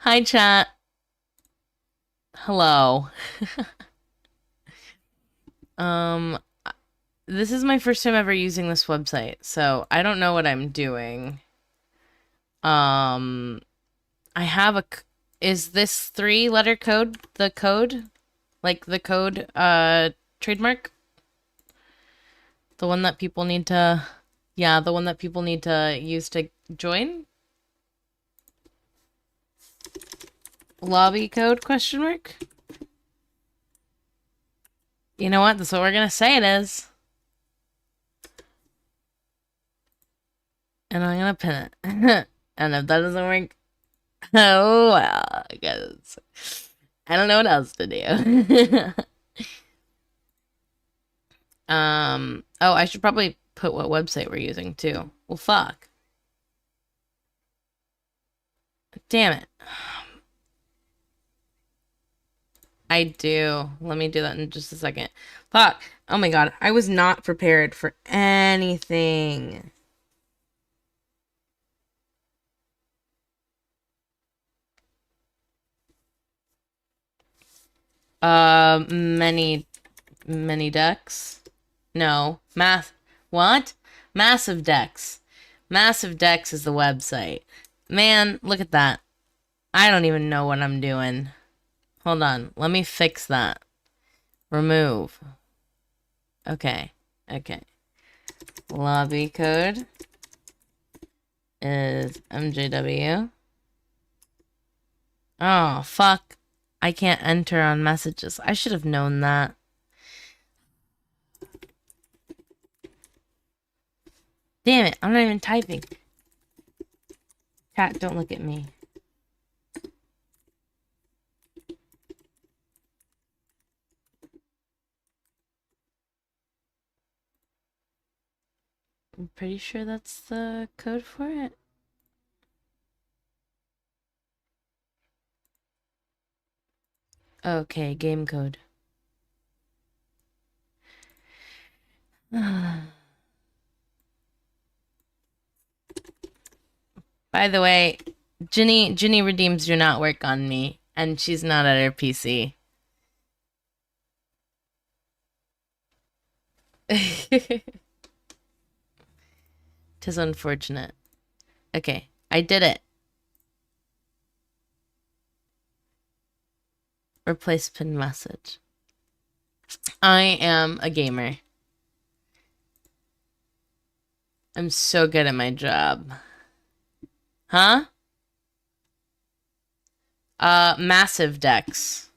Hi, chat. Hello. Um, this is my first time ever using this website, so I don't know what I'm doing. Um, I have is this three-letter code the code? Like the code, trademark? The one that people need to, yeah, the one that people need to use to join? Lobby code, question mark? You know what? That's what we're gonna say it is. And I'm gonna pin it. And if that doesn't work, oh well, I guess I don't know what else to do. Oh, I should probably put what website we're using too. Well, fuck. Damn it. I do. Let me do that in just a second. Fuck. Oh my god, I was not prepared for anything. Many decks. No, what? Massive decks. Massive decks is the website. Man, look at that. I don't even know what I'm doing. Hold on. Let me fix that. Remove. Okay. Okay. Lobby code is MJW. Oh, fuck. I can't enter on messages. I should have known that. Damn it. I'm not even typing. Chat, don't look at me. I'm pretty sure that's the code for it. Okay, game code. By the way, Ginny redeems do not work on me, and she's not at her PC. Tis unfortunate. Okay, I did it. Replace pin message. I am a gamer. I'm so good at my job. Huh? Massive decks.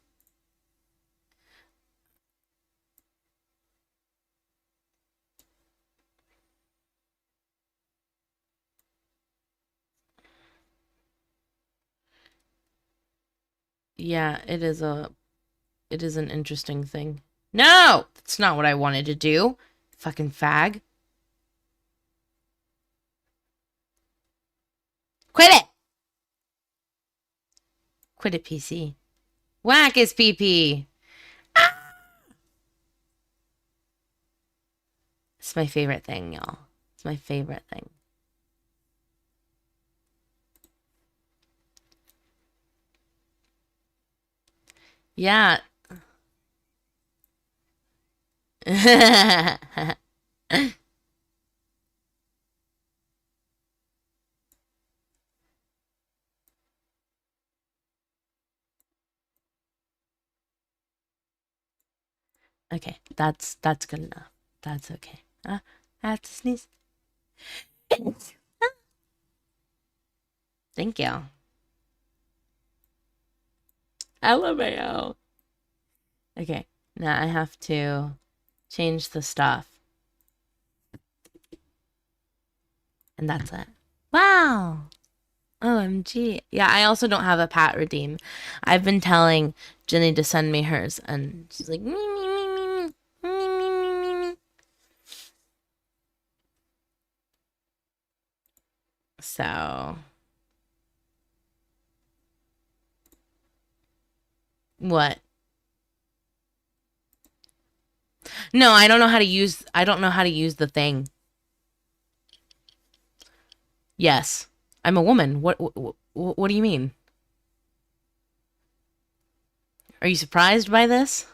Yeah, it is an interesting thing. No! That's not what I wanted to do. Fucking fag. Quit it! Quit it, PC. Whack his PP! It's my favorite thing, y'all. It's my favorite thing. Yeah. Okay, that's good enough. That's okay. I have to sneeze. Thank you. LMAO. Okay, now I have to change the stuff. And that's it. Wow. OMG. Yeah, I also don't have a pat redeem. I've been telling Jenny to send me hers, and she's like, me, me, me, me, me, me, me, me, me, me. So, what? No, I don't know how to use the thing. Yes. I'm a woman. What do you mean? Are you surprised by this?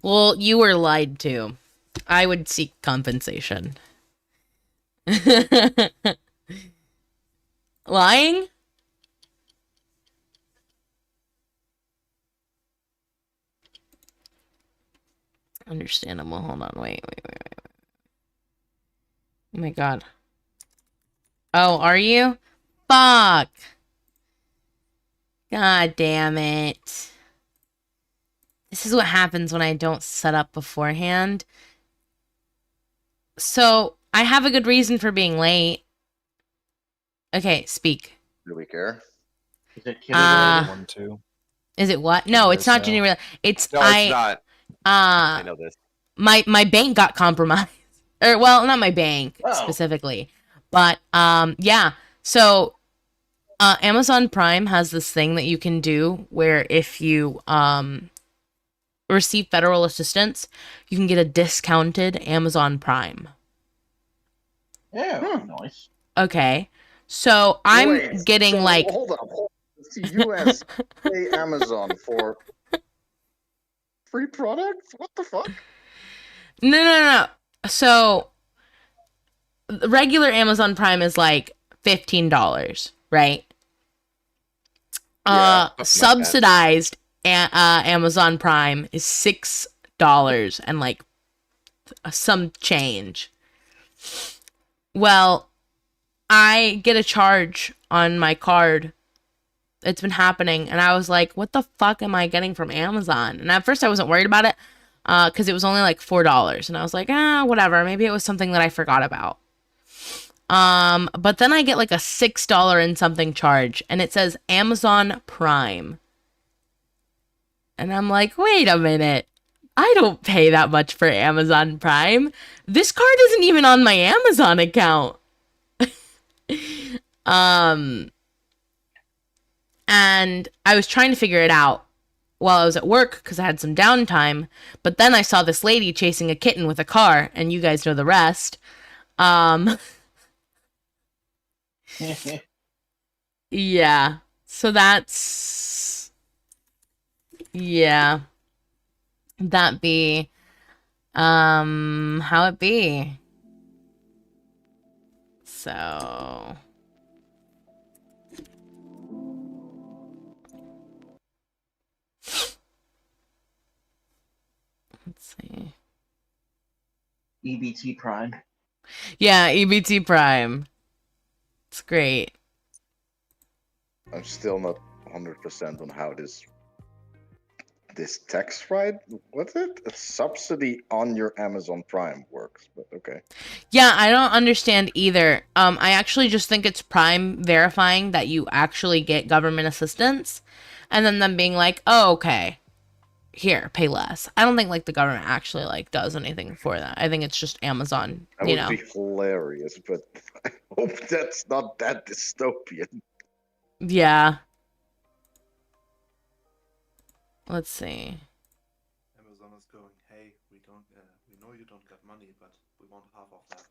Well, you were lied to. I would seek compensation. Lying? Understandable. Hold on. Wait. Oh my god. Oh, are you? Fuck. God damn it. This is what happens when I don't set up beforehand. So, I have a good reason for being late. Okay, speak. Do we care? Is it kitty related? 1, 2. Is it what? No, it's not genuinely. It's No, it's not. I know this. My bank got compromised. Or well, not my bank Oh. specifically. But yeah. So Amazon Prime has this thing that you can do where if you receive federal assistance, you can get a discounted Amazon Prime. Yeah, nice. Okay. So I'm Wait, getting so like hold up. The US pay Amazon for free products? What the fuck? No. So the regular Amazon Prime is like $15, right? Yeah, something like that. Subsidized Amazon Prime is $6 and like some change. Well, I get a charge on my card. It's been happening, and I was like, what the fuck am I getting from Amazon? And at first I wasn't worried about it because it was only like $4, and I was like, whatever, maybe it was something that I forgot about. But then I get like a $6 and something charge, and it says Amazon Prime. And I'm like, wait a minute. I don't pay that much for Amazon Prime. This card isn't even on my Amazon account. And I was trying to figure it out while I was at work because I had some downtime. But then I saw this lady chasing a kitten with a car, and you guys know the rest. Yeah. So that's... Yeah. That be... How it be? So... Let's see. EBT Prime. Yeah, EBT Prime. It's great. I'm still not 100% on how this tax right? What's it? A subsidy on your Amazon Prime works, but okay. Yeah, I don't understand either. I actually just think it's Prime verifying that you actually get government assistance, and then them being like, "Oh, okay, here, pay less." I don't think like the government actually like does anything for that. I think it's just Amazon. That You would know. be hilarious, but I hope that's not that dystopian. Yeah. Let's see. Amazon is going, hey, we know you don't got money, but we want half of that.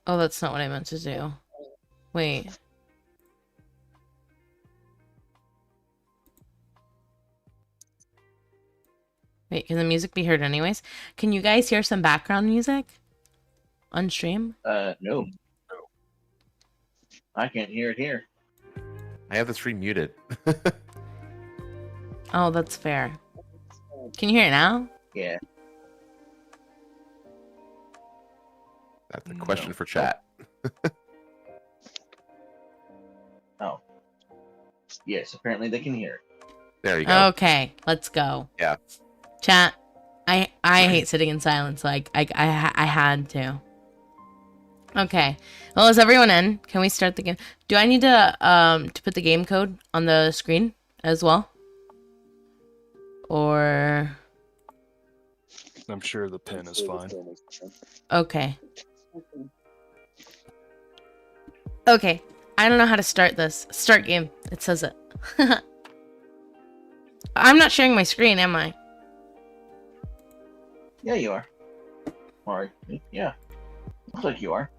Oh, that's not what I meant to do. Wait. Wait, can the music be heard anyways? Can you guys hear some background music on stream? No. I can't hear it here. I have the stream muted. Oh, that's fair. Can you hear it now? Yeah. That's a question for chat. Oh. Yes, apparently they can hear it. There you go. Okay, let's go. Yeah. Chat. I hate sitting in silence. Like I had to. Okay. Well, is everyone in? Can we start the game? Do I need to put the game code on the screen as well? Or I'm sure the pin is fine. okay. Okay. I don't know how to start this. Start game. It says it. I'm not sharing my screen, am I? Yeah, you are. Or yeah, looks like you are.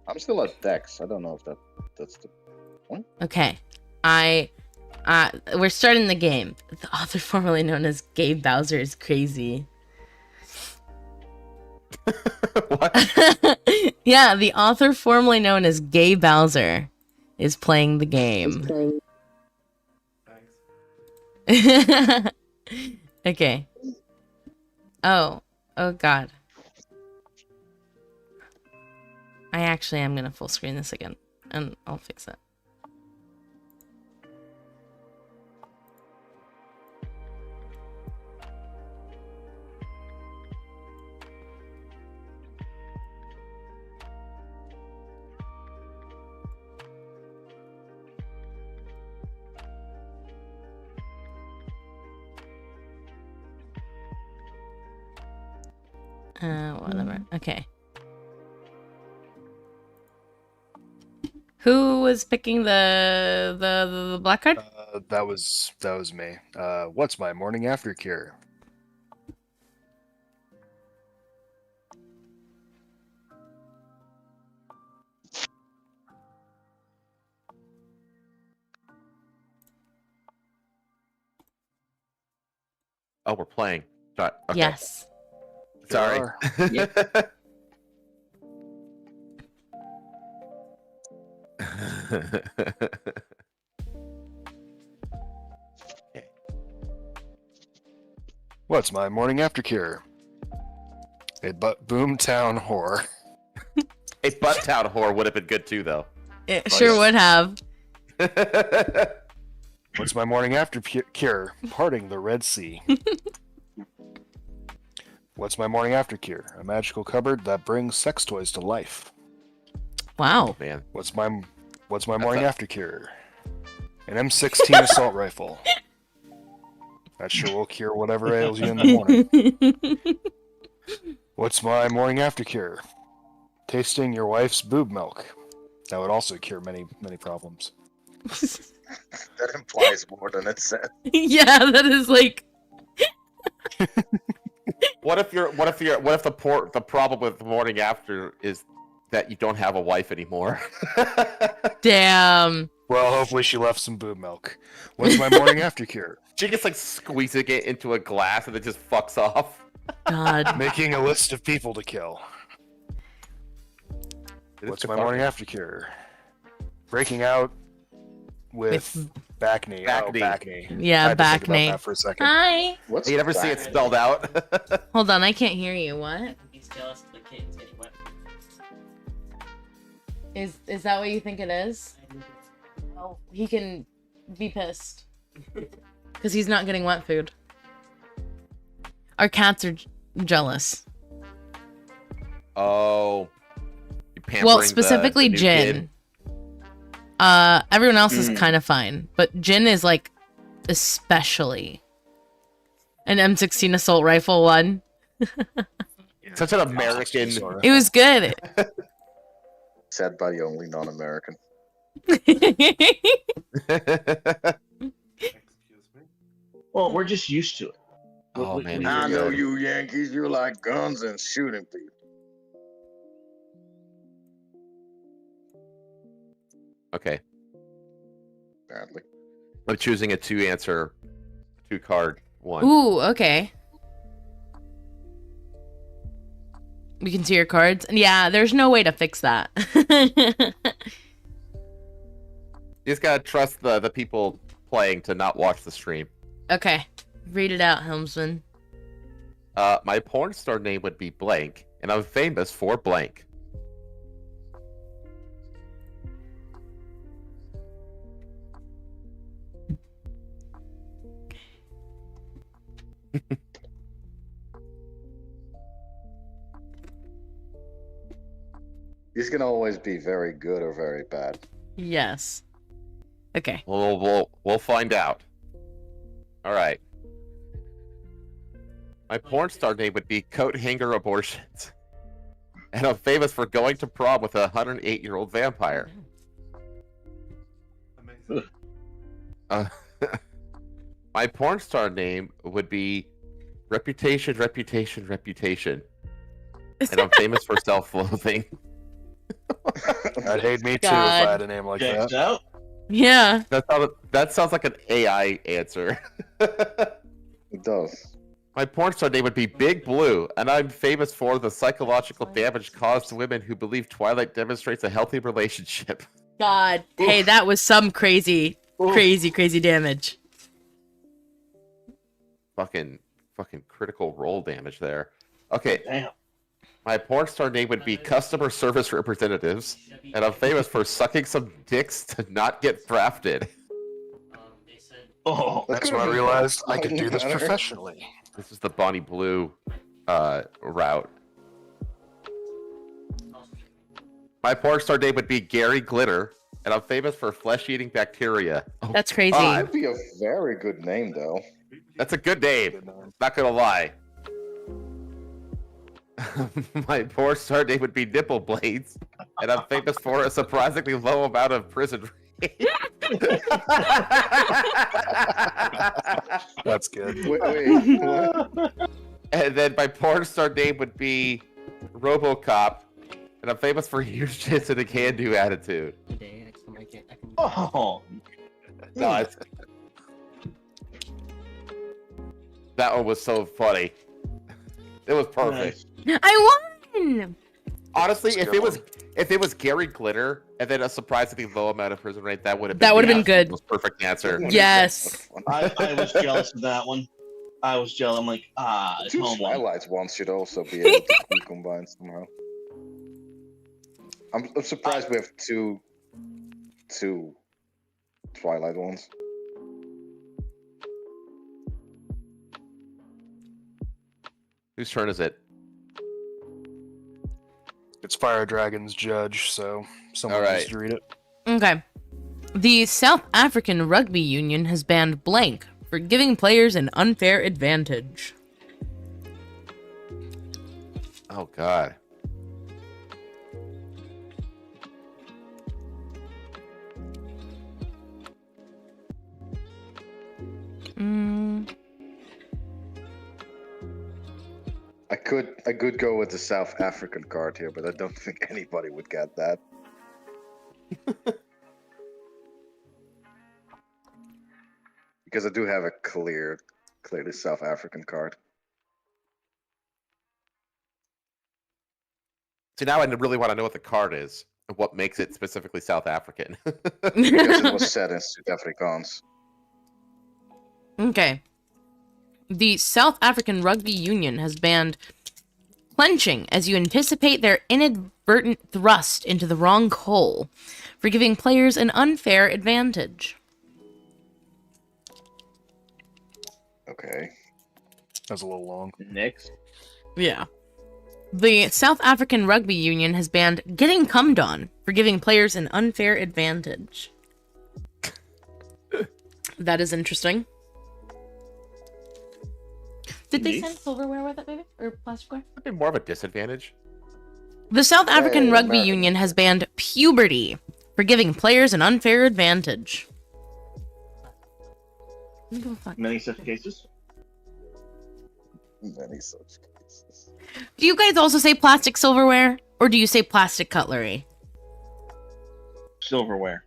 I'm still at Dex. I don't know if that's the point. Okay. We're starting the game. The author formerly known as Gabe Bowser is crazy. What? Yeah, the author formerly known as Gabe Bowser is playing the game. Thanks. Okay. Oh god. I actually am gonna full screen this again, and I'll fix it. Whatever. Okay. Who was picking the black card? That was me. What's my morning after cure? Oh, we're playing. Okay. Yes. Sorry. Sure. Yep. What's my morning after cure? A boomtown whore. A butt town whore would have been good too, though. It sure would have. What's my morning after cure? Parting the Red Sea. What's my morning after cure? A magical cupboard that brings sex toys to life. Wow. Man. What's my morning after cure? An M16 assault rifle. That sure will cure whatever ails you in the morning. What's my morning after cure? Tasting your wife's boob milk. That would also cure many problems. That implies more than it said. Yeah, that is like. What if the problem with the morning after is that you don't have a wife anymore? Damn. Well, hopefully she left some boob milk. What's my morning after cure? She just like squeezing it into a glass and it just fucks off. God. Making a list of people to kill. What's my morning after cure? Breaking out with back knee. Back Oh, knee. back knee. Yeah, I had to back think about knee. that for a second. Hi. What's You never see it that? spelled out. Hold on, I can't hear you. What? He's jealous the kid's getting wet. Is that what you think it is? Well, he can be pissed. Because he's not getting wet food. Our cats are jealous. Oh. You pampering Well, specifically the new Jin. kid? Everyone else is kind of fine. But Jin is like, especially. An M16 assault rifle one. Such an American. It was good. Said by the only non-American. Excuse me. Well, we're just used to it. Oh, man. I know you Yankees, you like guns and shooting people. Okay. Apparently. I'm choosing a two-card one. Ooh, okay. We can see your cards. And yeah, there's no way to fix that. You just gotta trust the people playing to not watch the stream. Okay. Read it out, Helmsman. My porn star name would be blank, and I'm famous for blank. These can always be very good or very bad. Yes. Okay. We'll find out. All right. My porn star name would be Coat Hanger Abortions, and I'm famous for going to prom with a 108-year-old vampire. Amazing. My porn star name would be Reputation. And I'm famous for self-loathing. I'd hate me too if God. I had a name like Checks that. out. Yeah. That sounds like an AI answer. It does. My porn star name would be Big Blue, and I'm famous for the psychological damage caused to women who believe Twilight demonstrates a healthy relationship. God. Hey, that was some crazy damage. Fucking critical role damage there. Okay, Damn. my porn star name would be Customer Service Representatives, and I'm famous for sucking some dicks to not get drafted. They said Oh, That's when I realized I could do this Better. professionally. This is the Bonnie Blue route. My porn star name would be Gary Glitter, and I'm famous for flesh-eating bacteria. Oh, That's crazy. God. That'd be a very good name, though. That's a good name. Not gonna lie. My porn star name would be Nipple Blades, and I'm famous for a surprisingly low amount of prison rape. That's good. Wait, what? And then my porn star name would be RoboCop, and I'm famous for huge tits and a can-do attitude. today I can make it. I can. oh. No, it's... That one was so funny. It was perfect. I won. Honestly, Let's if it was Gary Glitter and then a surprisingly low amount of prison rate, that would have That been would've the been good. most perfect answer. Yes. I was jealous of that one. I was jealous. I'm like, it's Two home one. Twilight ones should also be able to be combined somehow. I'm surprised we have two Twilight ones. Whose turn is it? It's Fire Dragon's judge, so someone All needs right. to read it. Okay. The South African Rugby Union has banned blank for giving players an unfair advantage. Oh God. I could go with the South African card here, but I don't think anybody would get that. Because I do have a clearly South African card. So now I really want to know what the card is and what makes it specifically South African. Because it was set in South Afrikaans. Okay. The South African Rugby Union has banned clenching as you anticipate their inadvertent thrust into the wrong hole for giving players an unfair advantage. Okay. That's a little long. Next. Yeah. The South African Rugby Union has banned getting cummed on for giving players an unfair advantage. That is interesting. Did they Neat. send silverware with it, maybe? Or plasticware? Would be more of a disadvantage. The South African Hey, Rugby American. Union has banned puberty for giving players an unfair advantage. Many such cases. Many such cases. Do you guys also say plastic silverware? Or do you say plastic cutlery? Silverware.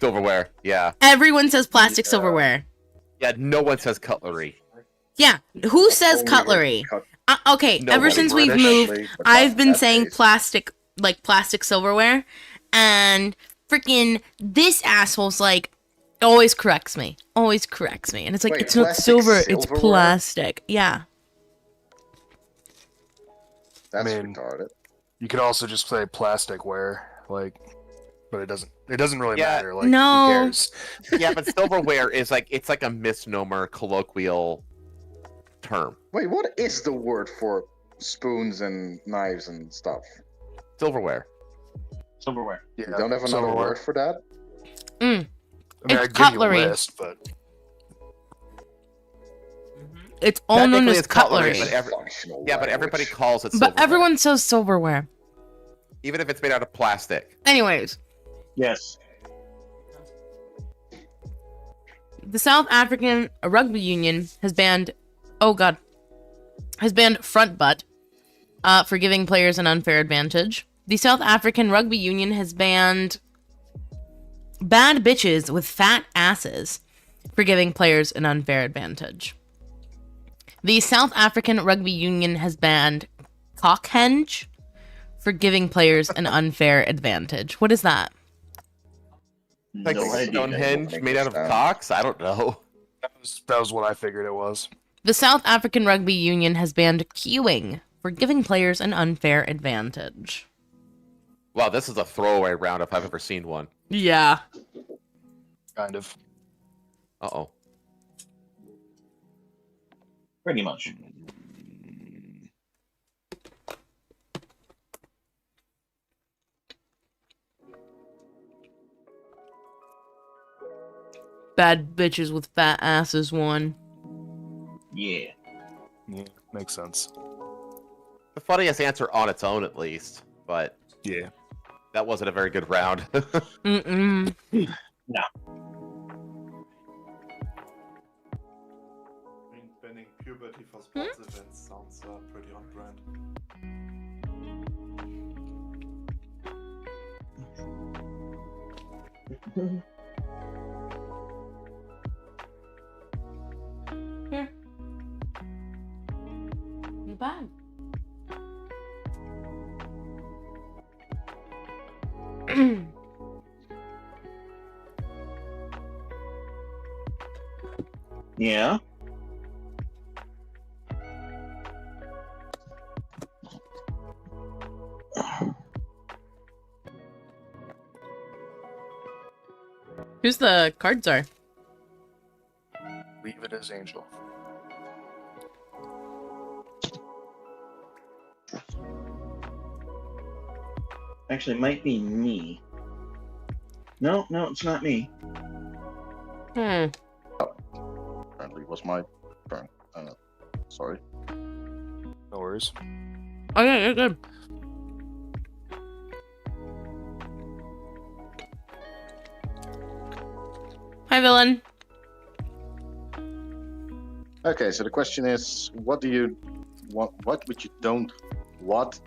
Silverware, yeah. Everyone says plastic Yeah. silverware. Yeah, no one says cutlery. Yeah, who says Only cutlery? cut- Okay, ever Nobody. since we've British. moved, But I've not been in that saying case. plastic silverware, and freaking this asshole's like, always corrects me, and it's like, Wait, it's not plastic silver, it's silverware? plastic. Yeah. That's mean- retarded. You could also just say plasticware, like, but it doesn't really Yeah, matter. Like, no. who cares? Yeah, but silverware is like it's like a misnomer colloquial term. Wait, what is the word for spoons and knives and stuff? Silverware. Silverware. Yeah, You don't have another silverware. word for that? I mean, It's I give cutlery. you a list, but It's all known Technically as it's cutlery, cutlery. but every- Functional Yeah, but everybody language. calls it silverware. But everyone says silverware. Even if it's made out of plastic. Anyways, Yes. The South African Rugby Union has banned, front butt for giving players an unfair advantage. The South African Rugby Union has banned bad bitches with fat asses for giving players an unfair advantage. The South African Rugby Union has banned cockhenge for giving players an unfair advantage. What is that? Like No idea. Stonehenge made out of cocks? I don't know. That was what I figured it was. The South African Rugby Union has banned queuing for giving players an unfair advantage. Wow, this is a throwaway round if I've ever seen one. Yeah. Kind of. Uh-oh. Pretty much. Bad bitches with fat asses won. Yeah. Yeah, makes sense. The funniest answer on its own, at least. But Yeah. that wasn't a very good round. Mm-mm. No. I mean, banning puberty for sports events sounds pretty on brand. Here. You bad. Yeah. Who's the card czar? Leave it as Angel. Actually, it might be me. No, it's not me. Hmm. Apparently, it was my turn. Sorry. No worries. Oh yeah, you're good. Hi, villain. Okay, so the question is, what do you want? What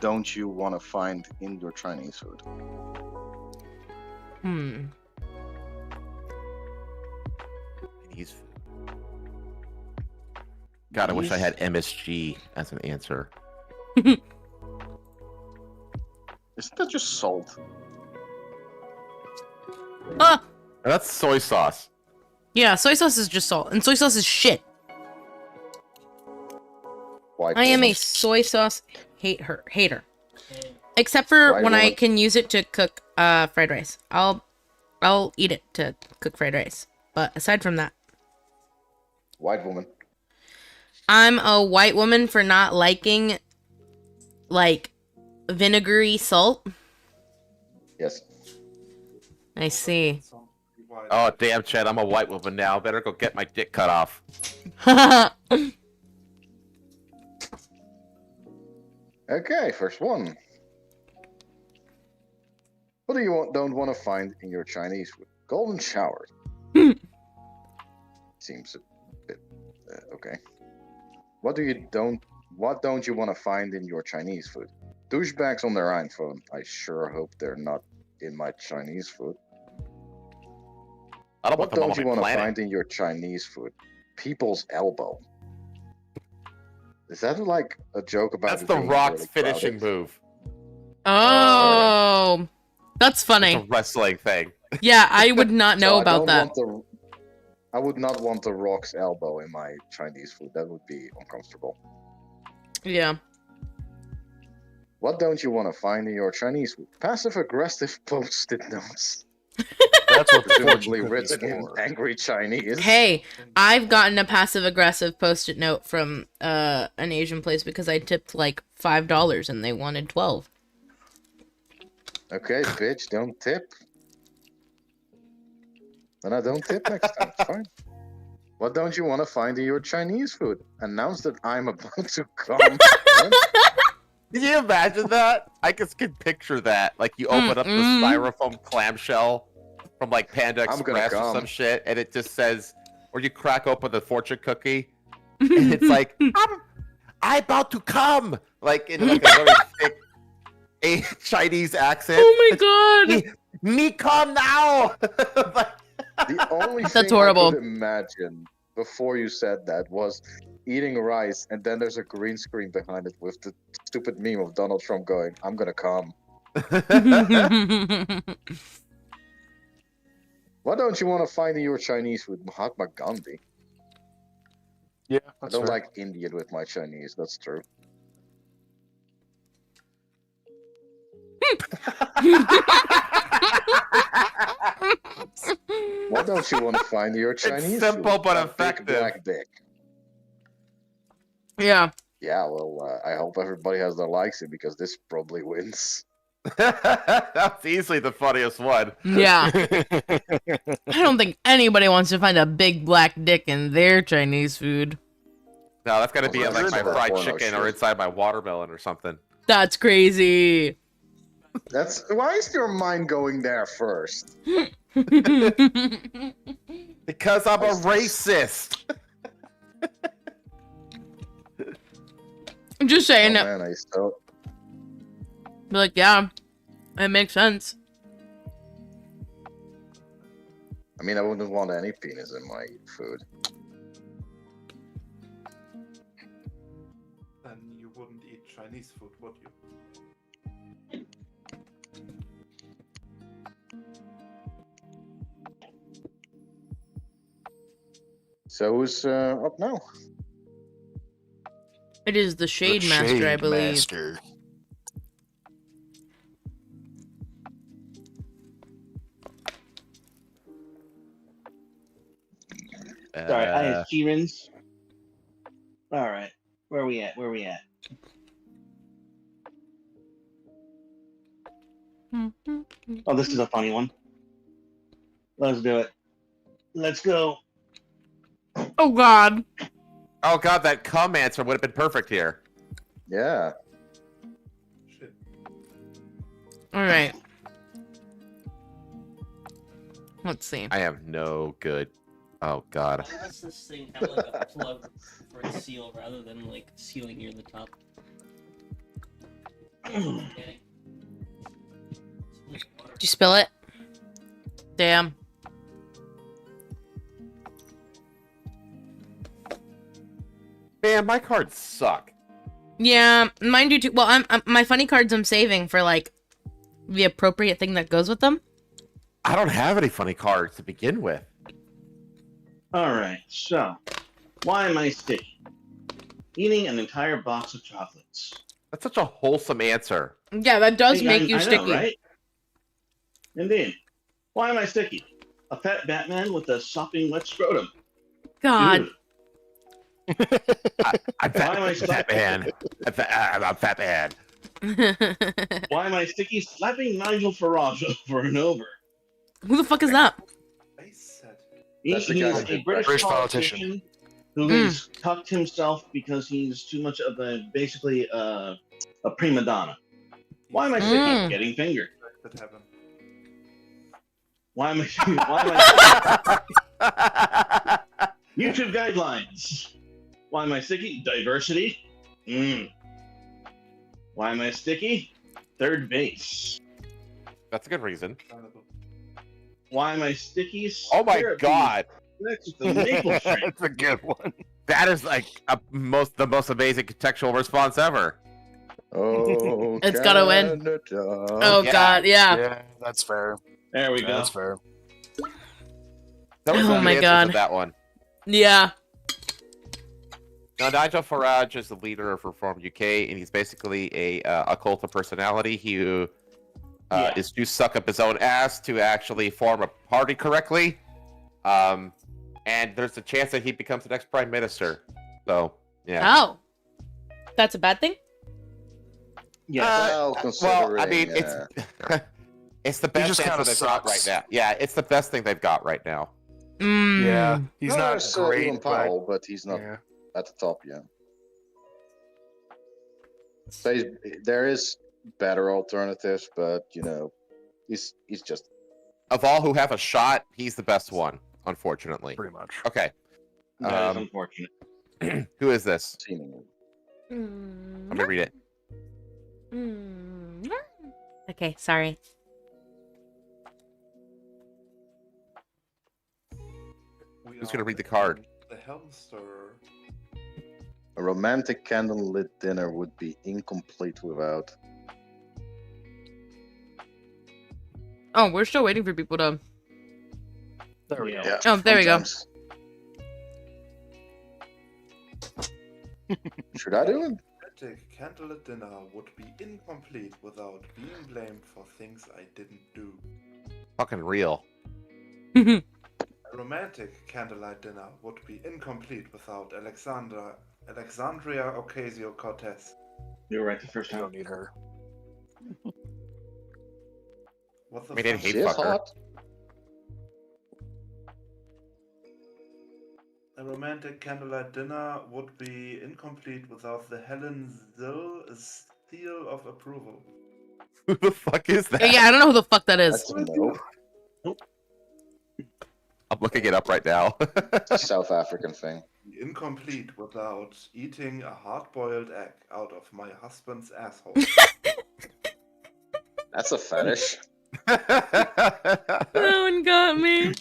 don't you want to find in your Chinese food? Hmm. Chinese food. God, I wish I had MSG as an answer. Isn't that just salt? Ah, That's soy sauce. yeah. Soy sauce is just salt, and soy sauce is shit. White I am a woman. soy sauce hater. Except for White when I woman. can use it to cook fried rice. I'll eat it to cook fried rice. But aside from that, White woman. I'm a white woman for not liking like vinegary salt. Yes. I see. Sounds pretty wide. Oh, damn, Chad, I'm a white woman now. Better go get my dick cut off. Okay, first one. What do you don't want to find in your Chinese food? Golden showers. Seems a bit okay. What don't you want to find in your Chinese food? Douchebags on their iPhone. I sure hope they're not in my Chinese food. I don't What want them on don't you my want to planet. find in your Chinese food? People's elbow. Is that like a joke about That's it the being Rock's really finishing crowded? move. Oh, that's It's funny. a wrestling thing. Yeah, I would not know So about that. I would not want the Rock's elbow in my Chinese food. That would be uncomfortable. Yeah. What don't you want to find in your Chinese food? Passive-aggressive post-it notes. That's what the Presumably fortune cookie is written in for. angry Chinese. Hey, I've gotten a passive-aggressive post-it note from an Asian place because I tipped like $5 and they wanted 12. Okay, bitch, don't tip. Then I don't tip next time. It's fine. What don't you want to find in your Chinese food? Announce that I'm about to come. What? Can you imagine that? I just can picture that. Like you open up the styrofoam clamshell from like Panda I'm gonna Express or come. some shit, and it just says, or you crack open the fortune cookie, and it's like, I about to come, like in like a very thick Chinese accent. Oh my god! Me come now. Like, The only That's thing horrible. I could imagine before you said that was eating rice, and then there's a green screen behind it with the stupid meme of Donald Trump going, "I'm gonna come." Why don't you want to find in your Chinese food Mahatma Gandhi? Yeah, I that's don't fair. like Indian with my Chinese. That's true. Why don't you want to find your Chinese simple food? but A big effective. black dick. Yeah. Yeah, well, I hope everybody has their likes in because this probably wins. That's easily the funniest one. Yeah. I don't think anybody wants to find a big black dick in their Chinese food. No, that's gotta be in like my Porno fried shit. chicken or inside my watermelon or something. That's crazy. That's why is your mind going there first? Because I'm a racist. I'm just Oh saying it. man, I still. Be like, yeah, it makes sense. I mean, I wouldn't want any penis in my food. Then you wouldn't eat Chinese food, would you? So who's up now? It is the Shade Master, I believe. Master. Sorry, I have Stevens. All right, where we at? Oh, this is a funny one. Let's do it. Let's go. Oh god. Oh god, that cum answer would have been perfect here. Yeah. Shit. Alright. Let's see. I am no good. Oh god. Why does this thing have like a plug for its seal rather than like sealing near the top? Okay. Did you spill it? Damn. Man, my cards suck. Yeah, mine do too. Well, I'm my funny cards I'm saving for like the appropriate thing that goes with them. I don't have any funny cards to begin with. All right, so why am I sticky? Eating an entire box of chocolates. That's such a wholesome answer. Yeah, that does Hey, make I you know, sticky. right? Indeed. Why am I sticky? A fat Batman with a sopping wet scrotum. God. Dude, I'm Why am I fat man. I'm fat man. why am I sticky? Slapping Nigel Farage over and over. Who the fuck is that? I said. That's the He's guy a who did British British politician who has cucked himself because he's too much of basically a prima donna. Why am I sticky? Mm. Getting fingered. That happened. Why am I YouTube guidelines? Why am I sticky? Diversity. Why am I sticky? Third base. That's a good reason. Understandable. Why am I sticky? Oh my Therapy. god. Next to the maple shrimp. That's a good one. That is like the most amazing contextual response ever. Oh, It's gotta win. Canada. Oh Yeah. god, yeah. Yeah, that's fair. There we go. That's fair. That was Oh the my answer God. to that one. Yeah. Now, Nigel Farage is the leader of Reform UK, and he's basically a cult of personality who Yeah. is to suck up his own ass to actually form a party correctly. And there's a chance that he becomes the next prime minister. So, yeah. Oh. That's a bad thing? Yes. Well, Well, I considering, mean, it's the best just answer kinda they've got right sucks. now. Yeah, it's the best thing they've got right now. Yeah, he's no, not there's, great, Ian Powell, but he's but not yeah. at the top yet. So there is better alternatives, but you know, he's just Of all who have a shot, he's the best one, unfortunately. Pretty much. Okay, That is unfortunate. Who is this? Seemingly. Let me read it. Okay, sorry. Who's gonna read the card? The Helmster. A romantic candlelit dinner would be incomplete without. Oh, we're still waiting for people to. There we go. Yeah. Oh, there we go. sometimes. Should I do it? Romantic candlelit dinner would be incomplete without being blamed for things I didn't do. Fucking real. A romantic candlelight dinner would be incomplete without Alexandria Ocasio-Cortez. You were right the first I time. don't need her. What the I didn't fuck? hate She is fucker. hot. A romantic candlelight dinner would be incomplete without the Helen Zill seal of approval. Who the fuck is that? Yeah, I don't know who the fuck that is. That's a no. I'm looking it up right now. It's a South African thing. Incomplete without eating a hard-boiled egg out of my husband's asshole. That's a fetish. That one got me.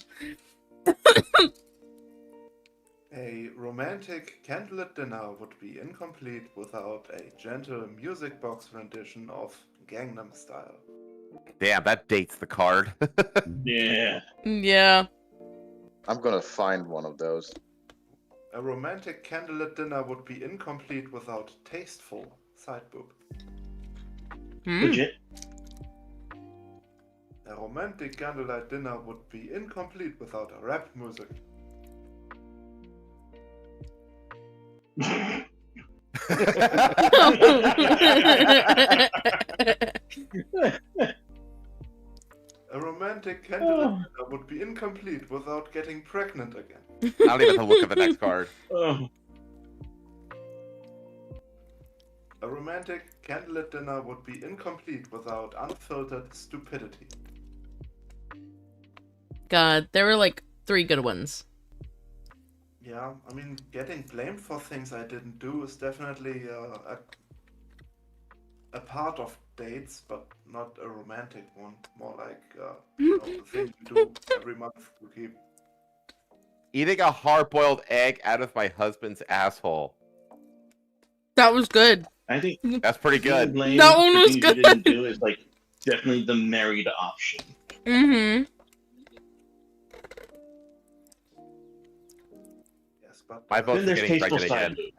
A romantic candlelit dinner would be incomplete without a gentle music box rendition of Gangnam Style. Damn, that dates the card. Yeah. Yeah. I'm gonna find one of those. A romantic candlelit dinner would be incomplete without tasteful side boob. Legit. A romantic candlelight dinner would be incomplete without a rap music. A romantic candlelit dinner would be incomplete without getting pregnant again. I don't even have to look at the next card. Oh. A romantic candlelit dinner would be incomplete without unfiltered stupidity. God, there were like 3 good ones. Yeah, I mean, getting blamed for things I didn't do is definitely a part of dates, but not a romantic one. More like the thing you do every month to keep. Eating a hard-boiled egg out of my husband's asshole. That was good. I think That's pretty being good. blamed That for one was things good. You didn't do is like definitely the married option. Mm-hmm. Yes, but My vote's Then there's getting tasteful pregnant side again. boob.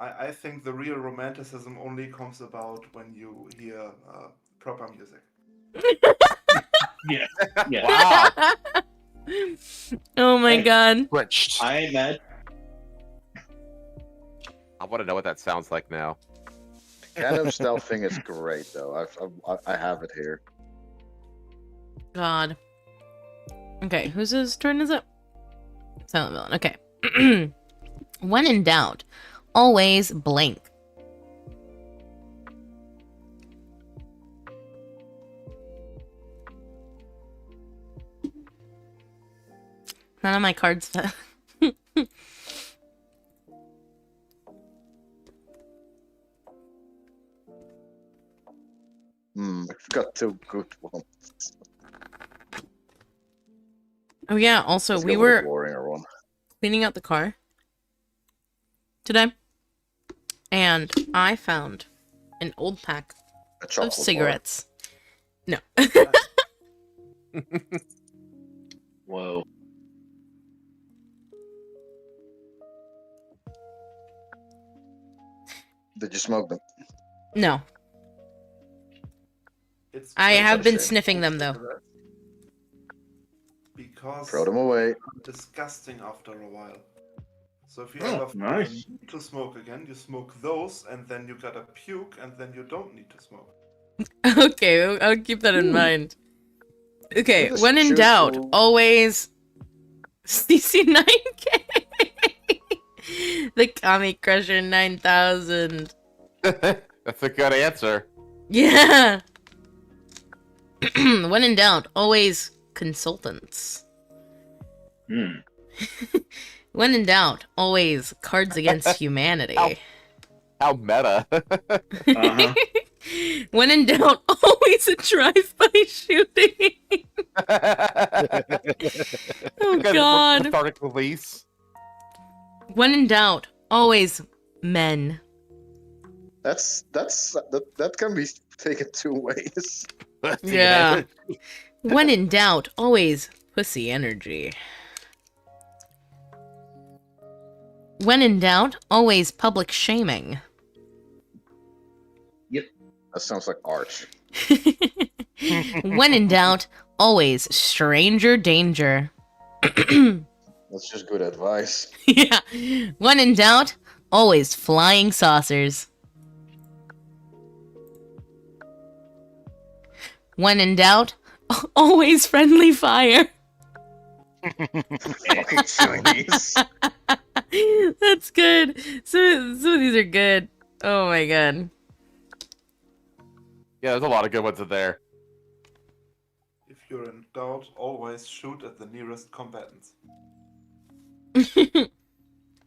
I think the real romanticism only comes about when you hear proper music. Yeah. Yeah. Wow. Oh my Hey. god. Switched. I ain't mad. I want to know what that sounds like now. Gangnam Style thing is great though. I have it here. God. Okay, whose turn is it? Silent Villain. Okay. When in doubt, always blank. None of my cards fit. I've got 2 good ones. Oh yeah, also Let's we go with were the Warrior one. cleaning out the car today, and I found an old pack A of chocolate bar. cigarettes. No. Whoa. Did you smoke them? No. It's I great have for been shame. sniffing them though. cigarettes because Throw them away. disgusting after a while. So if you Oh, ever feel nice. the need to smoke again, you smoke those, and then you gotta puke, and then you don't need to smoke. Okay, I'll keep that in mind. Okay, Just when in choose doubt, to- always CC9K. The Kami Crusher 9000. That's a good answer. Yeah. When in doubt, always consultants. When in doubt, always Cards Against Humanity. How meta. Uh-huh. When in doubt, always a drive-by shooting. Oh Good God. cathartic release. When in doubt, always men. That can be taken two ways. Yeah. When in doubt, always pussy energy. When in doubt, always public shaming. That sounds like Arch. When in doubt, always stranger danger. That's just good advice. Yeah. When in doubt, always flying saucers. When in doubt, always friendly fire. Fucking Chinese. That's good. Some of these are good. Oh my god. Yeah, there's a lot of good ones in there. If you're in doubt, always shoot at the nearest combatants.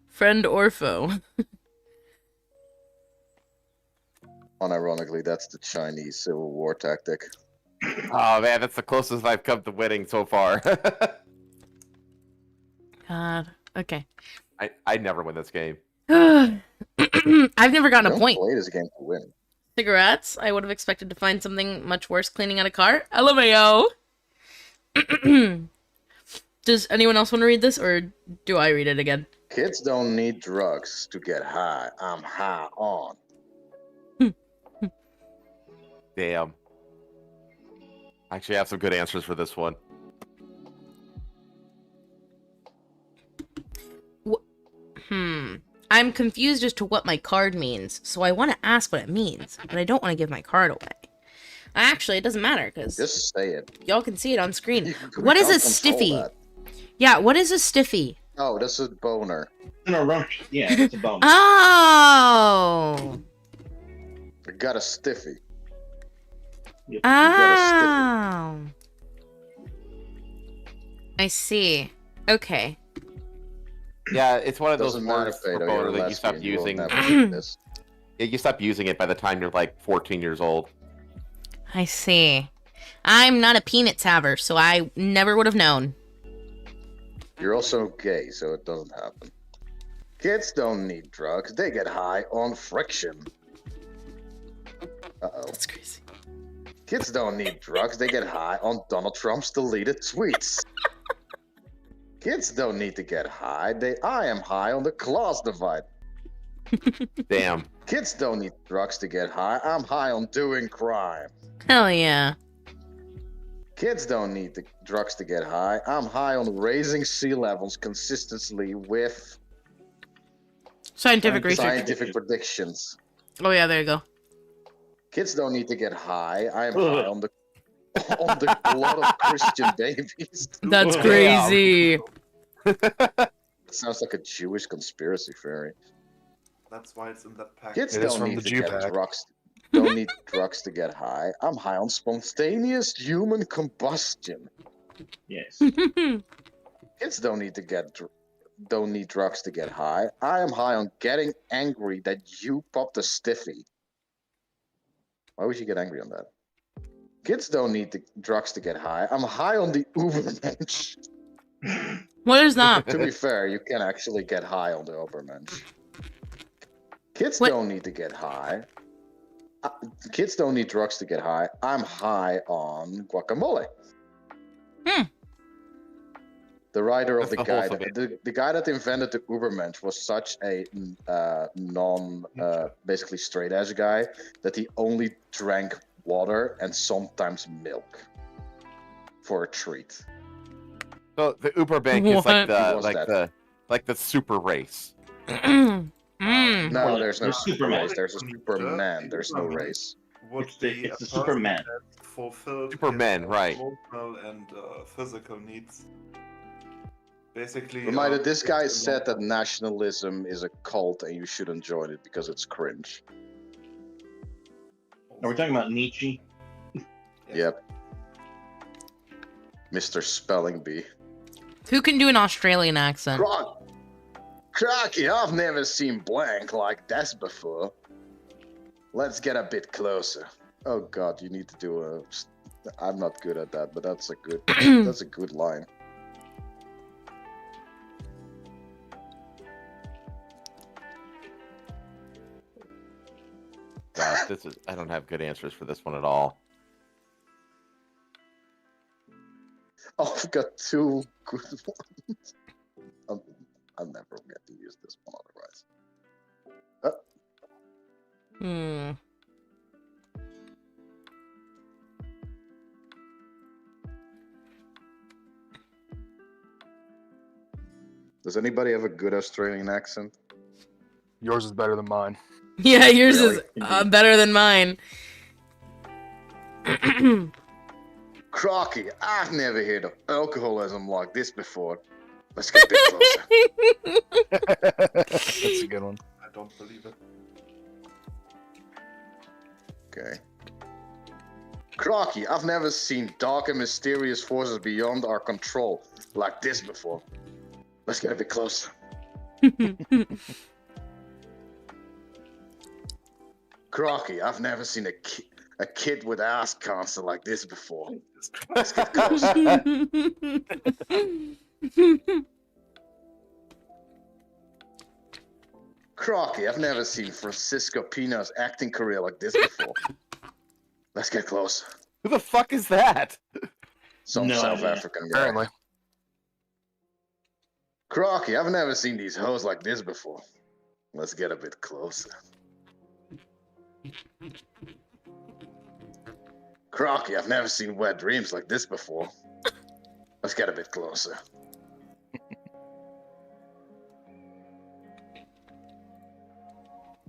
Friend or foe. Unironically, that's the Chinese Civil War tactic. Oh man, that's the closest I've come to winning so far. God. Okay. I never win this game. I've never gotten a Don't point. play this game to win. Cigarettes. I would have expected to find something much worse cleaning out a car. LMAO. Does anyone else want to read this, or do I read it again? Kids don't need drugs to get high. I'm high on. Damn. I actually have some good answers for this one. I'm confused as to what my card means, so I want to ask what it means, but I don't want to give my card away. Actually, it doesn't matter, because Just say it. y'all can see it on screen. We What is can't a control stiffy? that. Yeah, what is a stiffy? Oh, that's a boner. No, rush. Yeah, it's a bonus. Oh! I got a stiffy. Oh! I see. Okay. Yeah, it's one of those Doesn't matter, words for Fado. boner You're a that you stop lesbian. You will using. never do this. Yeah, you stop using it by the time you're like 14 years old. I see. I'm not a peanuts haver, so I never would have known. You're also gay, so it doesn't happen. Kids don't need drugs. They get high on friction. Uh-oh. That's crazy. Kids don't need drugs. They get high on Donald Trump's deleted tweets. Kids don't need to get high. I am high on the class divide. Damn. Kids don't need drugs to get high. I'm high on doing crime. Hell yeah. Kids don't need the drugs to get high. I'm high on raising sea levels consistently with Scientific research. scientific predictions. Oh yeah, there you go. Kids don't need to get high. I am high on the blood of Christian babies. That's crazy. Sounds like a Jewish conspiracy theory. That's why it's in that pack. Kids It is don't from need the to Jew get pack. drugs. Don't need drugs to get high. I'm high on spontaneous human combustion. Yes. Kids don't need drugs to get high. I am high on getting angry that you popped a stiffy. Why would you get angry on that? Kids don't need the drugs to get high. I'm high on the Ubermensch. What is that? To be fair, you can actually get high on the Ubermensch. Kids What? don't need to get high. Kids don't need drugs to get high. I'm high on guacamole. The writer of That's the the guy, whole the guy that invented the Ubermensch was such a basically straight edge guy that he only drank water and sometimes milk for a treat. So the Uber Bank is What? like the super race. Mm. No, there's no There's Superman. race. There's a Superman. There's no race. Would It's the- be it's a the Superman. person that fulfilled Superman, his right. emotional and physical needs. Basically, Reminder, this guy it's a said that normal- nationalism is a cult and you shouldn't join it because it's cringe. Are we talking about Nietzsche? Yep. Mr. Spelling Bee. Who can do an Australian accent? Grog! Cracky, I've never seen blank like this before. Let's get a bit closer. Oh god, you need to do a... I'm not good at that, but that's a good that's a good line. God, this is. I don't have good answers for this one at all. Oh, I've got two good ones. I'll never get to use this one otherwise. Hmm. Does anybody have a good Australian accent? Yours is better than mine. Yeah, yours Really? is better than mine. Crocky, I've never heard of alcoholism like this before. Let's get a bit closer. That's a good one. I don't believe it. Okay. Crocky, I've never seen dark and mysterious forces beyond our control like this before. Let's get a bit closer. Crocky, I've never seen a kid with ass cancer like this before. Let's get closer. Crocky, I've never seen Francisco Pino's acting career like this before. Let's get closer. Who the fuck is that? Some No South idea. African guy. Apparently. Crocky, I've never seen these hoes like this before. Let's get a bit closer. Crocky, I've never seen wet dreams like this before. Let's get a bit closer.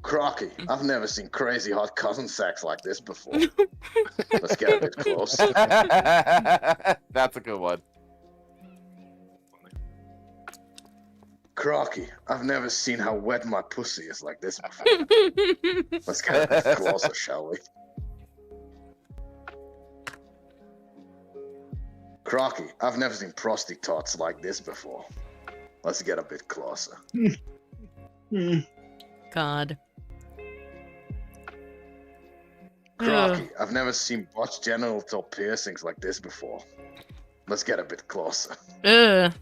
Crocky, I've never seen crazy hot cousin sex like this before. Let's get a bit closer. That's a good one. Crocky, I've never seen how wet my pussy is like this before. Let's get a bit closer, shall we? Crocky, I've never seen prosty tots like this before. Let's get a bit closer. Hmm. God. Crocky, I've never seen botched genital piercings like this before. Let's get a bit closer. Ugh.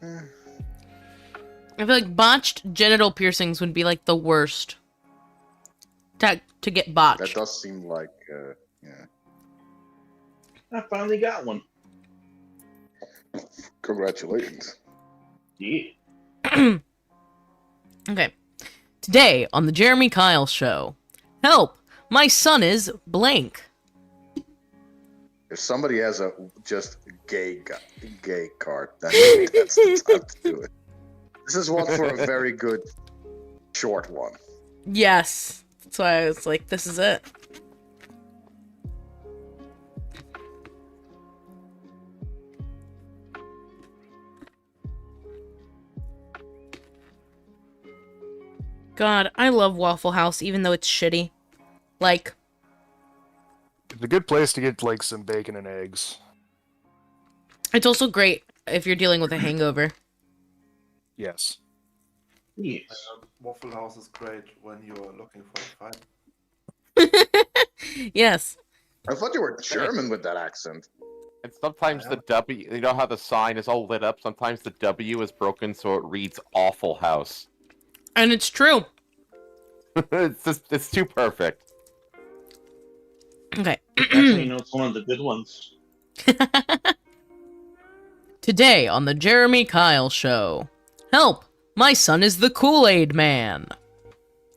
I feel like botched genital piercings would be like the worst. To get botched. That does seem like, yeah. I finally got one. Congratulations. Yeah. Okay. Today on the Jeremy Kyle Show. Help! My son is blank. If somebody has a just gay card, then maybe that's the time to do it. This is one for a very good short one. Yes. That's why I was like, this is it. God, I love Waffle House, even though it's shitty. Like, It's a good place to get like some bacon and eggs. it's also great if you're dealing with a hangover. Yes. Yes. Waffle House is great when you are looking for a fight. Yes. I thought you were German with that accent. And sometimes the W, you know how the sign is all lit up? Sometimes the W is broken so it reads Awful House. And it's true. It's too perfect. Okay. Actually, you know, it's one of the good ones. Today on the Jeremy Kyle Show. Help! My son is the Kool-Aid Man.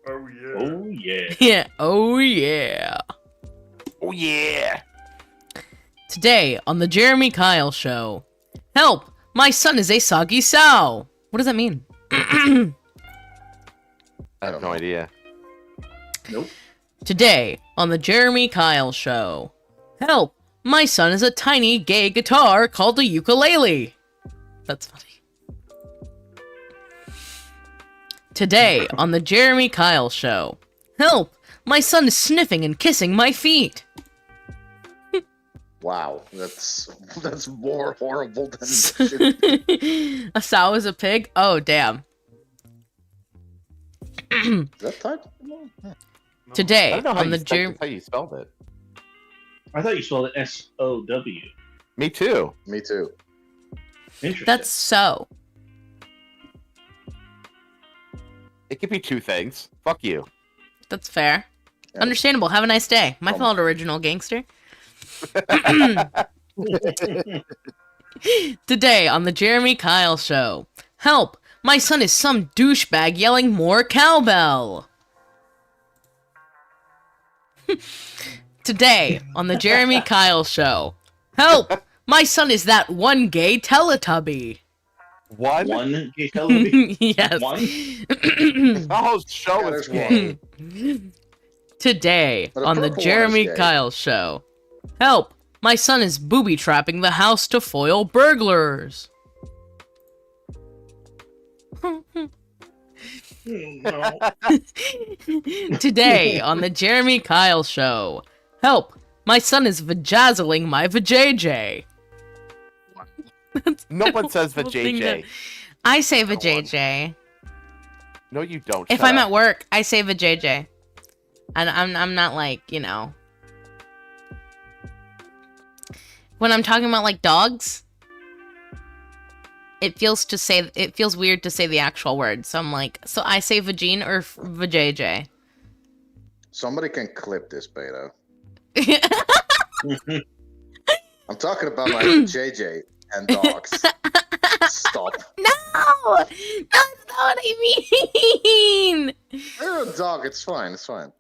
Oh yeah. Oh, yeah. Yeah. Oh, yeah. Oh yeah! Today on the Jeremy Kyle Show. Help! My son is a soggy sow. What does that mean? I have no idea. Nope. Today on the Jeremy Kyle Show. Help! My son is a tiny gay guitar called a ukulele. That's funny. Today on the Jeremy Kyle Show. Help! My son is sniffing and kissing my feet. Wow, that's more horrible than it should. A sow is a pig? Oh, damn. Is that type? No. No. I Today, don't know how on you, the that's how you spelled it. I thought you spelled it S-O-W. Me too. Me too. Interesting. That's so. It could be two things. Fuck you. That's fair. Yeah. Understandable. Have a nice day. My Um, fault, original gangster. Today on the Jeremy Kyle Show. Help! My son is some douchebag yelling more cowbell. Today on the Jeremy Kyle Show. Help! My son is that one gay Teletubby. One? One gay television? Yes. One? The whole show Yeah, is there's gay. Today But the on the purple one Jeremy is gay. Kyle Show. Help! My son is booby trapping the house to foil burglars. No. Today on the Jeremy Kyle Show. Help! My son is vajazzling my vajayjay. No one says the Whole thing that- JJ. I say Go on. vajayjay. No, you don't. If Shut I'm up. at work, I say vajayjay. And I'm not like, you know. When I'm talking about like dogs, it feels weird to say the actual word. So I'm like, so I say vagine or vajayjay. Somebody can clip this, Beto. I'm talking about my JJ and dogs. Stop. No! That's not what I mean! You're a dog. It's fine. It's fine.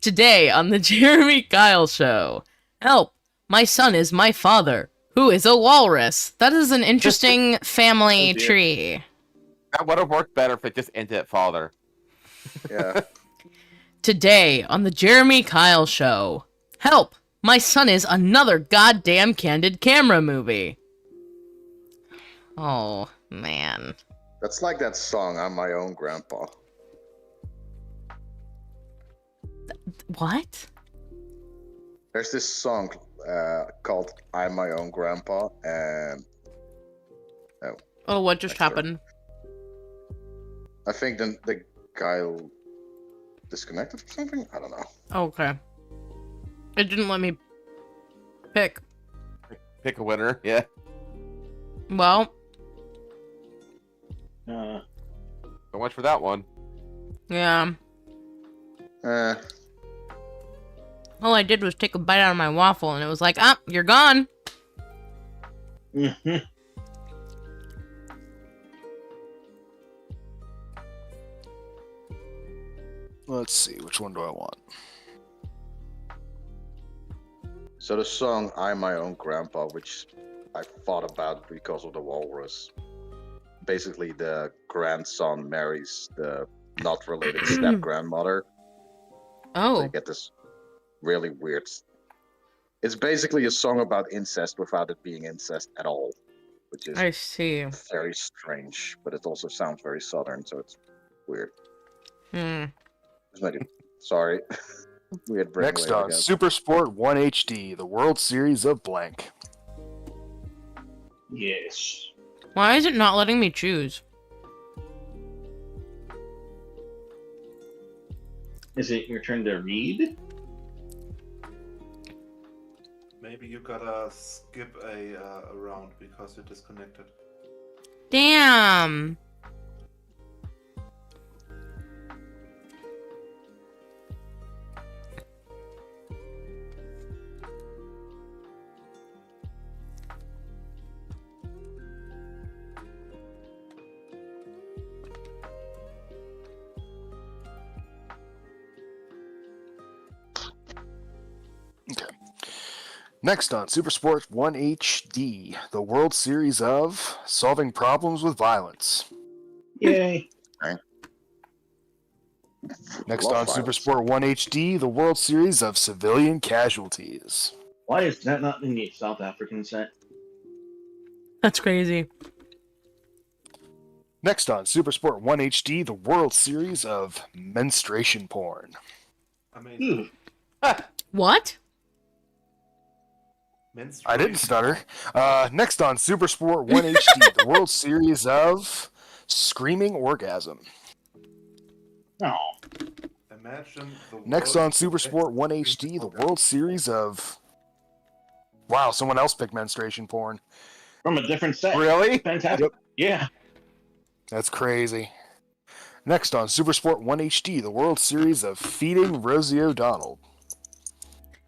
Today on the Jeremy Kyle Show. Help! My son is my father, who is a walrus. That is an interesting family Oh, dear. tree. That would have worked better if it just ended at father. Yeah. Today on the Jeremy Kyle Show. Help! My son is another goddamn candid camera movie. Oh, man. That's like that song, I'm My Own Grandpa. What? There's this song called I'm My Own Grandpa, and Oh, what just Sure. happened? I think the guy disconnected or something? I don't know. Okay. It didn't let me pick. Pick a winner. Yeah. Well, Uh, So much for that one. yeah. Eh, All I did was take a bite out of my waffle, and it was like, ah, you're gone. mhm. Let's see, which one do I want? so the song I'm My Own Grandpa, which I thought about because of the walrus. Basically, the grandson marries the not related step grandmother. Oh. They get this really weird. It's basically a song about incest without it being incest at all, which is I see. very strange. But it also sounds very southern, so it's weird. Hmm. It's not even- Sorry, weird. brain Next wave on again. Super Sport 1 HD, the World Series of blank. Yes. Why is it not letting me choose? Is it your turn to read? Maybe you gotta skip a round because you're disconnected. Damn. Next on Super Sport 1 HD, the World Series of solving problems with violence. Yay. Next Love on violence. Super Sport 1 HD, the World Series of civilian casualties. Why is that not in the South African set? That's crazy. Next on Super Sport 1 HD, the World Series of menstruation porn. Amazing. What? I didn't stutter. Next on Supersport 1 HD, the World Series of Screaming Orgasm. No. Imagine the Next world on Supersport 1 HD, the World Series of... Wow, someone else picked menstruation porn. From a different set. Really? Fantastic. Yep. Yeah. That's crazy. Next on Supersport 1 HD, the World Series of Feeding Rosie O'Donnell.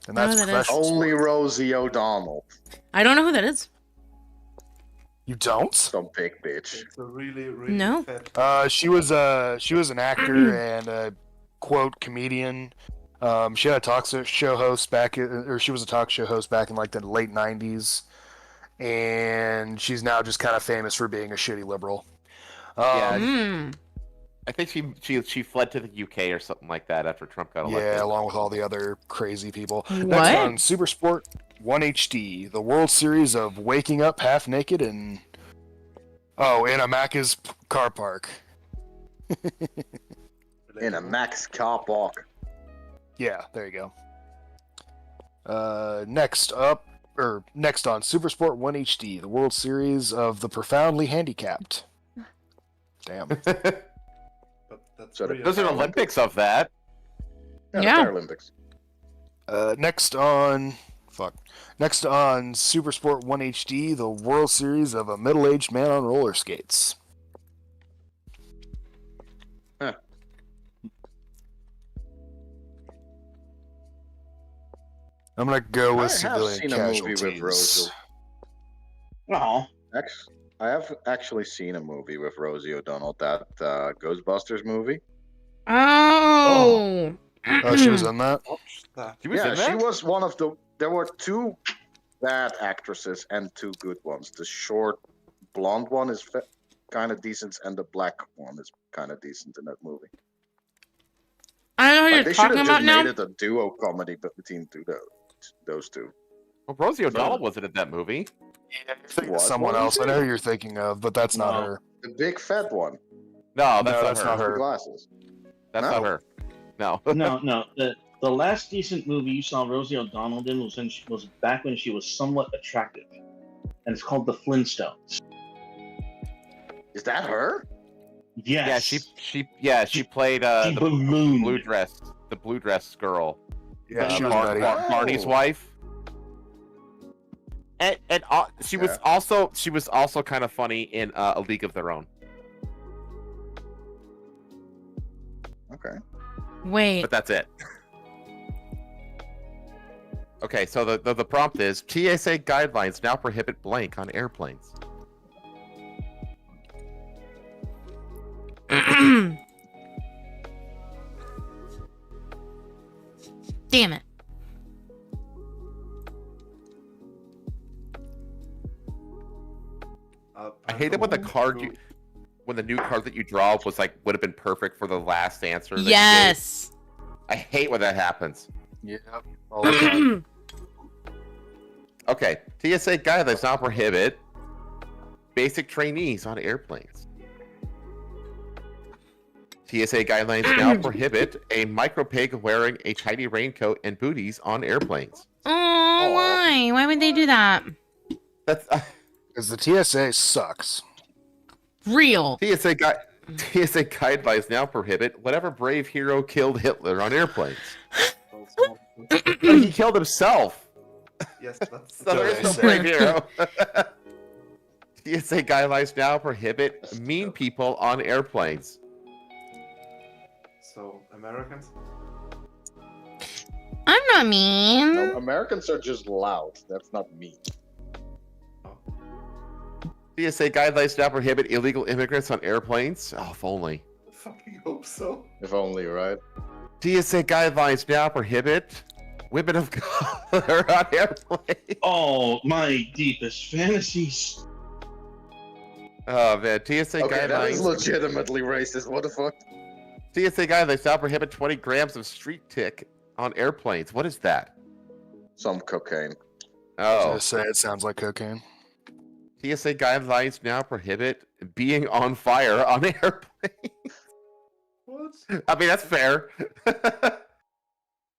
And I know that's who that is. professional Only sport. Rosie O'Donnell. I don't know who that is. You don't? Some big bitch. It's a really, really No. fat. She was an actor and a quote comedian. She had a talk show host she was a talk show host back in like the late '90s, and she's now just kind of famous for being a shitty liberal. Yeah. Mm. I think she fled to the UK or something like that after Trump got elected. Yeah, along with all the other crazy people. What? Next on Supersport 1 HD, the World Series of waking up half naked in a Macca's car park. In a Max car park. Yeah, there you go. Next on Supersport 1 HD, the World Series of the profoundly handicapped. Damn. But that's So the- real. There's an Olympics of that. Yeah. The Paralympics. Next on Supersport 1 HD, the World Series of a middle-aged man on roller skates. Huh. I'm gonna go with I have civilian seen a movie with casualties. Rosie. Oh. I have actually seen a movie with Rosie O'Donnell, that Ghostbusters movie. Oh. Oh, she was in that? Watch that. She was Yeah, in she that? was one of the. There were two bad actresses and two good ones. The short blonde one is kind of decent, and the black one is kind of decent in that movie. I don't know who Like, you're they should talking have about just now. made it a duo comedy between those two. Well, Rosie O'Donnell wasn't in that movie. You're thinking of What? someone What else. I was know it? who you're thinking of, but that's not No. her. The big fat one. No, No, that's not With the her. glasses. That's No. not her. No. No. The last decent movie you saw Rosie O'Donnell in was back when she was somewhat attractive, and it's called The Flintstones. Is that her? Yes. Yeah, she played She the ballooned. blue dress girl. Yeah, she was Betty. Barney's wife. And she was also kind of funny in A League of Their Own. Okay. Wait. But that's it. Okay, so the prompt is TSA guidelines now prohibit blank on airplanes. Damn it. I hate it when the new card that you draw was like would have been perfect for the last answer. that you Yes. gave. I hate when that happens. Yeah. All the time. Okay, TSA guidelines now prohibit basic trainees on airplanes. TSA guidelines now prohibit a micro pig wearing a tidy raincoat and booties on airplanes. Oh, why? Why would they do that? That's Because the TSA sucks. Real. TSA guidelines now prohibit whatever brave hero killed Hitler on airplanes. But he killed himself. Yes, that's So there is no brave hero. TSA guidelines now prohibit mean people on airplanes. so Americans. I'm not mean. No, Americans are just loud. That's not me. TSA guidelines now prohibit illegal immigrants on airplanes. Oh, if only. I fucking hope so. If only, right? TSA guidelines now prohibit women of color on airplanes. Oh, my deepest fantasies. Oh man, TSA Okay, that is guidelines. legitimately racist. What the fuck? TSA guidelines now prohibit 20 grams of street tick on airplanes. What is that? Some cocaine. Oh, Just say it sounds like cocaine. TSA guidelines now prohibit being on fire on airplanes. What? I mean, that's fair.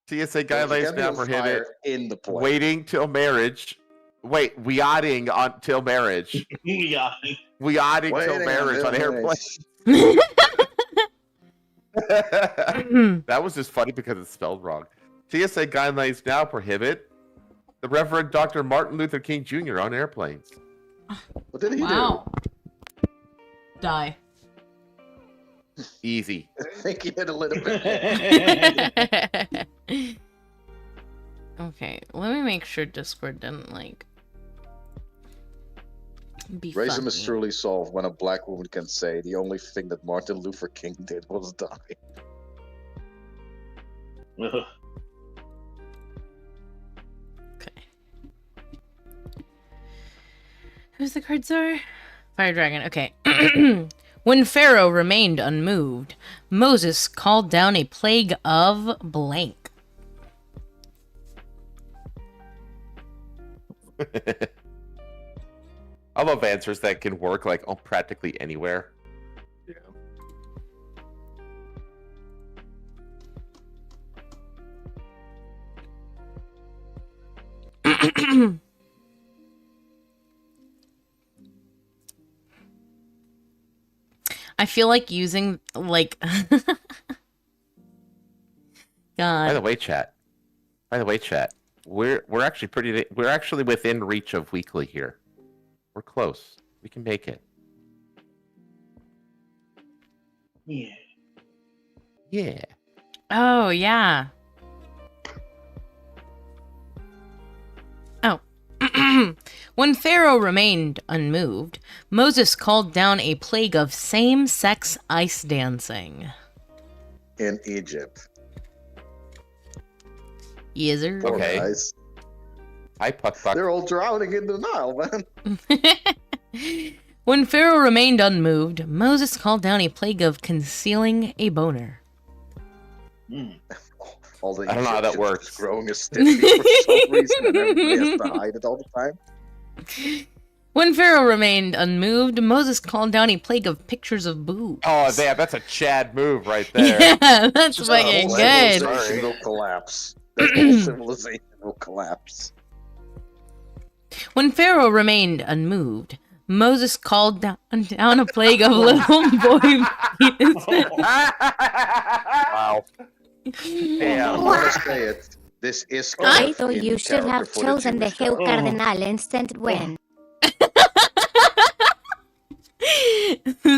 TSA There guidelines can be now on prohibit fire in the plane. waiting till marriage. Wait, yachting until marriage. Yeah. Yachting till Waiting marriage on until airplanes. marriage. That was just funny because it's spelled wrong. TSA guidelines now prohibit the Reverend Dr. Martin Luther King Jr. on airplanes. What did he Wow. Die. Easy. do? I think he did a little bit. Okay, let me make sure Discord didn't like be Racism funny. is truly solved when a black woman can say the only thing that Martin Luther King did was die. Ugh. Okay. Who's the card czar? Fire Dragon. Okay. When Pharaoh remained unmoved, Moses called down a plague of blank. I love answers that can work like on practically anywhere. Yeah. I feel like using like By the God. way, chat. We're actually within reach of weekly here. We're close. We can make it. Yeah. Yeah. Oh yeah. Oh. When Pharaoh remained unmoved, Moses called down a plague of same-sex ice dancing. In Egypt. Yes, sir. Poor Okay. guys. Hi, Puck Puck. They're all drowning in the Nile, man. When Pharaoh remained unmoved, Moses called down a plague of concealing a boner. Mm. All the I don't know how that Egyptians works. just growing a stiffy for some reason, and everybody has to hide it all the time. When Pharaoh remained unmoved, Moses called down a plague of pictures of boobs. Oh, damn, that's a Chad move right there. Yeah, that's Just fucking a good. Civilization will collapse. The whole civilization will collapse. When Pharaoh remained unmoved, Moses called down a plague of little boy penises. Wow. Damn. I want to say it. This is I kind of thought in you should character have for chosen the Jewish Hill God. Cardinal instead when.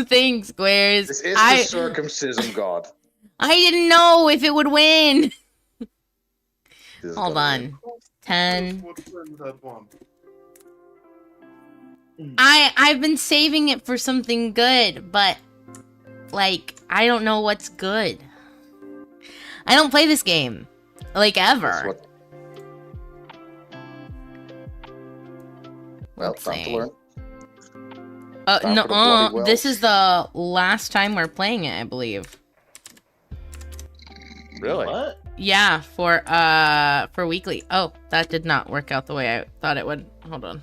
Thanks, Squares. This is the circumcision god. I didn't know if it would win. This is Hold gonna win. on. 10. Would win that one. I've been saving it for something good, but like I don't know what's good. I don't play this game like That's ever. what- Well, Let's time to see. learn. Time No, for the bloody this Welsh. is the last time we're playing it, I believe. Really? What? Yeah, for weekly. Oh, that did not work out the way I thought it would. Hold on.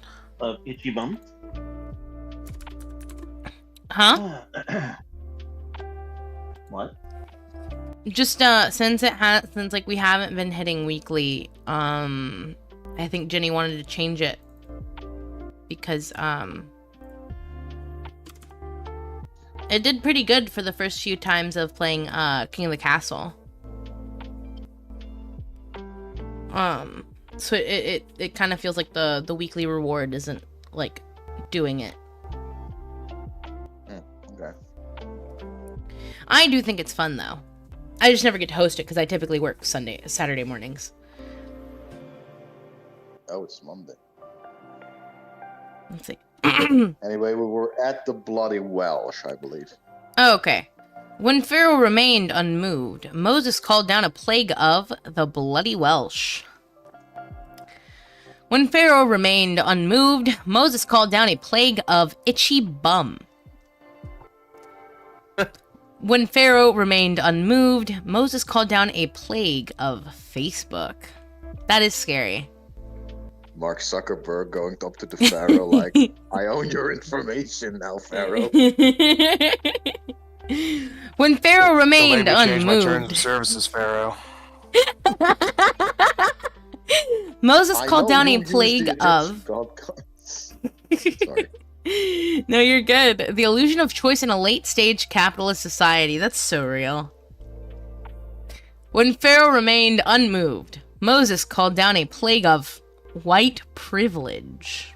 Itchy bum? Huh? What? Just since like we haven't been hitting weekly, I think Jenny wanted to change it because it did pretty good for the first few times of playing King of the Castle. So it kind of feels like the weekly reward isn't like doing it. Okay. I do think it's fun though. I just never get to host it because I typically work Saturday mornings. Oh, it's Monday. Let's see. Anyway, we were at the Bloody Welsh, I believe. Oh, okay. When Pharaoh remained unmoved, Moses called down a plague of the Bloody Welsh. When Pharaoh remained unmoved, Moses called down a plague of itchy bum. When Pharaoh remained unmoved, Moses called down a plague of Facebook. That is scary. Mark Zuckerberg going up to the Pharaoh like, I own your information now, Pharaoh. When Pharaoh Don't make remained me change my terms of unmoved, services, Pharaoh. Moses I called know down you a used plague the of. Egyptian god gods. Sorry. No, you're good. The illusion of choice in a late-stage capitalist society. That's so real. When Pharaoh remained unmoved, Moses called down a plague of white privilege.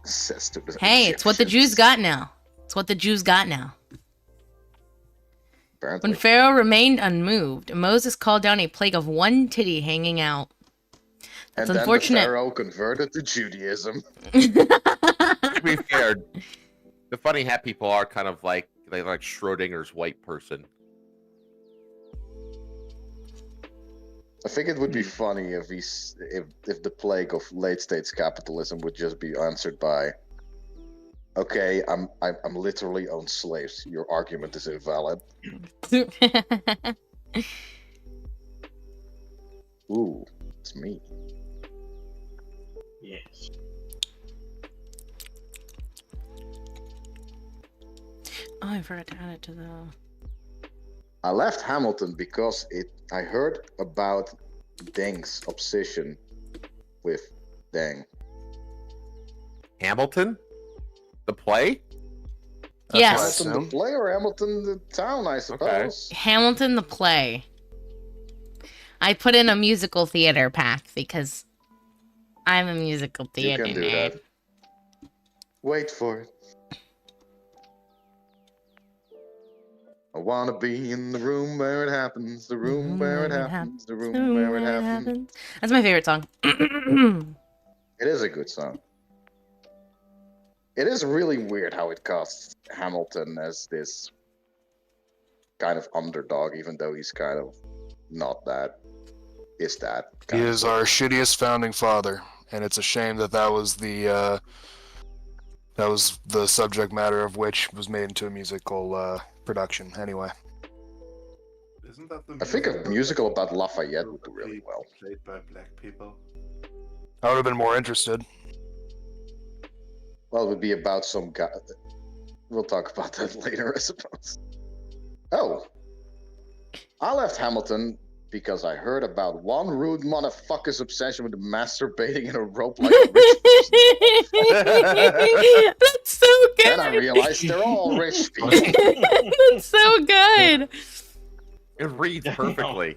Says to the Hey, it's what the Egyptians. Jews got now. It's what the Jews got now. Apparently. When Pharaoh remained unmoved, Moses called down a plague of one titty hanging out. And That's then unfortunate. the Pharaoh converted to Judaism. To be fair, the funny hat people are kind of like they like Schrodinger's white person. I think it would be funny if if the plague of late stage capitalism would just be answered by, "Okay, I'm literally own slaves. Your argument is invalid." Ooh, it's me. Yes. Oh, I forgot to add it to the. I left Hamilton because I heard about Deng's obsession with Deng. Hamilton, the play. Yes. Hamilton the play or Hamilton the town, I suppose. Hamilton the play. I put in a musical theater pack because I'm a musical You theater can do nerd. that. Wait for it. I wanna be in the room where it happens, the room where it happens, the room where it happens. That's my favorite song. It is a good song. It is really weird how it casts Hamilton as this kind of underdog, even though he's kind of not that. Is that? He is our shittiest founding father, and it's a shame that that was the subject matter of which was made into a musical production. Anyway, Isn't that the I think a musical about Lafayette would do really well. Played by black people. I would have been more interested. Well, it would be about some guy. We'll talk about that later, I suppose. Oh. I left Hamilton because I heard about one rude motherfucker's obsession with masturbating in a rope like a rich person. That's so good. Then I realized they're all rich people. That's so good. It reads perfectly.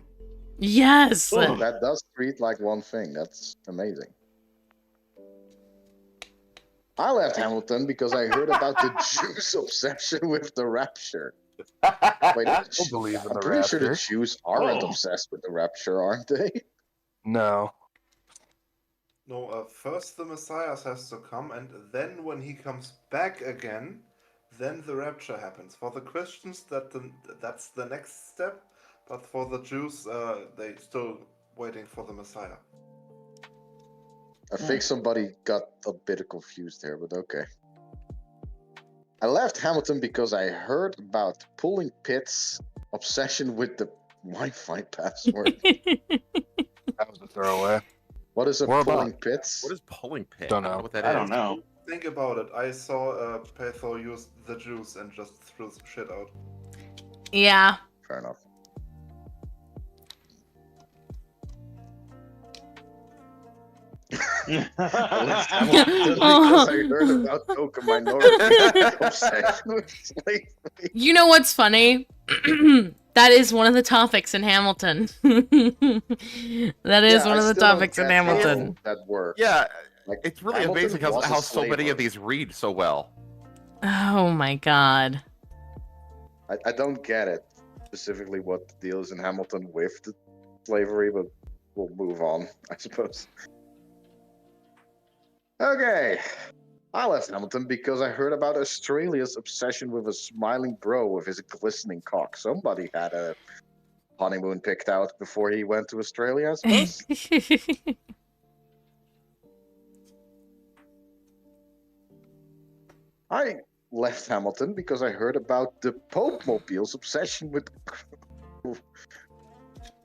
Yes. Cool. That does read like one thing. That's amazing. I left Hamilton because I heard about the Jews' obsession with the rapture. Wait, I don't believe in I'm the pretty sure the rapture. Jews aren't Oh. obsessed with the rapture, aren't they? No. No, first the Messiah has to come, and then when he comes back again, then the rapture happens. For the Christians, that's the next step, but for the Jews, they still waiting for the Messiah. I think somebody got a bit confused there, but okay. I left Hamilton because I heard about Pulling Pitt's obsession with the Wi-Fi password. That was a throwaway. What is a What about- Pulling Pits? What is pulling pit? Don't I know. what that I is. don't know. Think about it. I saw Petho use the Jews and just threw shit out. Yeah. Fair enough. I left Hamilton because I heard about Token Minority obsession with slavery. You know what's funny? That is one of the topics in Hamilton. That is Yeah, one I of the still don't topics in get how Hamilton. That works. Yeah, Like, it's really Hamilton amazing was a how so many slaver. of these read so well. Oh my god. I don't get it specifically what the deal is in Hamilton with the slavery, but we'll move on, I suppose. Okay. I left Hamilton because I heard about Australia's obsession with a smiling bro with his glistening cock. Somebody had a honeymoon picked out before he went to Australia, I suppose. I left Hamilton because I heard about the Pope Mobile's obsession with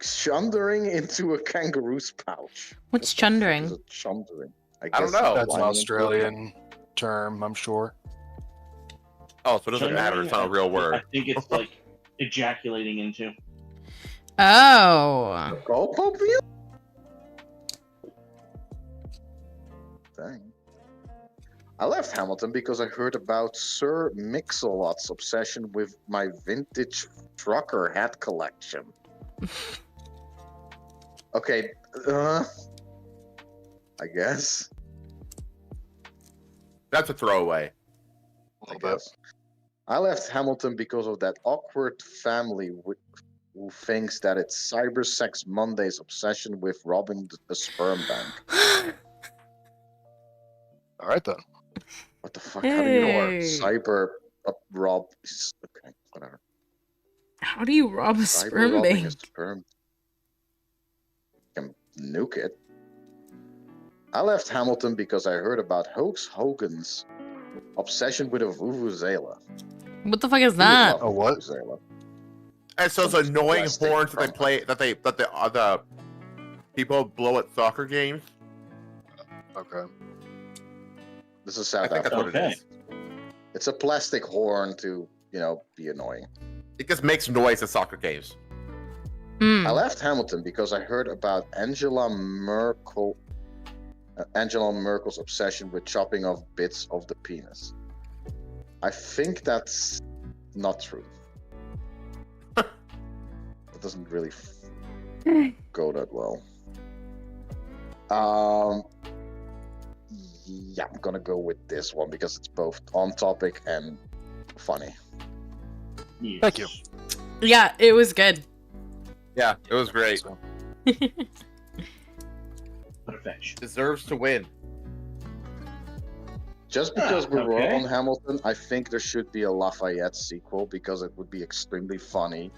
chundering into a kangaroo's pouch. What's What the fuck chundering? is a chundering? I don't guess know. That's an climbing into a Australian term, I'm sure. Oh, so it doesn't matter. It's not a real I word. think it's like ejaculating into. Oh. Koolmobile? Dang. I left Hamilton because I heard about Sir Mix-a-Lot's obsession with my vintage trucker hat collection. Okay, I guess. That's a throwaway. A I little bit. guess. I left Hamilton because of that awkward family who thinks that it's Cyber Sex Monday's obsession with robbing the sperm bank. All right then. What the fuck? How do you know Hey. cyber rob? Okay, whatever. How do you rob a Cyber sperm robbing bank? a sperm. Can nuke it. I left Hamilton because I heard about Hoax Hogan's obsession with a vuvuzela. What the fuck is Who would that? love A what? vuvuzela? And so Some those annoying plastic horns that they from- play, that the people blow at soccer games. Okay. This is I South think that's Africa. what it Okay. is. It's a plastic horn to, be annoying. It just makes noise at soccer games. Hmm. I left Hamilton because I heard about Angela Merkel's obsession with chopping off bits of the penis. I think that's not true. It doesn't really go that well. Yeah, I'm gonna go with this one because it's both on topic and funny. Yes. Thank you. Yeah, it was good. Yeah, it was great. So, Perfection. Deserves to win. Just because we were okay. on Hamilton, I think there should be a Lafayette sequel because it would be extremely funny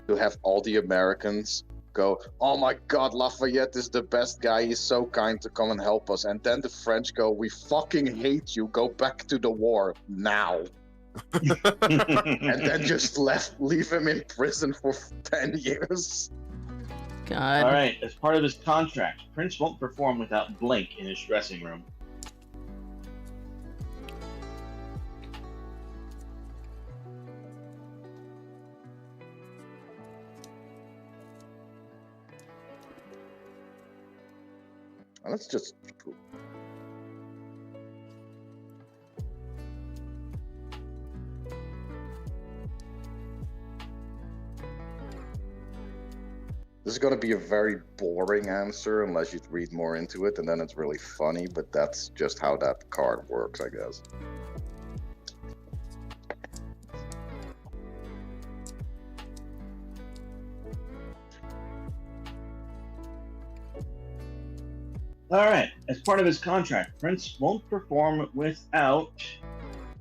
to have all the Americans go, "Oh my God, Lafayette is the best guy. He's so kind to come and help us." And then the French go, "We fucking hate you. Go back to the war now." And then just leave him in prison for 10 years. God. All right. As part of his contract, Prince won't perform without Blink in his dressing room. Let's just. This is going to be a very boring answer unless you read more into it, and then it's really funny, but that's just how that card works, I guess. All right. As part of his contract, Prince won't perform without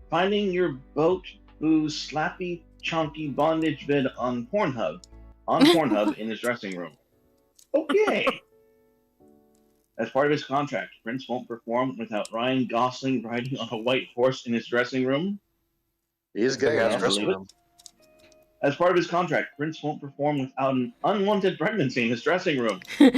finding your boat booze slappy chonky bondage vid on Pornhub in his dressing room. Okay. As part of his contract, Prince won't perform without Ryan Gosling riding on a white horse in his dressing room. He is big gay. ass Yeah. dressing room. As part of his contract, Prince won't perform without an unwanted pregnancy in his dressing room. As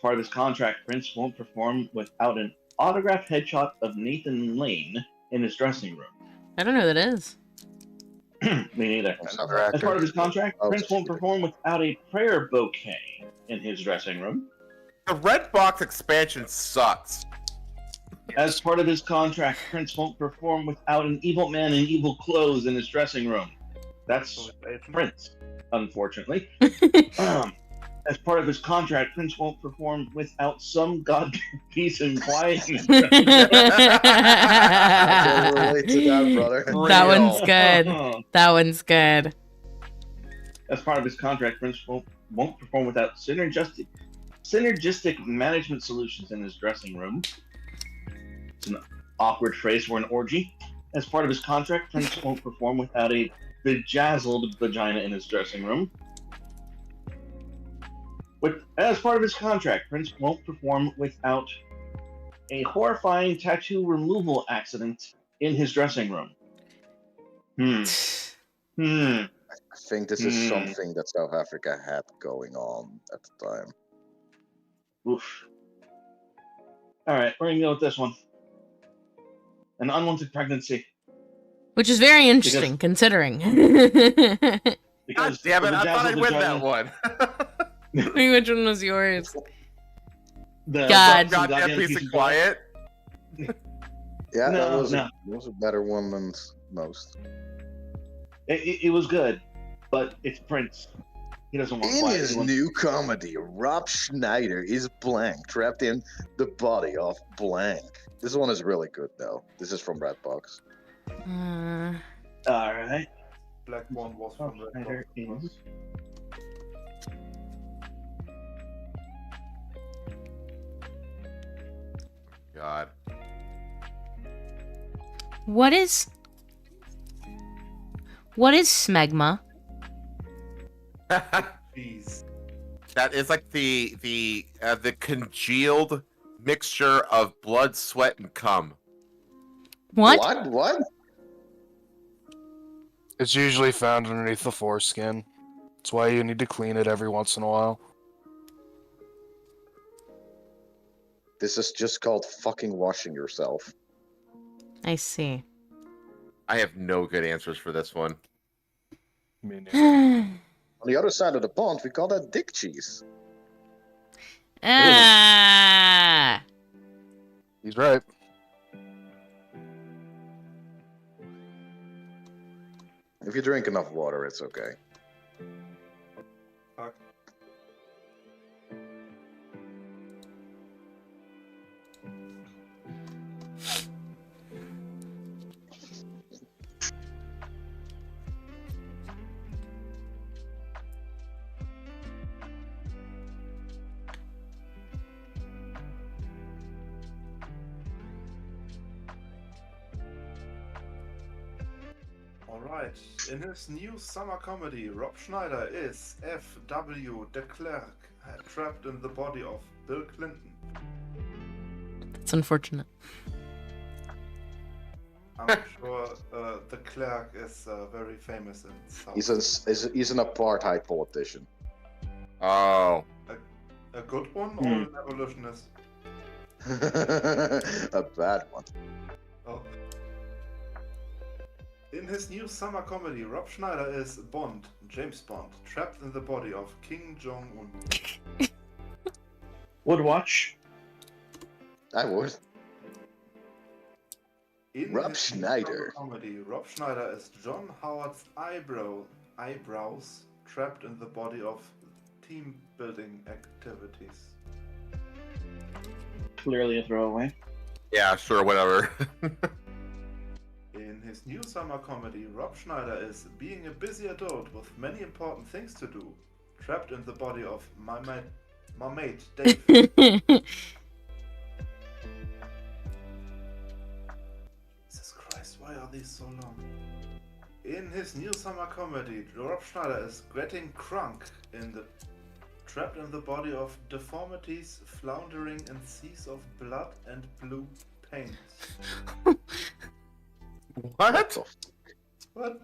part of his contract, Prince won't perform without an autographed headshot of Nathan Lane in his dressing room. I don't know who that is. Me neither. Another As actor. part of his contract, Oh, Prince just won't kidding. perform without a prayer bouquet in his dressing room. The red box expansion sucks. As part of his contract, Prince won't perform without an evil man in evil clothes in his dressing room. That's Prince, unfortunately. As part of his contract, Prince won't perform without some goddamn peace and quiet in his dressing room. I can relate to that, brother. That Real. one's good. That one's good. As part of his contract, Prince won't perform without synergistic management solutions in his dressing room. It's an awkward phrase for an orgy. As part of his contract, Prince won't perform without a bejazzled vagina in his dressing room. As part of his contract, Prince won't perform without a horrifying tattoo removal accident in his dressing room. I think this is Hmm. something that South Africa had going on at the time. Oof. All right, we're gonna go with this one. An unwanted pregnancy. Which is very interesting, considering. Because damn it! the I thought I'd Dazzle win the that Dragon- one. Which one was yours? The God. some Goddamn piece of quiet. Yeah, that No, was, no. was a better one than most. It was good, but it's Prince. He doesn't want In quiet. his He wants- new comedy, Rob Schneider is blank, trapped in the body of blank. This one is really good, though. This is from Redbox. All right. Black one was Rob from Red Schneider Box. is. God. What is smegma? Jeez. That is like the congealed mixture of blood, sweat, and cum. What? What? It's usually found underneath the foreskin. That's why you need to clean it every once in a while. This is just called fucking washing yourself. I see. I have no good answers for this one. Me neither. On the other side of the pond, we call that dick cheese. Ah. He's right. If you drink enough water, it's okay. Fuck. Alright, in his new summer comedy, Rob Schneider is F.W. de Klerk, trapped in the body of Bill Clinton. That's unfortunate. I'm sure de Klerk is very famous in South. He's an apartheid politician. Oh. A good one or an evolutionist? A bad one. Oh. In his new summer comedy, Rob Schneider is Bond, James Bond, trapped in the body of Kim Jong-un. Would watch. I would. In Rob his new Schneider. summer comedy, Rob Schneider is John Howard's eyebrows, trapped in the body of team building activities. Clearly a throwaway. Yeah, sure, whatever. In his new summer comedy, Rob Schneider is being a busy adult with many important things to do, trapped in the body of my mate Dave. Jesus Christ, why are these so long? In his new summer comedy, Rob Schneider is getting crunk trapped in the body of deformities, floundering in seas of blood and blue paint. What? What?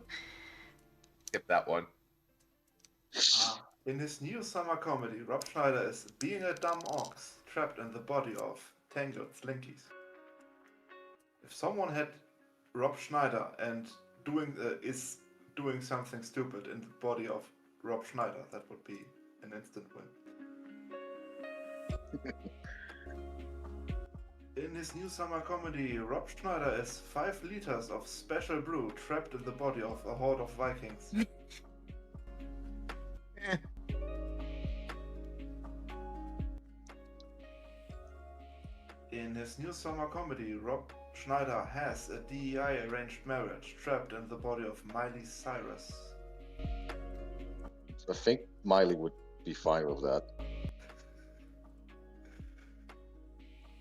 Skip that one. In his new summer comedy, Rob Schneider is being a dumb ox, trapped in the body of tangled slinkies. If someone had Rob Schneider and is doing something stupid in the body of Rob Schneider, that would be an instant win. In his new summer comedy, Rob Schneider is 5 liters of special brew trapped in the body of a horde of Vikings. In his new summer comedy, Rob Schneider has a DEI arranged marriage trapped in the body of Miley Cyrus. I think Miley would be fine with that.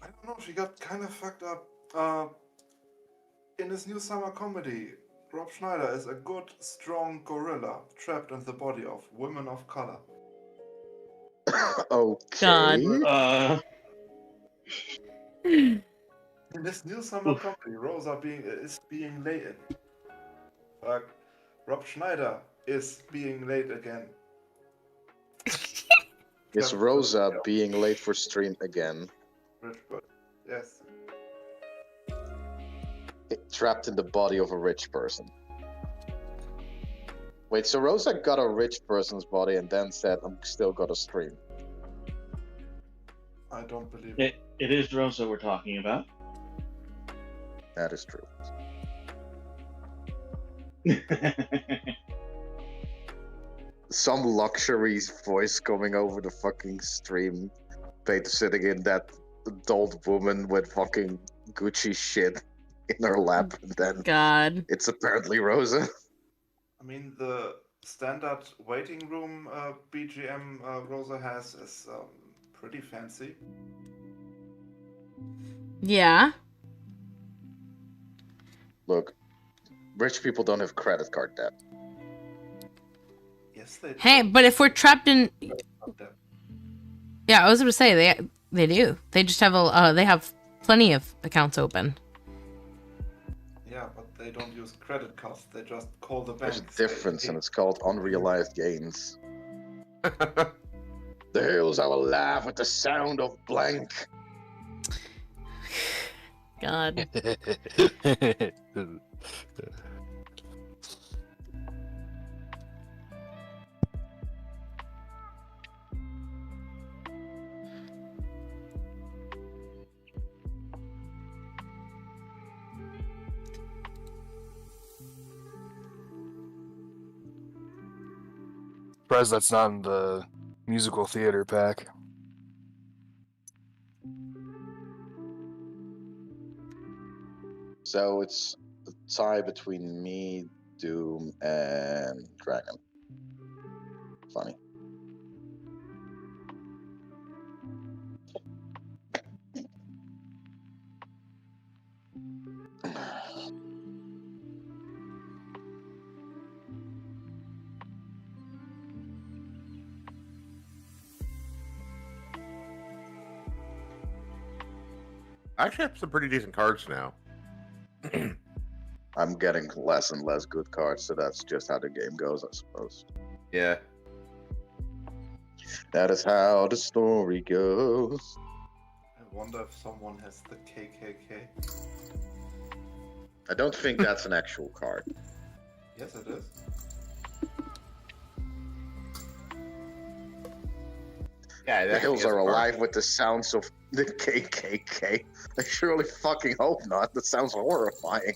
I don't know, she got kind of fucked up. In his new summer comedy, Rob Schneider is a good, strong gorilla trapped in the body of women of color. Okay. God. In this new summer comedy, Rosa is being late. Fuck. Rob Schneider is being late again. Is Rosa being late for stream again? Richbird. Yes. Trapped in the body of a rich person. Wait, so Rosa got a rich person's body and then said, I'm still gonna stream. I don't believe It is Rosa we're talking about. That is true. Some luxury's voice coming over the fucking stream. Peter sitting in that adult woman with fucking Gucci shit in her lap, and then God. it's apparently Rosa. I mean, the standard waiting room BGM Rosa has is pretty fancy. Yeah. Look, rich people don't have credit card debt. Yes, they Hey, do. but if we're trapped in, Not that- yeah, I was gonna say they do. They just have they have plenty of accounts open. Yeah, but they don't use credit cards. They just call the bank. There's a difference, and it's called unrealized gains. The hills I will laugh at the sound of blank. God. Surprised that's not in the musical theater pack. So it's a tie between me, Doom, and Dragon. Funny. I actually have some pretty decent cards now. I'm getting less and less good cards, so that's just how the game goes, I suppose. Yeah. That is how the story goes. I wonder if someone has the KKK. I don't think that's an actual card. Yes, it is. Yeah, The hills are alive with the sounds of the KKK. I surely fucking hope not. That sounds horrifying.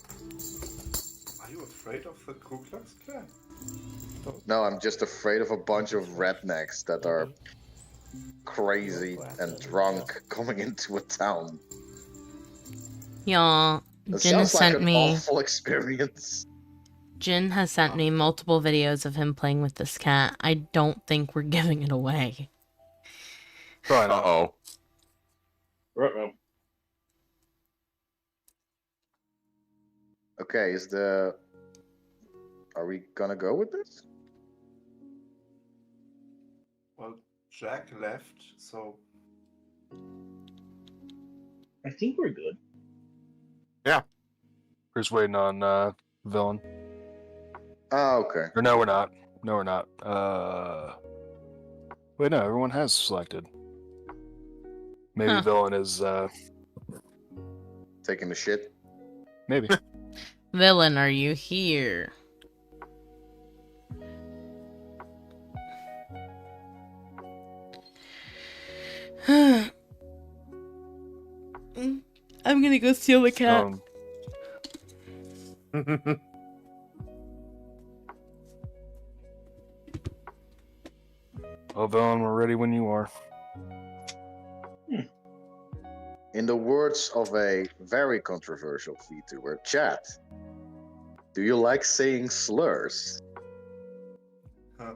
Are you afraid of the Ku Klux Klan? No, I'm just afraid of a bunch of rednecks that are crazy and drunk coming into a town. Y'all, That Jin has sounds like sent an me. awful experience. Jin has sent me multiple videos of him playing with this cat. I don't think we're giving it away. Probably not. Uh-oh. Uh-oh. Okay, are we gonna go with this? Well, Jack left, so I think we're good. We're just waiting on villain. Oh, okay. Or no, we're not. No, we're not. Wait, no, everyone has selected. Maybe Huh. villain is Taking the shit. maybe. Villain, are you here? I'm gonna go steal the cat. Oh, villain, we're ready when you are. In the words of a very controversial VTuber, chat, do you like saying slurs? huh.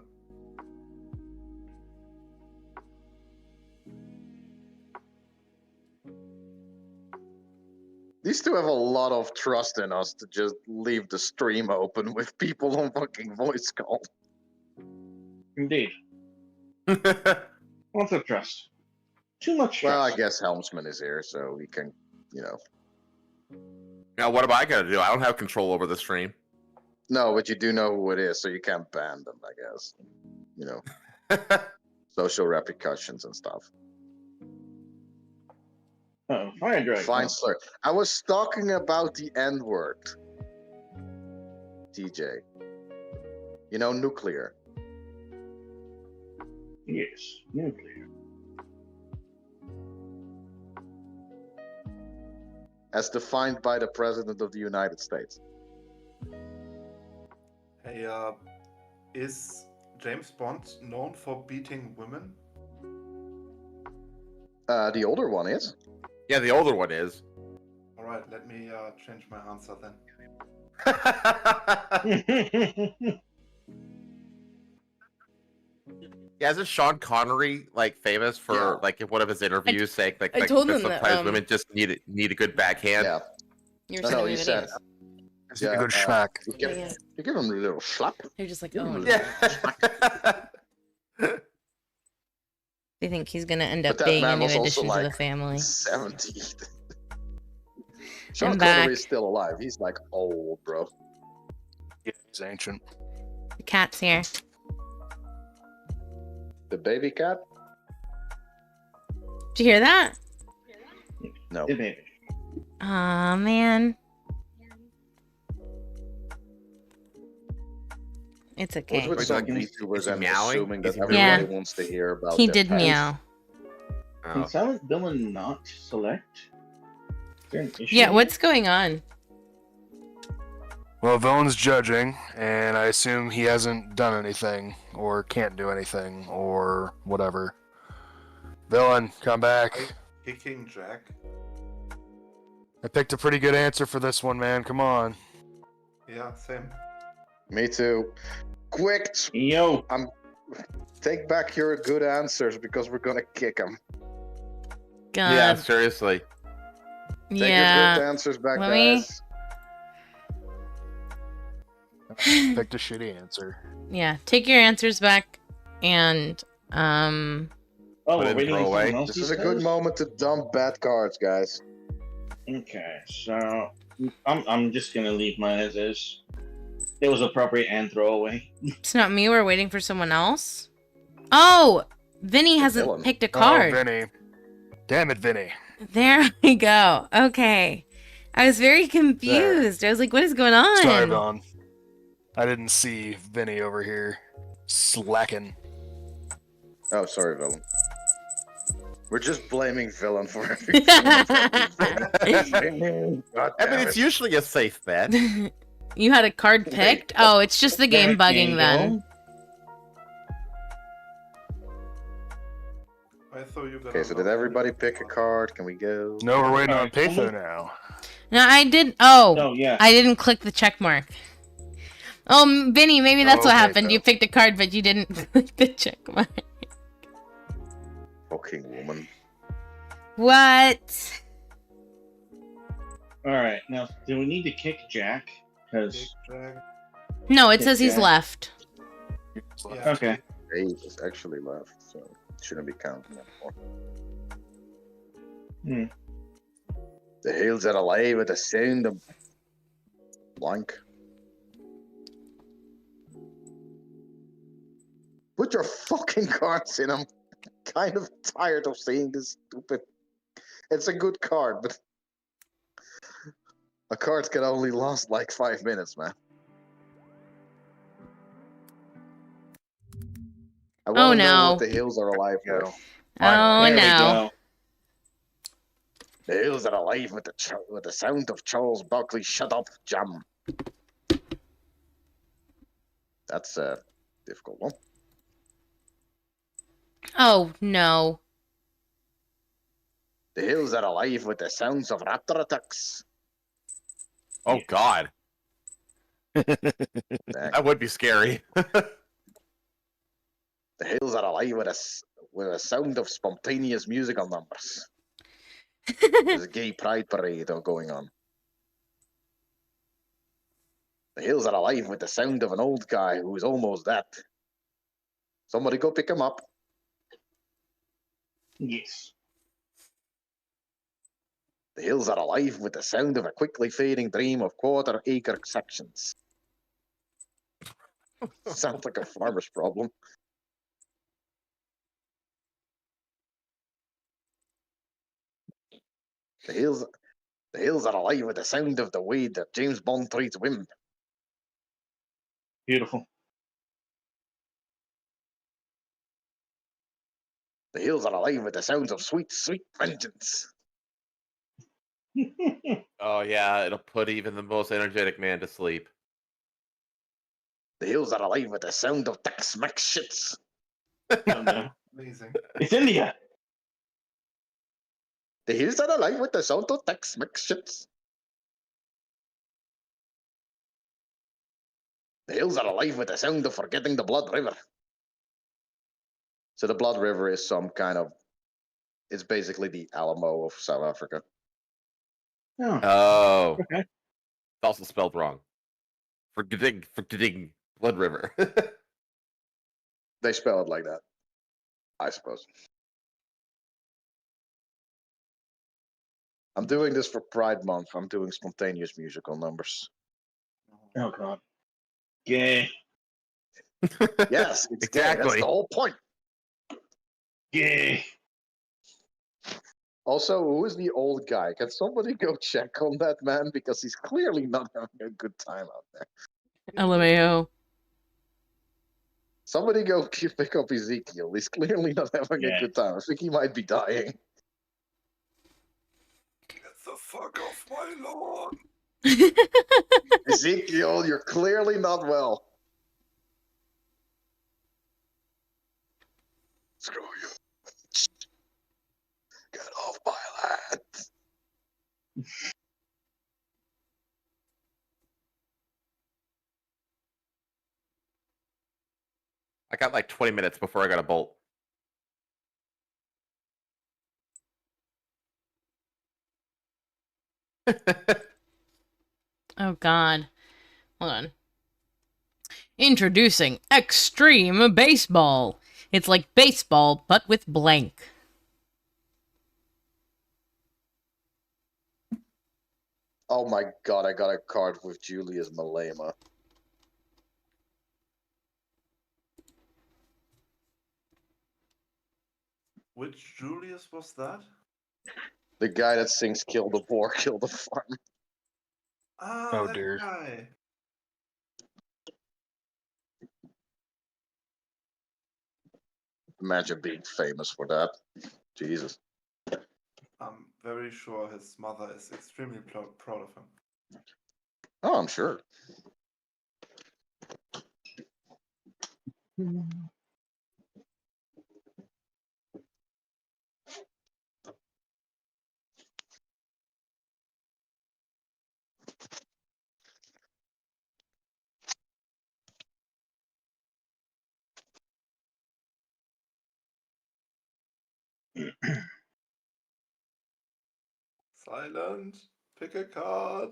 These two have a lot of trust in us to just leave the stream open with people on fucking voice call. Indeed. Lots of trust. Too much trust. Well, I guess Helmsman is here, so we can, you know. Now, what am I gonna do? I don't have control over the stream. No, but you do know who it is, so you can't ban them, I guess. You know, social repercussions and stuff. Oh, Fire Dragon. Fine slur. I was talking about the N-word. TJ. You know, nuclear. Yes, nuclear. As defined by the President of the United States. Hey, is James Bond known for beating women? The older one is. Yeah, the older one is. All right, let me change my answer then. Yeah, isn't Sean Connery like famous for Yeah. like in one of his interviews saying like, I told him that, sometimes women just need a good backhand? Yeah. You're No, sending he me said. videos. Is Yeah, a good schmack. You give him a little slap. They're just like, Give him oh a no. Yeah. They think he's gonna end But up that being a man new was also addition to the like family. 70. Sean I'm Connery back. is still alive. He's like old, bro. Yeah, he's ancient. The cat's here. The baby cat? Did you hear that? No. Yeah, baby. Aw, man. It's What's okay. with Wait, some like, is VTubers he and meowing? assuming Is that he everybody meowing? wants to hear about He their did pets? meow. Can Oh. Silent Villain not select? Is there an issue? Yeah, what's going on? Well, Villain's judging, and I assume he hasn't done anything, or can't do anything, or whatever. Villain, come back. Kicking Jack. I picked a pretty good answer for this one, man. Come on. Yeah, same. Me too. Quick, Yo, take back your good answers because we're gonna kick them. God. Yeah, seriously. Take your Yeah. good answers back, Let me- guys. Picked a shitty answer. Yeah. Take your answers back and oh, Put we're it waiting throw on someone away. else. This he is a good says? moment to dump bad cards, guys. Okay, so I'm just gonna leave mine as is. It was appropriate and throw away. it's not me, we're waiting for someone else. Oh! Vinny hasn't villain. picked a Oh, card. Vinny. Damn it, Vinny. There we go. Okay. I was very confused. I was like, what is going on? Sorry, Vaughn. I didn't see Vinny over here slacking. Oh, sorry, villain. We're just blaming villain for everything. God I mean, damn it's it. usually a safe bet. You had a card picked? Oh, it's just the game There bugging you then. go. I thought you got. Okay, so did everybody pick a card? Can we go? No, we're waiting on Alright, Patho someone- now. No, I didn't. Oh, Oh yeah. I didn't click the check mark. Oh, Vinny, maybe that's what Okay, happened. so- You picked a card, but you didn't click the check mark. Fucking woman. What? All right. Now, do we need to kick Jack? Kick Because Jack. No, it says he's Yeah. left. Yeah. okay. Dave is actually left, so it shouldn't be counting anymore. The hills are alive with the sound of blank. Put your fucking cards in. I'm kind of tired of seeing this stupid. It's a good card, but a card can only last like 5 minutes, man. I want to know no. what the hills are alive with. Oh There we no. go. The hills are alive with the sound of Charles Buckley. Shut up, Jam. That's a difficult one. Oh no. The hills are alive with the sounds of raptor attacks. Oh God, Dang. that would be scary. The hills are alive with a sound of spontaneous musical numbers. There's a gay pride parade going on. The hills are alive with the sound of an old guy who is almost dead. Somebody go pick him up. Yes. The hills are alive with the sound of a quickly fading dream of quarter-acre sections. Sounds like a farmer's problem. The hills are alive with the sound of the way that James Bond treats women. Beautiful. The hills are alive with the sounds of sweet, sweet vengeance. Oh yeah, it'll put even the most energetic man to sleep. The hills are alive with the sound of Tex-Mex shits. Oh, no. Amazing. It's India. The hills are alive with the sound of Tex-Mex shits. The hills are alive with the sound of forgetting the Blood River. So the Blood River is some kind of... It's basically the Alamo of South Africa. Oh, Oh, okay. it's also spelled wrong. Forgetting Blood River. They spell it like that, I suppose. I'm doing this for Pride Month. I'm doing spontaneous musical numbers. Oh, God. Gay. Yes, it's gay. That's Exactly. the whole point. Gay. Also, who is the old guy? Can somebody go check on that man? Because he's clearly not having a good time out there. LMAO. Somebody go pick up Ezekiel. He's clearly not having Yeah. a good time. I think he might be dying. Get the fuck off my lawn. Ezekiel, you're clearly not well. Screw you. Get off my land. I got like 20 minutes before I got a bolt. Oh God. Hold on. Introducing Extreme Baseball. It's like baseball, but with blank. Oh my god, I got a card with Julius Malema. Which Julius was that? The guy that sings Kill the Boar, Kill the Farm. Ah, Oh, that dear. guy. Imagine being famous for that. Jesus. I'm very sure his mother is extremely proud of him. Oh, I'm sure. Silent. Pick a card.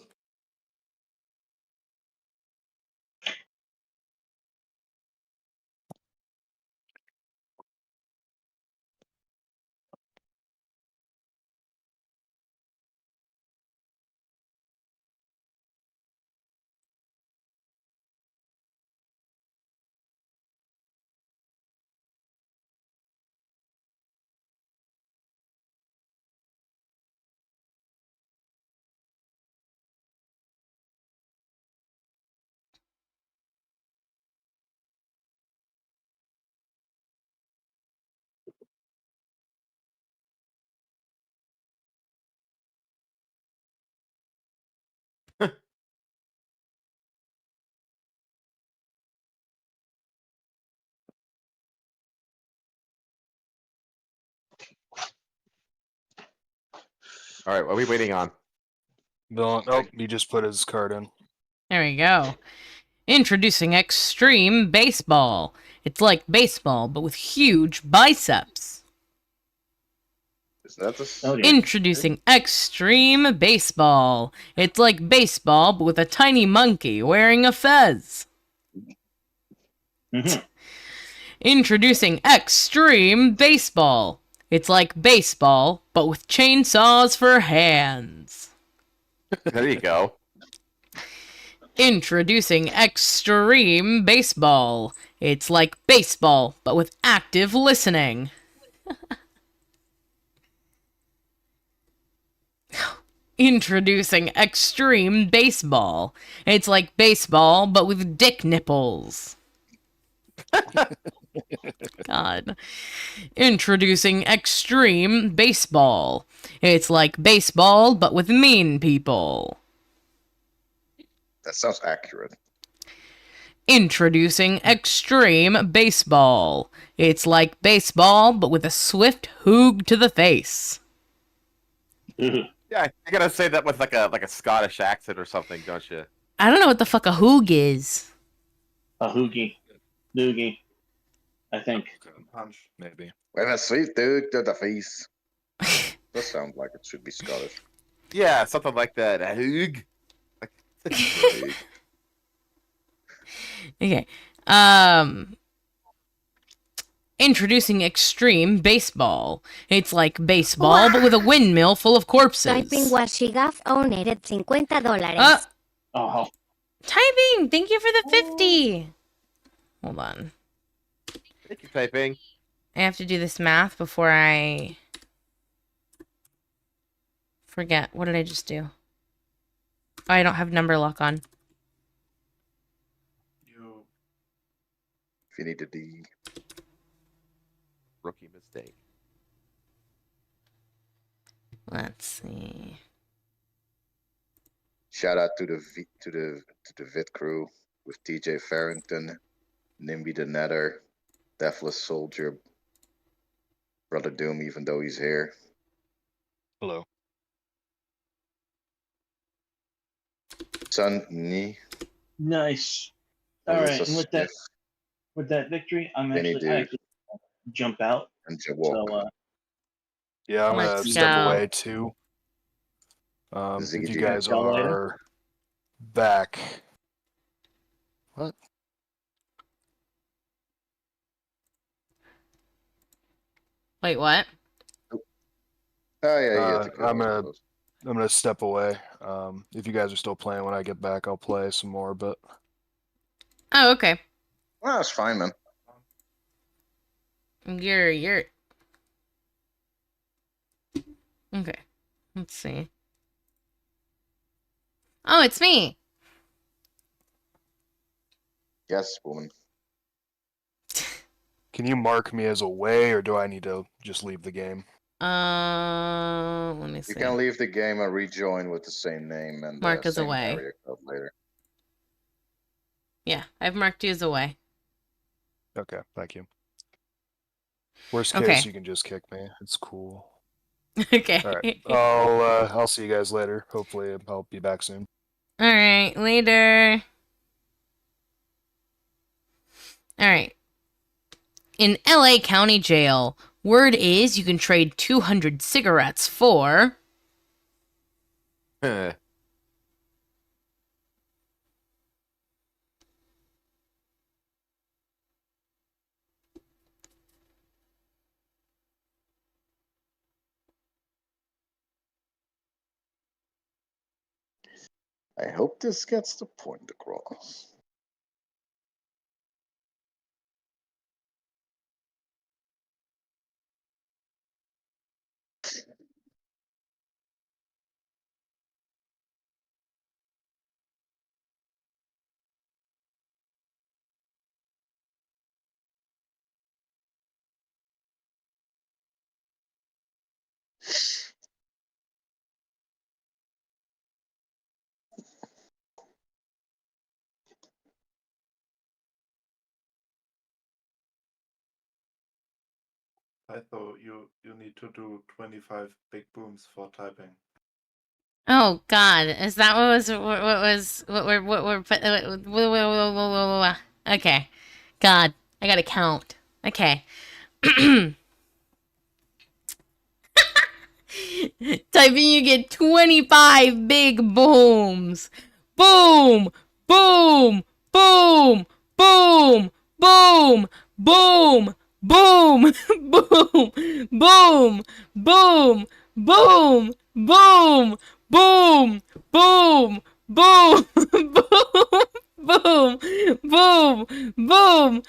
All right, what are we waiting on? Bill, oh, he just put his card in. There we go. Introducing Extreme Baseball. It's like baseball, but with huge biceps. Isn't that the... Oh, dear. Introducing Extreme Baseball. It's like baseball, but with a tiny monkey wearing a fez. Mhm. Introducing Extreme Baseball. It's like baseball, but with chainsaws for hands. There you go. Introducing Extreme Baseball. It's like baseball, but with active listening. Introducing Extreme Baseball. It's like baseball, but with dick nipples. God. Introducing Extreme Baseball. It's like baseball, but with mean people. That sounds accurate. Introducing Extreme Baseball. It's like baseball, but with a swift hoog to the face. Yeah, you gotta say that with like a Scottish accent or something, don't you? I don't know what the fuck a hoog is. A hoogie. Doogie. I think. Punch. Maybe. With a sweet dude to the face. That sounds like it should be Scottish. Yeah, something like that. A hoog. Like, Okay. Introducing Extreme Baseball. It's like baseball, but with a windmill full of corpses. Typing Washigaf donated $50. Oh, Typing! Thank you for the 50! Hold on. thank you, typing. I have to do this math before I forget. What did I just do? Oh, I don't have number lock on. You If you need a D. Rookie mistake. Let's see. Shout out to the Vit crew with TJ Farrington, Nimby the Nether, Deathless Soldier, Brother Doom, even though he's here. Hello. Sun Ni. nice. All right, Melissa and Smith, with that victory, I Benny actually Dude. jump out. and Jawok. So Yeah, I'm gonna Let's step go. away too. Ziggy If you G. guys Y'all later? are back. What? Wait, what? Oh yeah, yeah. I'm gonna step away. If you guys are still playing when I get back, I'll play some more. But Oh, okay. Well, that's fine, man. You're... Okay. Let's see. Oh, it's me! Yes, woman. can you mark me as away, or do I need to just leave the game? Let me see. You can leave the game and rejoin with the same name and Mark as same away. area code later. Yeah, I've marked you as away. Okay, thank you. Worst case, Okay. you can just kick me. It's cool. Okay. All right, I'll see you guys later. Hopefully, I'll be back soon. Alright, later. Alright. In LA County Jail, word is you can trade 200 cigarettes for... Huh. I hope this gets the point across. I thought you need to do 25 big booms for typing. Oh God, is that okay. God, I gotta count. Okay. Typing, you get 25 big booms. Boom, boom, boom, boom, boom, boom, boom, boom, boom, boom, boom, boom, boom, boom, boom, boom, boom, boom.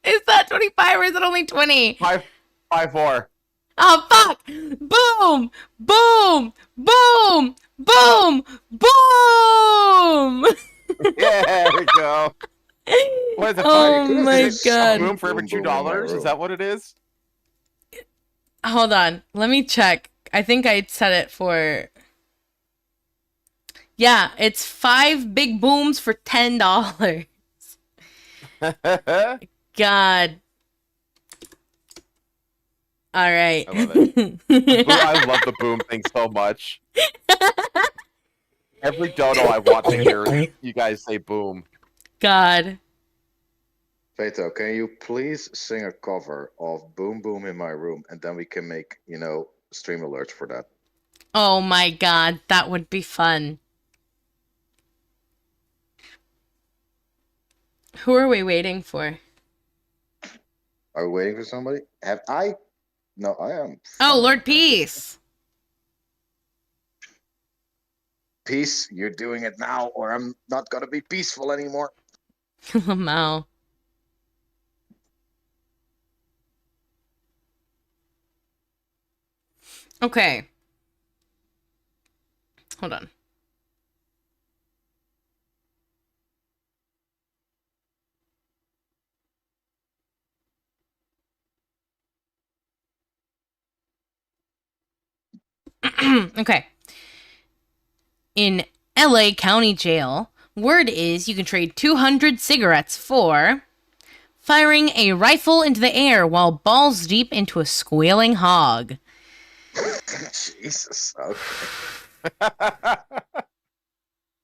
Is that 25 or is it only 20? 5-4. Oh, fuck! Boom! Boom! Boom! Boom! Boom! Yeah, there we go. What is it? Oh could've my just god. sung Boom for every Boom Boom in my $2? Is room. that what it is? Hold on. Let me check. I think I set it for... Yeah, it's 5 big booms for $10. God. All right. I love it. I love the boom thing so much. Every dono I want to hear you guys say boom. God. Fato, can you please sing a cover of Boom Boom in My Room, and then we can make, stream alerts for that. Oh my god, that would be fun. Who are we waiting for? Are we waiting for somebody? No, I am. Oh, fine. Lord Peace. Peace, you're doing it now, or I'm not gonna be peaceful anymore. Lamau. Okay. Hold on. Okay. In LA County Jail, word is you can trade 200 cigarettes for firing a rifle into the air while balls deep into a squealing hog. Jesus. Okay.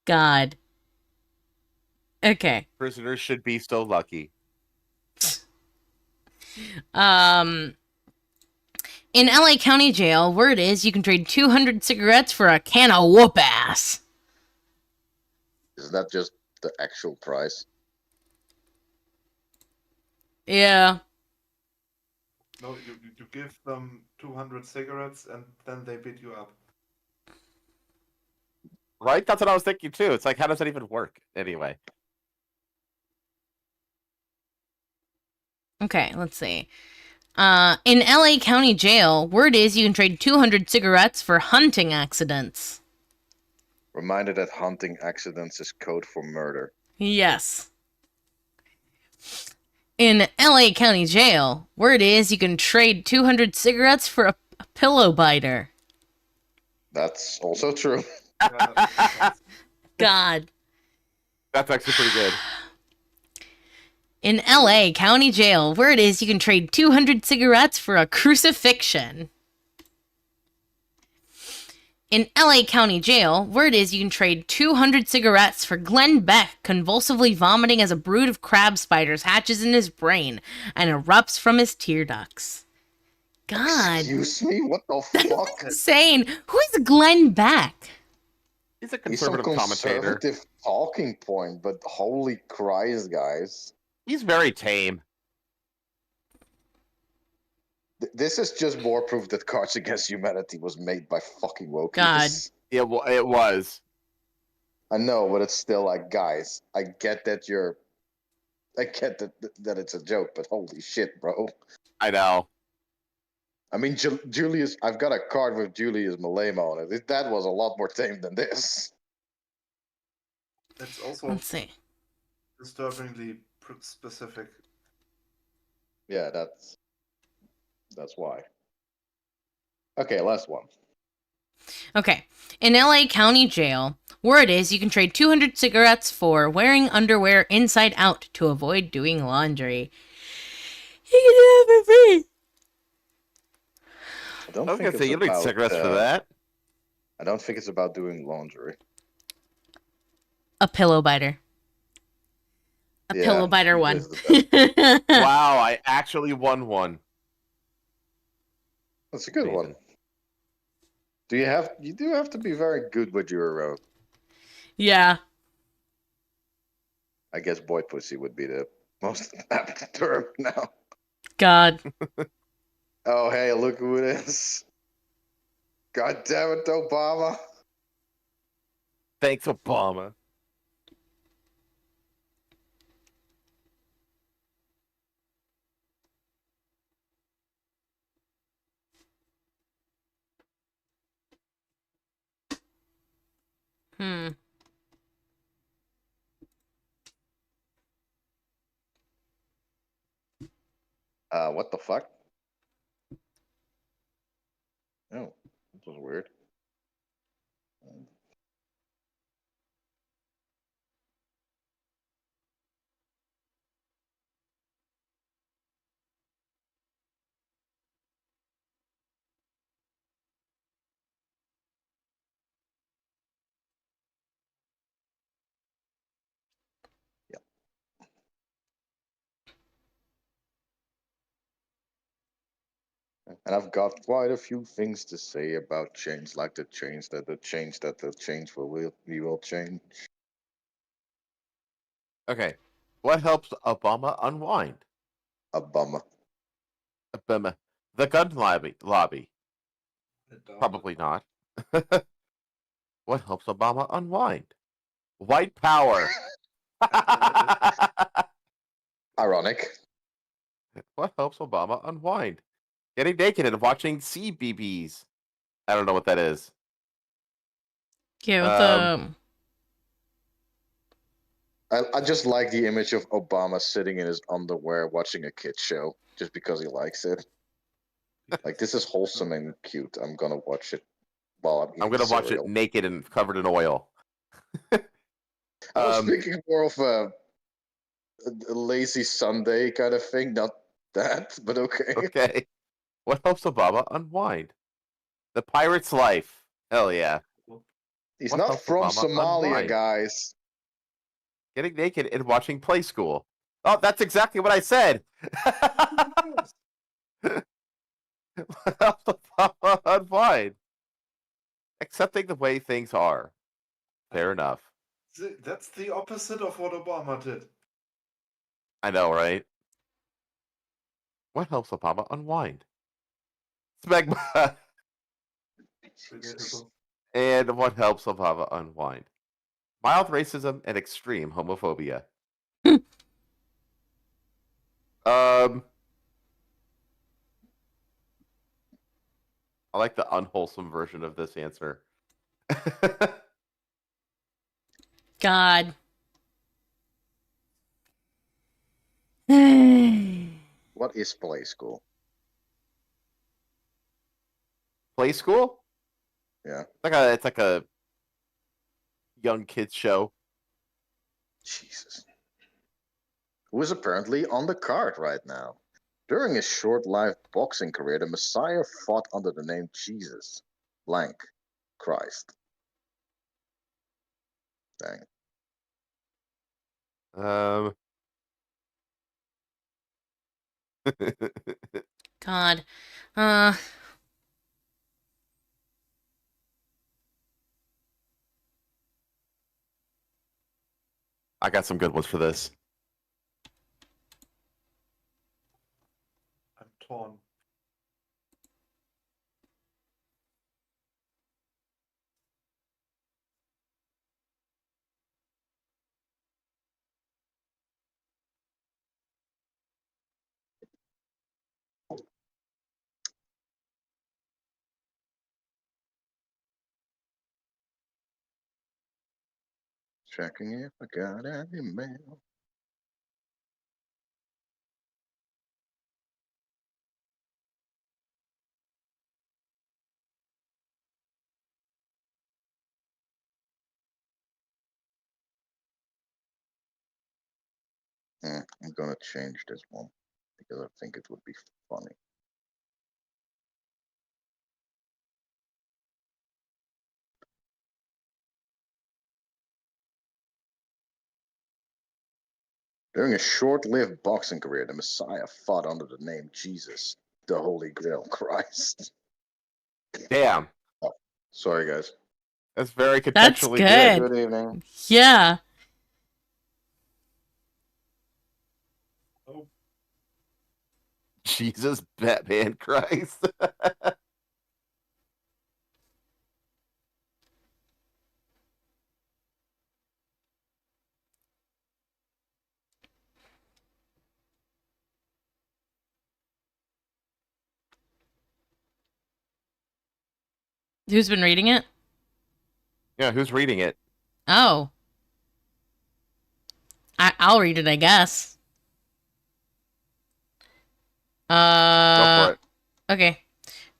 God. Okay. Prisoners should be so lucky. In LA County Jail, word is you can trade 200 cigarettes for a can of whoop ass. Is that just the actual price? Yeah. No, you give them 200 cigarettes and then they beat you up. Right? That's what I was thinking too. It's like, how does that even work anyway? Okay, let's see. In LA County Jail, word is you can trade 200 cigarettes for hunting accidents. Reminder that hunting accidents is code for murder. Yes. In LA County Jail, word is you can trade 200 cigarettes for a pillow biter. That's also true. God. That's actually pretty good. In LA County Jail, word is you can trade 200 cigarettes for a crucifixion. In LA County Jail, word is you can trade 200 cigarettes for Glenn Beck convulsively vomiting as a brood of crab spiders hatches in his brain and erupts from his tear ducts. God. Excuse me? What the fuck? Insane. Who is Glenn Beck? He's a He's some conservative commentator. conservative talking point, but holy Christ, guys. He's very tame. This is just more proof that Cards Against Humanity was made by fucking wokies. God. It was. I know, but it's still like, guys, I get that it's a joke, but holy shit, bro. I know. I mean, Julius, I've got a card with Julius Malema on it. That was a lot more tame than this. It's also Let's see. disturbingly specific. Yeah, that's why. Okay, last one. Okay. In LA County Jail, word is you can trade 200 cigarettes for wearing underwear inside out to avoid doing laundry. You can do that for free. I I was gonna say you need cigarettes for that. I don't think it's about doing laundry. A pillow biter. A Yeah, pillow biter it one. is the Wow, I actually won one. That's a good one. You do have to be very good with your Yeah. I guess boy pussy would be the most apt term now. God. Oh hey, look who it is. God damn it, Obama. Thanks, Obama. Hmm. What the fuck? Oh, that was weird. Yeah. And I've got quite a few things to say about change, like the change that the change we will change. Okay. What helps Obama unwind? A bummer. Obama. The gun lobby. I doubt Probably it. not. What helps Obama unwind? White power. Ironic. What helps Obama unwind? Getting naked and watching CBBS. I don't know what that is. Yeah, with I just like the image of Obama sitting in his underwear watching a kid show just because he likes it. Like, this is wholesome and cute. I'm gonna watch it while I'm eating I'm gonna watch it cereal. naked and covered in oil. I was thinking more of a lazy Sunday kind of thing, not that, but okay. Okay. What helps Obama unwind? The pirate's life. Hell yeah. He's What not helps from Obama Somalia, unwind? guys. Getting naked and watching Play School. Oh, that's exactly what I said. What helps Obama unwind? Accepting the way things are. Fair enough. That's the opposite of what Obama did. I know, right? What helps Obama unwind? Smegma. Relatable. And what helps Obama unwind? Mild racism and extreme homophobia. I like the unwholesome version of this answer. God. What is Play School? Play School? Yeah. It's like a young kids show. Jesus. Who is apparently on the card right now. During his short-lived boxing career, the Messiah fought under the name Jesus. Blank. Christ. Dang. God. I got some good ones for this. I'm torn. Checking if I got any mail. I'm gonna change this one because I think it would be funny. During a short-lived boxing career, the Messiah fought under the name Jesus, the Holy Grail Christ. Damn. Oh, sorry, guys. That's very That's contextually good. Good evening. Yeah. Oh, Jesus, Batman, Christ. Who's been reading it? Yeah, who's reading it? Oh. I'll read it, I guess. Go for it. Okay.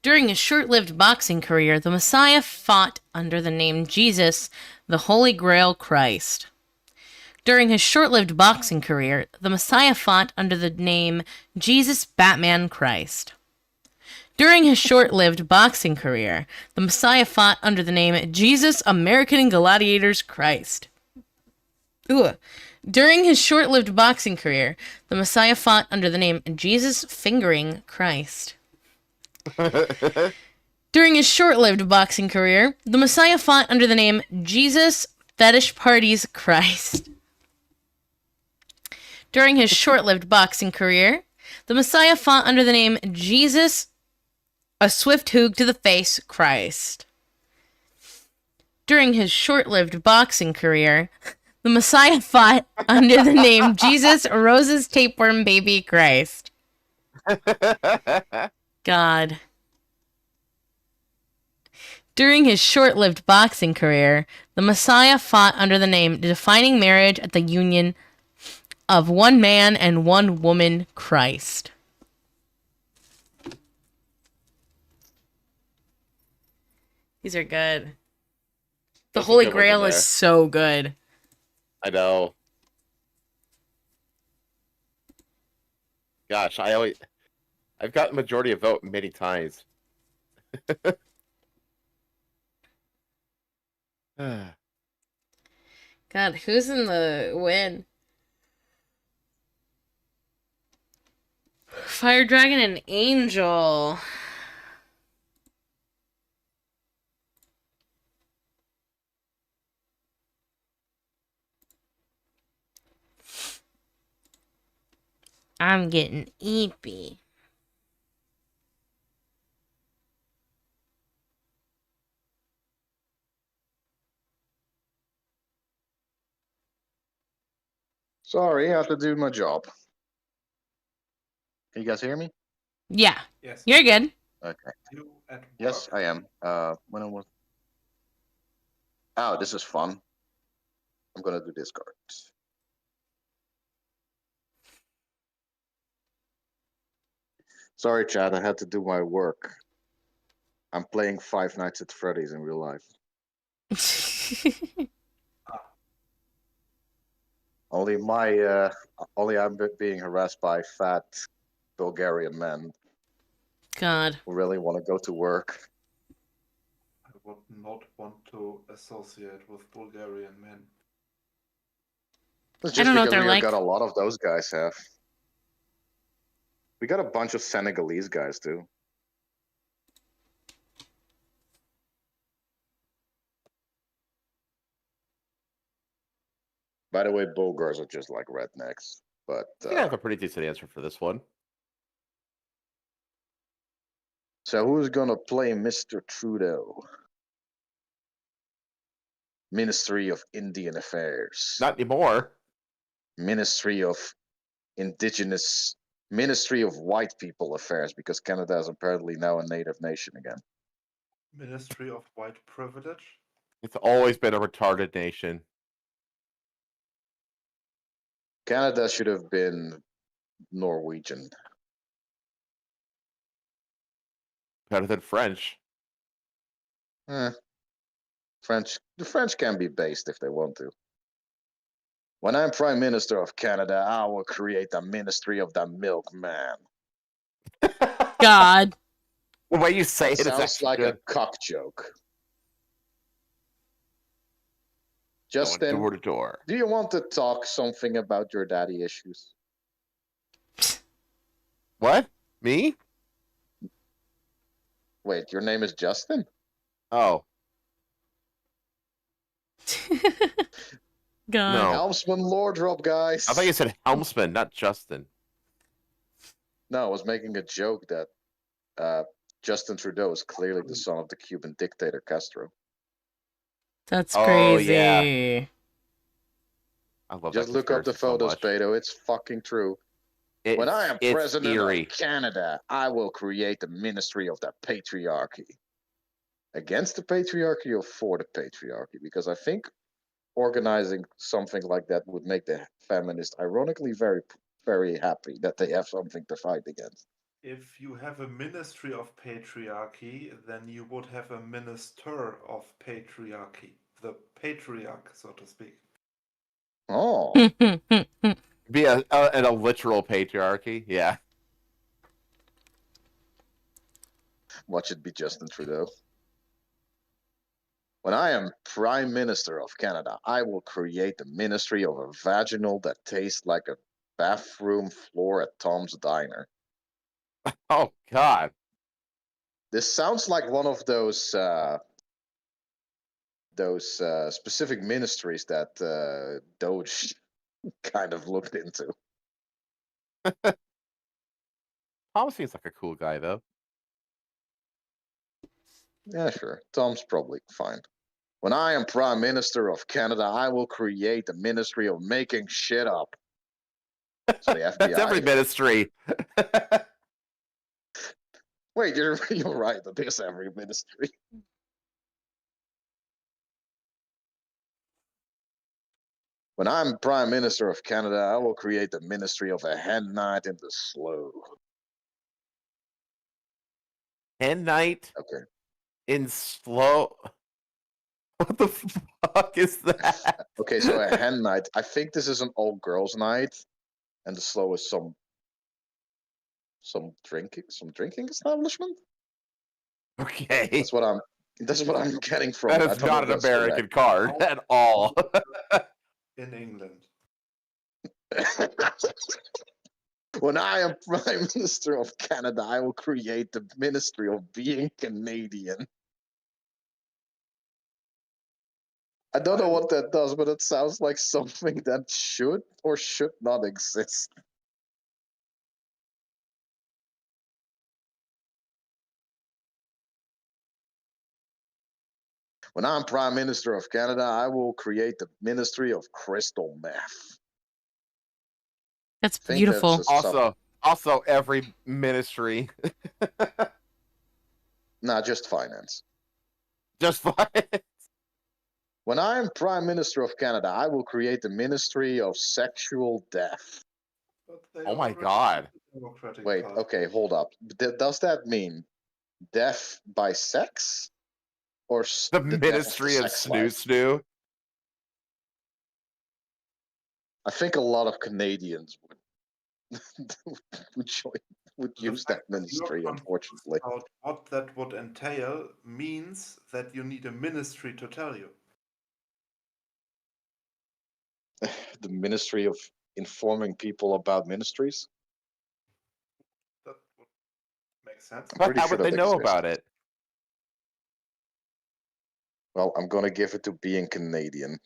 During his short-lived boxing career, the Messiah fought under the name Jesus, the Holy Grail Christ. During his short-lived boxing career, the Messiah fought under the name Jesus Batman Christ. During his short-lived boxing career, the Messiah fought under the name Jesus American Gladiators Christ. Ooh. During his short-lived boxing career, the Messiah fought under the name Jesus Fingering Christ. During his short-lived boxing career, the Messiah fought under the name Jesus Fetish Parties Christ. During his short-lived boxing career, the Messiah fought under the name Jesus A Swift Hoog to the Face Christ. During his short-lived boxing career, the Messiah fought under the name Jesus Rose's Tapeworm Baby Christ. God. During his short-lived boxing career, the Messiah fought under the name Defining Marriage at the Union of One Man and One Woman Christ. These are good. The Those are Holy good ones in Grail there. is so good. I know. Gosh, I've gotten majority of vote many times. God, who's in the win? Fire Dragon and Angel. I'm getting eepy. Sorry, I have to do my job. Can you guys hear me? Yeah, Yes. you're good. Okay. You at Yes, work? I am. When I was. Oh, this is fun. I'm gonna do this card. Sorry, Chad. I had to do my work. I'm playing Five Nights at Freddy's in real life. Only I'm being harassed by fat Bulgarian men God. who really want to go to work. I would not want to associate with Bulgarian men. It's I just don't know what because they're we like. got a lot of those guys have. We got a bunch of Senegalese guys too. By the way, Bulgars are just like rednecks. But I think I have a pretty decent answer for this one. so who's gonna play Mr. Trudeau? Ministry of Indian Affairs. Not anymore. Ministry of Indigenous. Ministry of White People Affairs, because Canada is apparently now a native nation again. Ministry of White Privilege? It's always been a retarded nation. Canada should have been Norwegian. Better than French. French. The French can be based if they want to. When I'm Prime Minister of Canada, I will create the Ministry of the Milkman. God. The way you say That it is sounds actually like good. a cock joke. Going Justin, door to door. do you want to talk something about your daddy issues? What? Me? Wait, your name is Justin? Oh, God. No. Helmsman Lordrop, guys. I thought you said Helmsman, not Justin. No, I was making a joke that Justin Trudeau is clearly the son of the Cuban dictator Castro. That's Oh, crazy. yeah. I love Just that look up the conspiracy so photos, much. Beto. It's fucking true. When I am It's president eerie. of Canada, I will create the Ministry of the Patriarchy. Against the patriarchy or for the patriarchy? Because I think organizing something like that would make the feminists ironically very, very happy that they have something to fight against. If you have a ministry of patriarchy, then you would have a minister of patriarchy. The patriarch, so to speak. Oh, Be a literal patriarchy. Yeah. watch it be Justin Trudeau. When I am Prime Minister of Canada, I will create the ministry of a vaginal that tastes like a bathroom floor at Tom's Diner. Oh God. This sounds like one of those specific ministries that Doge kind of looked into. Tom seems like a cool guy though. Yeah, sure. Tom's probably fine. When I am Prime Minister of Canada, I will create the ministry of making shit up. So the FBI. That's every ministry. Wait, you're right. That is every ministry. When I'm Prime Minister of Canada, I will create the ministry of a hen night in the slow. Hen night Okay. in slow. What the fuck is that? Okay, so a hen night. I think this is an all girls night, and the slow is some drinking establishment. Okay. That's what I'm getting from That it. I is don't not know an if that's American card at all. In England. When I am Prime Minister of Canada, I will create the Ministry of Being Canadian. I don't know what that does, but it sounds like something that should or should not exist. When I'm Prime Minister of Canada, I will create the Ministry of Crystal Meth. That's I think beautiful. that's a Also, every ministry. Nah, just finance. Just fine. When I am Prime Minister of Canada, I will create the Ministry of Sexual Death. But they Oh my already God. have the Democratic Wait, Party. okay, hold up. Does that mean death by sex? Or The death ministry the of sex snoo life? snoo. I think a lot of Canadians would The use fact that that you're ministry, confused unfortunately. about what that would entail means that you need a ministry to tell you. The Ministry of Informing People about Ministries? That would make sense. But Pretty how sure would they that know exists. about it? Well, I'm gonna give it to being Canadian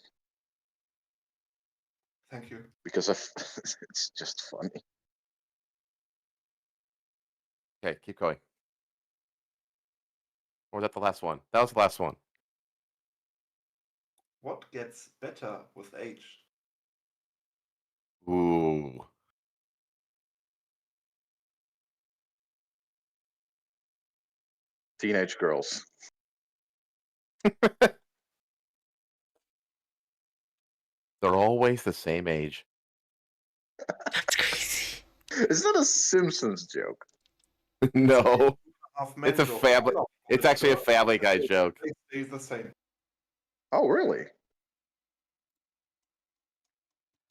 Thank you. because it's just funny. Okay, keep going. Or was that the last one? That was the last one. What gets better with age? Ooh. Teenage girls. They're always the same age. That's crazy. Is that a Simpsons joke? No. Half It's a men joke. family. No, It's actually a Family Guy they joke. stay the same. Oh, really?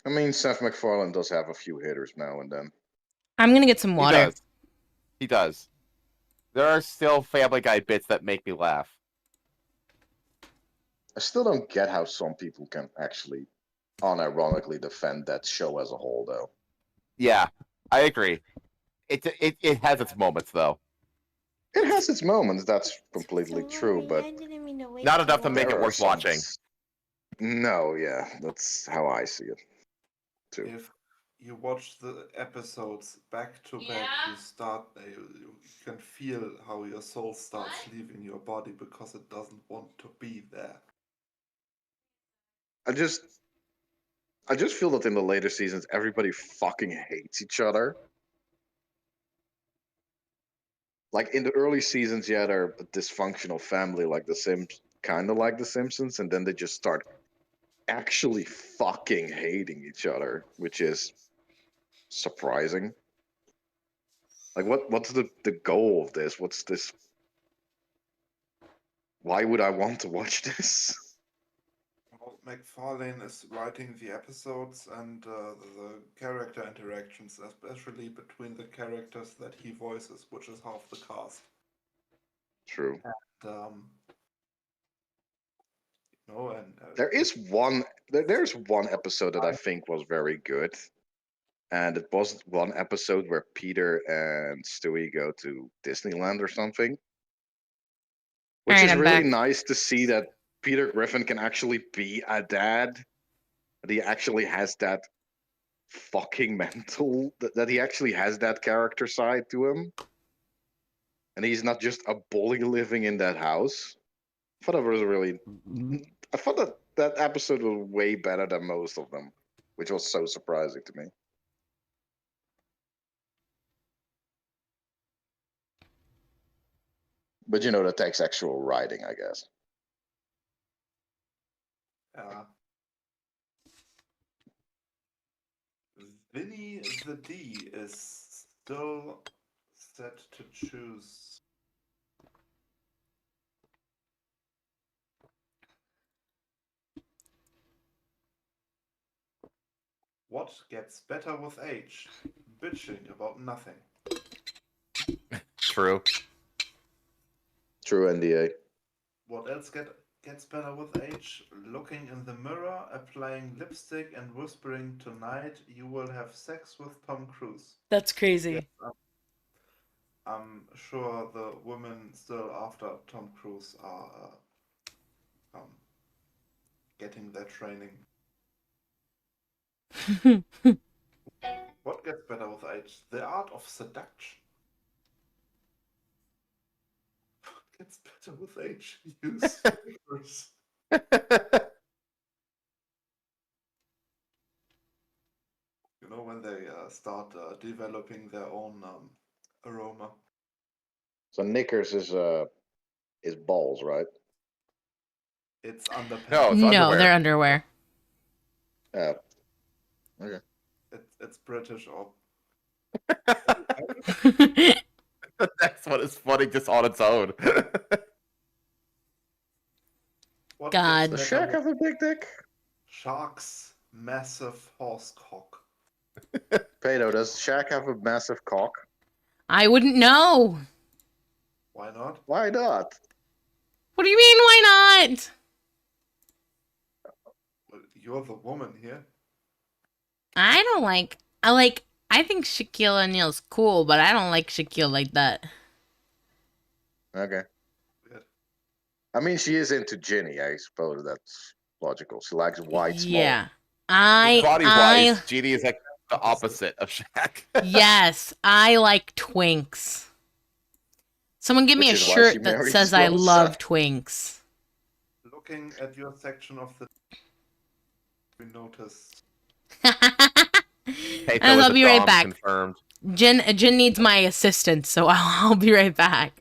I mean, Seth MacFarlane does have a few hitters now and then. I'm gonna get some He water. does. He does. There are still Family Guy bits that make me laugh. I still don't get how some people can actually unironically defend that show as a whole, though. Yeah, I agree. It has its moments though. It has its moments, that's completely true, but Not enough to make there it are worth some- watching. No, yeah, that's how I see it, too. If you watch the episodes back to back, you start. You can feel how your soul starts leaving your body because it doesn't want to be there. I just feel that in the later seasons, everybody fucking hates each other. Like in the early seasons, yeah, they're a dysfunctional family like the Sims, kind of like the Simpsons, and then they just start actually fucking hating each other, which is surprising. Like, what's the goal of this? What's this? Why would I want to watch this? Well, McFarlane is writing the episodes and the character interactions, especially between the characters that he voices, which is half the cast. True. Um, no, and There's one episode that I think was very good, and it was one episode where Peter and Stewie go to Disneyland or something, which Alright, is I'm really back. nice to see that Peter Griffin can actually be a dad. That he actually has that fucking mental. That he actually has that character side to him, and he's not just a bully living in that house. I thought it was really. I thought that episode was way better than most of them, which was so surprising to me. But that takes actual writing, I guess. Vinny the D is still set to choose. What gets better with age? Bitching about nothing. True. True NDA. What else gets better with age? Looking in the mirror, applying lipstick, and whispering, "Tonight you will have sex with Tom Cruise." That's crazy. Yes, I'm sure the women still after Tom Cruise are getting their training. What gets better with age? The art of seduction. What gets better with age? Use fingers. When they start developing their own aroma. So knickers is balls, right? It's underpants. No, it's No, underwear. they're underwear. Yeah. Okay. It's British or The next one is funny just on its own. what God. Does gets better Shaq have a big dick? Shark's massive horse cock. Pedo, does Shaq have a massive cock? I wouldn't know. Why not? Why not? What do you mean, why not? Well, you're the woman here. I don't like. I think Shaquille O'Neal's cool, but I don't like Shaquille like that. Okay. Weird. I mean, she is into Ginny. I suppose that's logical. She likes white Yeah. Body I wise, Genie is like the opposite of Shaq. yes, I like twinks. Someone give me a Which is why she shirt that married says I Smosa. love twinks. Looking at your section of the we noticed Hey, And I'll be right back. Confirmed. Jen needs my assistance, so I'll be right back.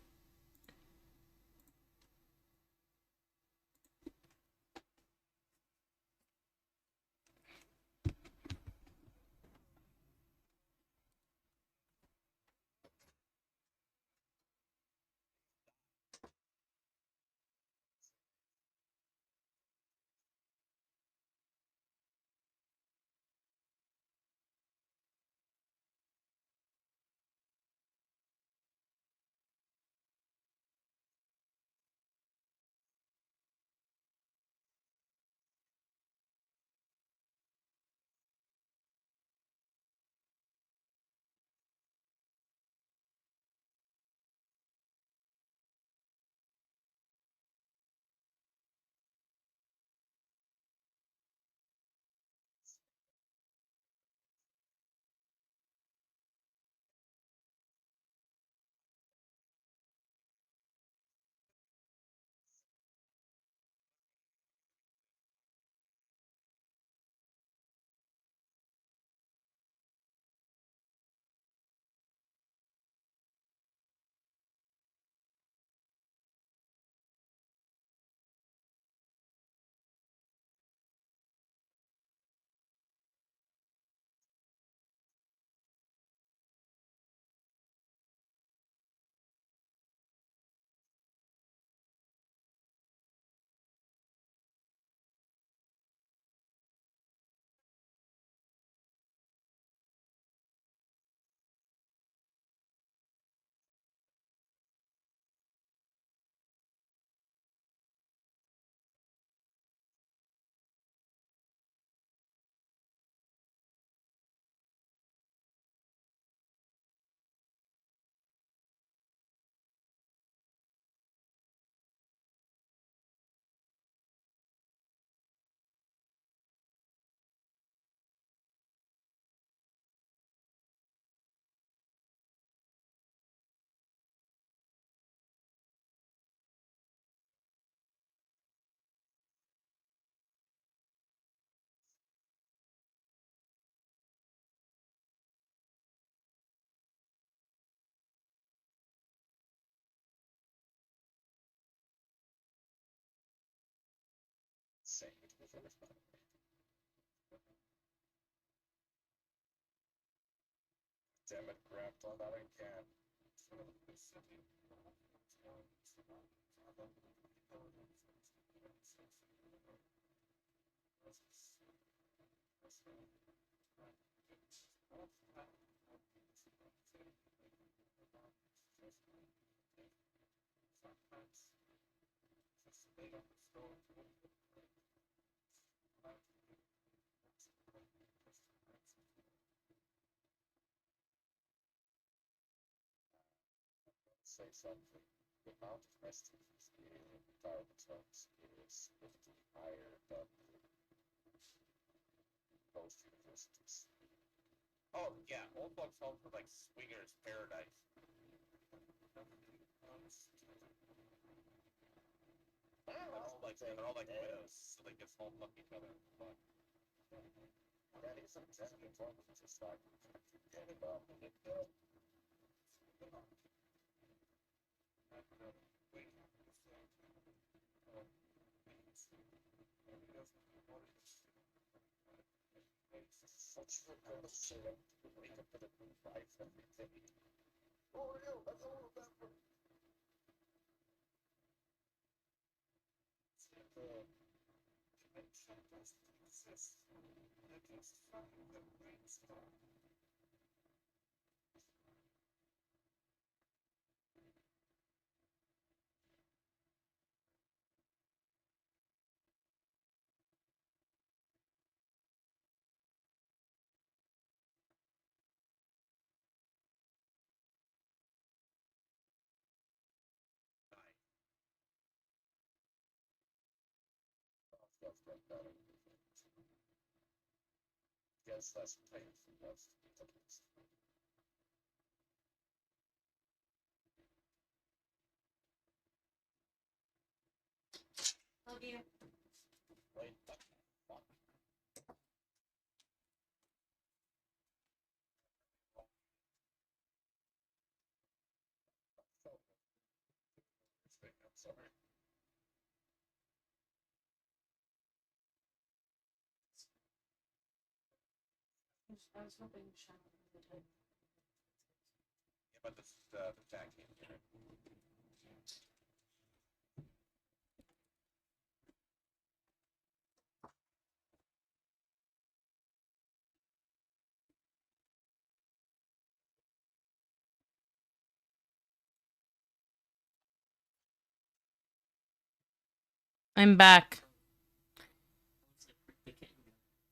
I'm back.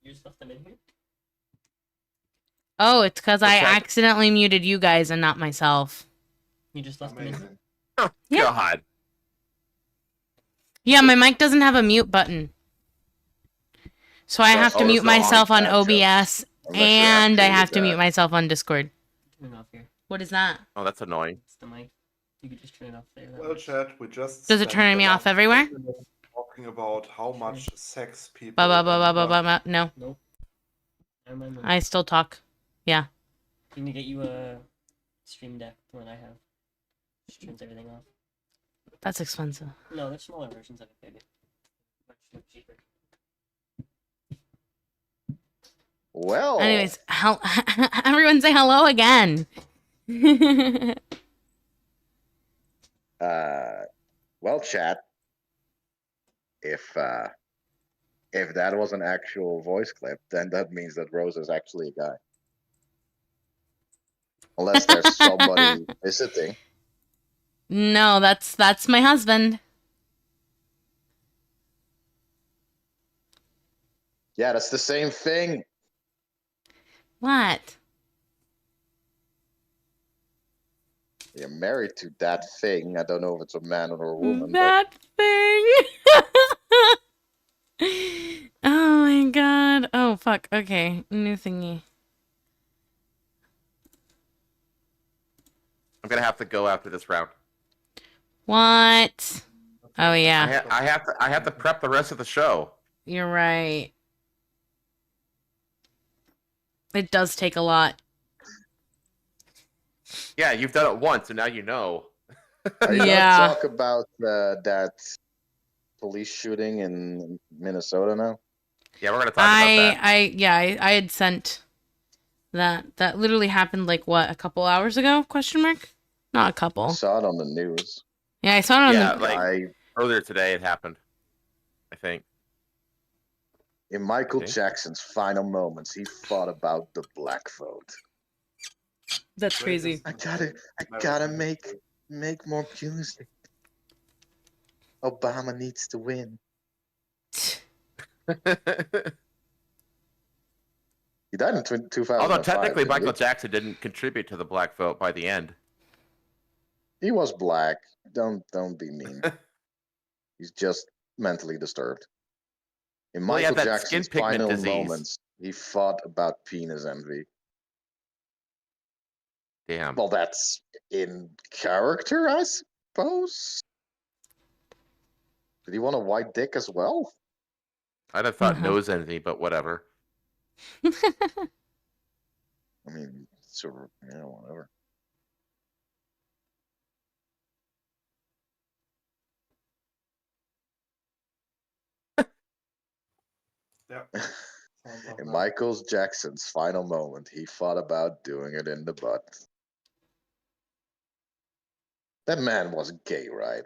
You just left them in here? Oh, it's because I What's that? accidentally muted you guys and not myself. You just left them in here? Amazing. Oh, Yeah. God. Yeah, my mic doesn't have a mute button. So I have to mute also on myself on chat OBS Unless you're and I happy have with to mute that. myself on Discord. Turn it off here. What is that? Oh, that's annoying. It's the mic. You could just turn it off there. that Well, works. Chad, we just Does it spent turn the me off last everywhere? 10 minutes talking about how much sex people Ba ba ba ba in ba ba Russia- ba. No, Nope. Never mind. I still talk. Yeah. You need to get you a stream deck, the one I have. Just turns everything off. That's expensive. No, there's smaller versions of it, baby. Much cheaper. Well, Anyways, everyone say hello again. well, chat. If that was an actual voice clip, then that means that Rose is actually a guy. Unless there's somebody visiting. No, that's my husband. Yeah, that's the same thing. What? You're married to that thing. I don't know if it's a man or a woman. That thing. Oh my god. Oh fuck. Okay, new thingy. I'm gonna have to go after this round. What? Oh yeah, I have to prep the rest of the show. you're right. It does take a lot. Yeah, you've done it once, and now you know. Are you Yeah. gonna talk about that police shooting in Minnesota now? Yeah, we're gonna talk about that. I had sent that. That literally happened like what, a couple hours ago? Question mark? Not a I couple. saw it on the news. Yeah, I saw it on Yeah, the. like earlier today it happened. I think. In Michael think. Jackson's final moments, he thought about the black vote. That's crazy. I gotta make more music. Obama needs to win. He died in 2005. Although technically didn't Michael he? Jackson didn't contribute to the black vote by the end. He was black. Don't be mean. He's just mentally disturbed. In Well, he had Michael that skin Jackson's pigment final disease. moments, he thought about penis envy. Damn. Well, that's in character, I suppose. Did he want a white dick as well? I'd have thought nose envy, but whatever. I mean, sort of, whatever. Yeah. In Michael Jackson's final moment, he thought about doing it in the butt. That man was gay, right?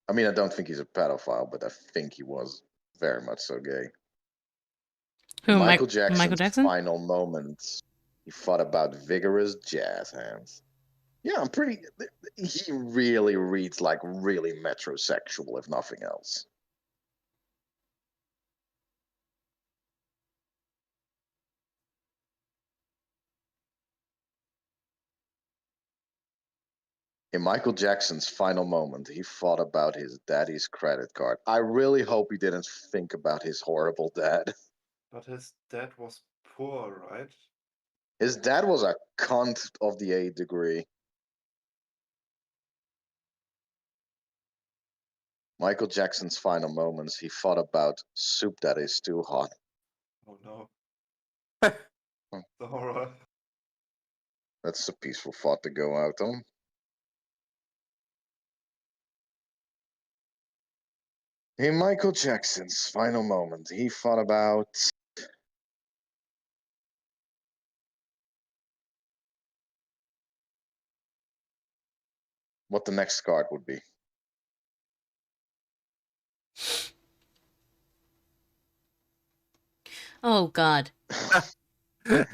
I mean, I don't think he's a pedophile, but I think he was very much so gay. Who? Michael Jackson's Michael Jackson? final moments, he thought about vigorous jazz hands. Yeah, he really reads like really metrosexual, if nothing else. In Michael Jackson's final moment, he thought about his daddy's credit card. I really hope he didn't think about his horrible dad. But his dad was poor, right? His dad was a cunt of the 8th degree. Michael Jackson's final moments, he thought about soup that is too hot. Oh no. The horror. That's a peaceful thought to go out on. In Michael Jackson's final moment, he thought about what the next card would be. Oh God.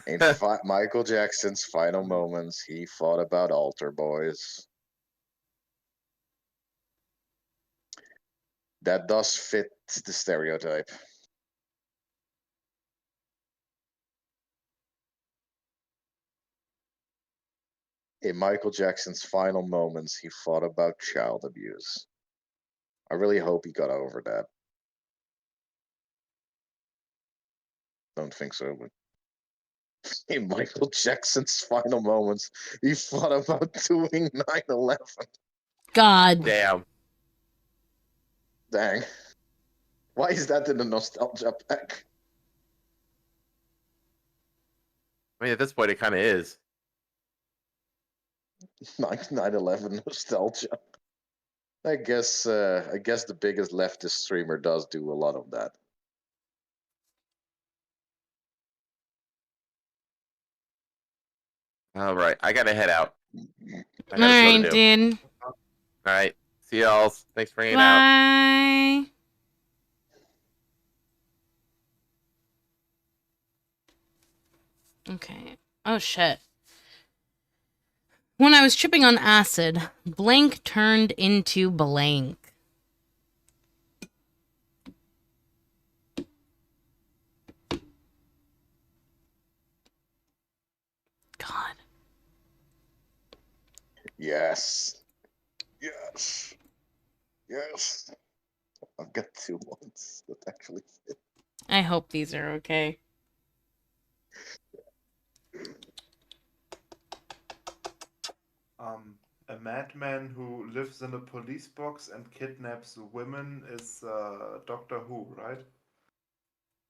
In Michael Jackson's final moments, he thought about altar boys. That does fit the stereotype. In Michael Jackson's final moments, he thought about child abuse. I really hope he got over that. Don't think so, but in Michael Jackson's final moments, he thought about doing 9/11. God. Damn. Dang. Why is that in the nostalgia pack? I mean, at this point, it kind of is. 9/11 nostalgia. I guess the biggest leftist streamer does do a lot of that. All right, I gotta head out. All right, dude. All right, see y'all. Thanks for hanging out. Bye. Okay. Oh shit. When I was tripping on acid, blank turned into blank. God. Yes. Yes. Yes. I've got 2 ones that actually fit. I hope these are okay. A madman who lives in a police box and kidnaps women is Doctor Who, right?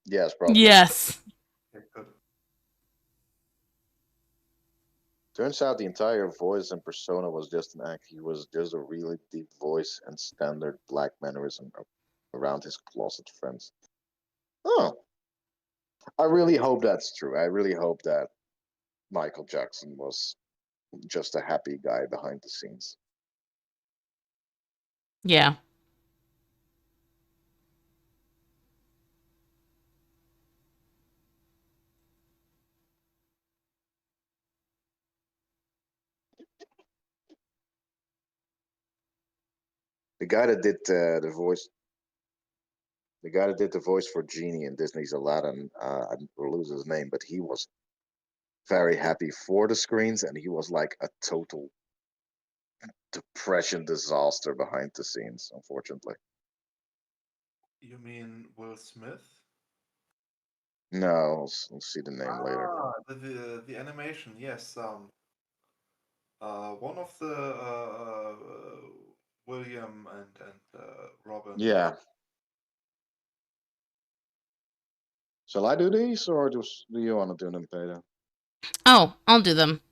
Yes, probably. Yes. Okay, good. Turns out the entire voice and persona was just an act. He was just a really deep voice and standard black mannerism around his closet friends. Oh, I really hope that's true. I really hope that Michael Jackson was just a happy guy behind the scenes. Yeah. The guy that did the voice, the guy that did the voice for Genie in Disney's Aladdin, I will lose his name, but he was very happy for the screens, and he was like a total depression disaster behind the scenes, unfortunately. You mean Will Smith? No, I'll see the name later. The animation, yes. One of the William and Robin. Yeah. Shall I do these, or do you want to do them, Peter? Oh, I'll do them.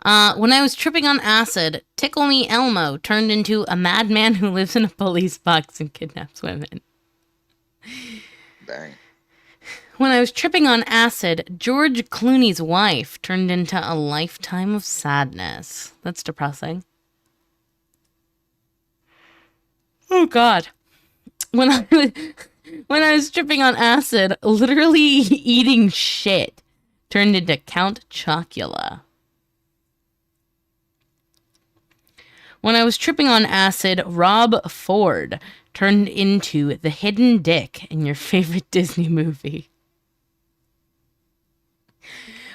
When I was tripping on acid, Tickle Me Elmo turned into a madman who lives in a police box and kidnaps women. Dang. When I was tripping on acid, George Clooney's wife turned into a lifetime of sadness. That's depressing. Oh, God. When I was tripping on acid, literally eating shit turned into Count Chocula. When I was tripping on acid, Rob Ford turned into the hidden dick in your favorite Disney movie.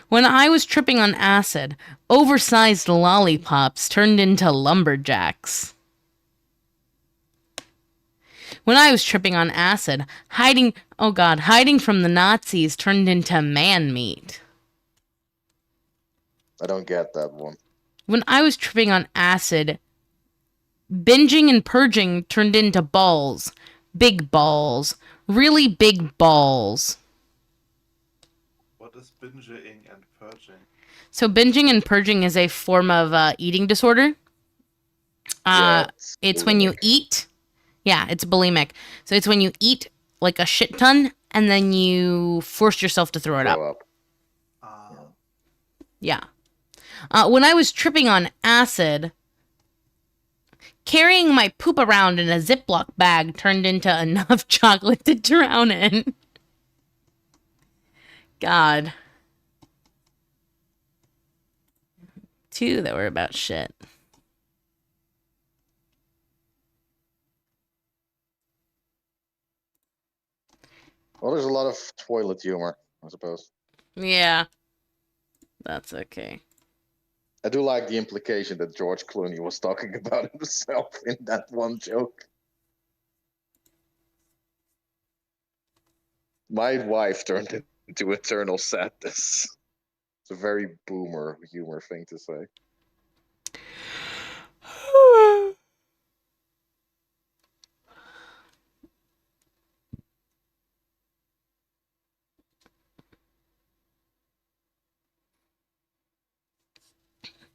When I was tripping on acid, oversized lollipops turned into lumberjacks. When I was tripping on acid, hiding from the Nazis turned into man meat. I don't get that one. When I was tripping on acid, binging and purging turned into balls. Big balls. Really big balls. What is binging and purging? So binging and purging is a form of eating disorder. It's when you eat. Yeah, it's bulimic. So it's when you eat like a shit ton and then you force yourself to throw it up. Yeah. When I was tripping on acid, carrying my poop around in a Ziploc bag turned into enough chocolate to drown in. God. 2 that were about shit. Well, there's a lot of toilet humor, I suppose. Yeah. That's okay. I do like the implication that George Clooney was talking about himself in that one joke. My wife turned into eternal sadness. It's a very boomer humor thing to say.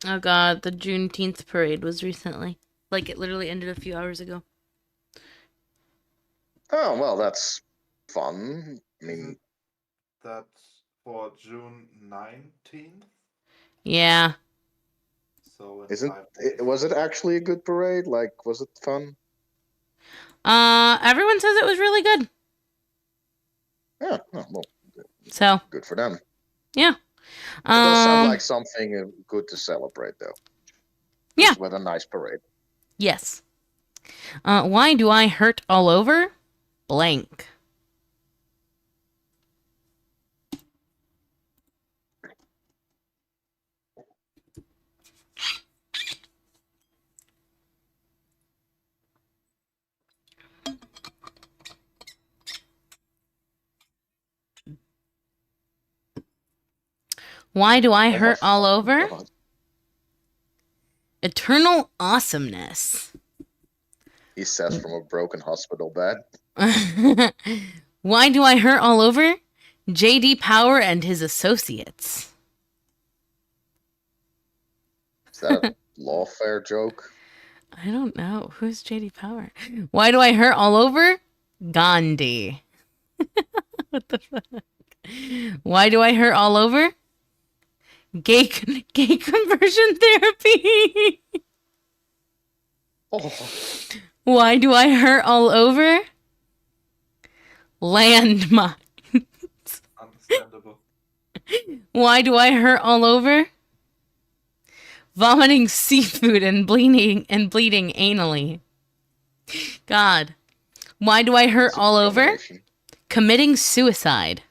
Oh God, the Juneteenth parade was recently. Like, it literally ended a few hours ago. Oh, well, that's fun. I mean, That's for June 19th? Yeah. So was it actually a good parade? Like, was it fun? Everyone says it was really good. Yeah, oh, well, So. Good for them. Yeah. It does sound like something good to celebrate, though. Yeah. Just with a nice parade. Yes. Why do I hurt all over? Blank. Why do I hurt all over? God. Eternal awesomeness. He says from a broken hospital bed. Why do I hurt all over? J.D. Power and his associates. Is that a lawfare joke? I don't know. Who's JD Power? Why do I hurt all over? Gandhi. What the fuck? Why do I hurt all over? Gay conversion therapy. Oh, Why do I hurt all over? Landmine. Understandable. Why do I hurt all over? Vomiting seafood and bleeding anally. God. Why do I hurt it's a all over? combination. Committing suicide.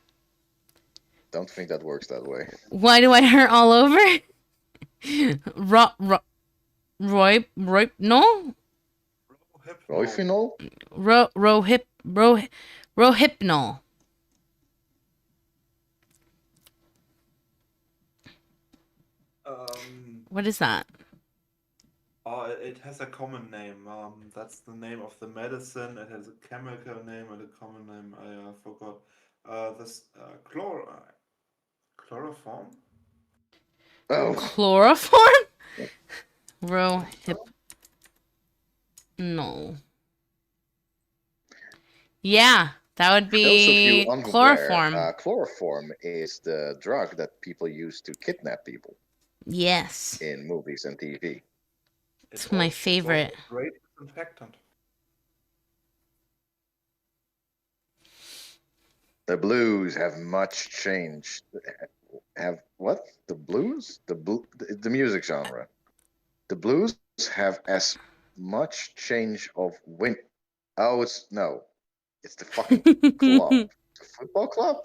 Don't think that works that way. Why do I hurt all over? No? Rohypnol? Rohypnol. What is that? It has a common name. That's the name of the medicine. It has a chemical name and a common name. I forgot. This chloroform. Oh, Chloroform? No. Yeah, that would those of you be unaware, chloroform. chloroform is the drug that people use to kidnap people Yes. in movies and TV. It's my favorite. A great disinfectant. The blues have much changed. Have what? The blues? The music genre. The blues have as much change of win. Oh, it's the fucking club. The football club?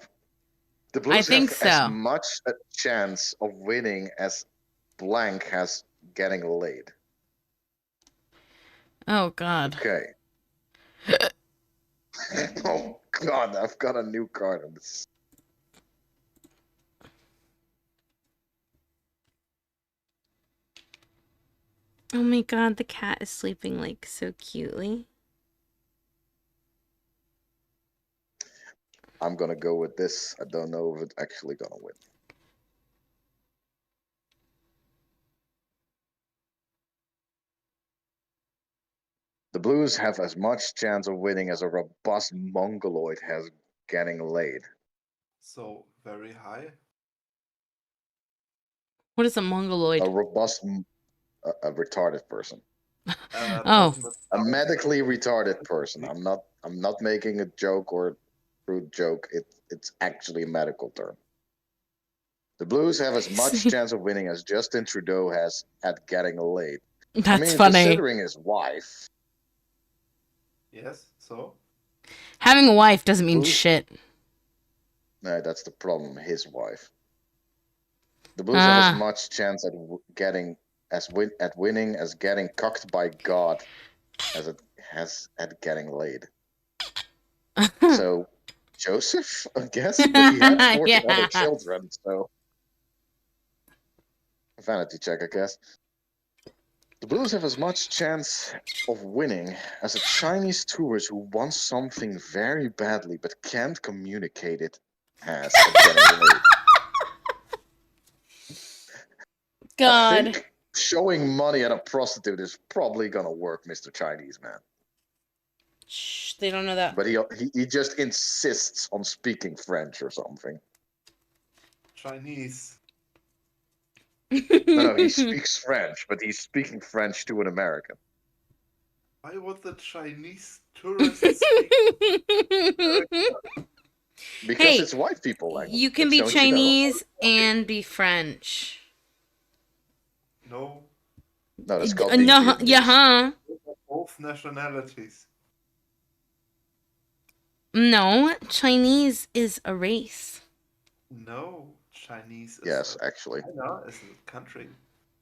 The Blues think have so. as much a chance of winning as blank has getting laid. Oh, God. Okay. Oh, God, I've got a new card on this. Oh, my God. The cat is sleeping, like, so cutely. I'm gonna go with this. I don't know if it's actually gonna win. The Blues have as much chance of winning as a robust mongoloid has getting laid. So very high. What is a mongoloid? A robust, a retarded person. Oh. A medically retarded person. I'm not making a joke or a crude joke. It's actually a medical term. The Blues have as much chance of winning as Justin Trudeau has at getting laid. That's funny. Considering his wife. Yes. So. Having a wife doesn't mean Blues? shit. No, that's the problem. His wife. The Blues have as much chance at winning as getting cocked by God as it has at getting laid. So, Joseph, I guess, but he had 14 other children, so vanity check, I guess. The Blues have as much chance of winning as a Chinese tourist who wants something very badly but can't communicate it has at getting laid. God. I think showing money at a prostitute is probably gonna work, Mr. Chinese man. Shh, they don't know that. But he just insists on speaking French or something. Chinese. No, he speaks French, but he's speaking French to an American. Why would the Chinese tourists speak? Because Hey, it's white people language. you can be Chinese and be French. No. No, that's called being No, Vietnamese. yeah, huh? Both nationalities. No, Chinese is a race. No, Chinese. Yes, actually. China is a country.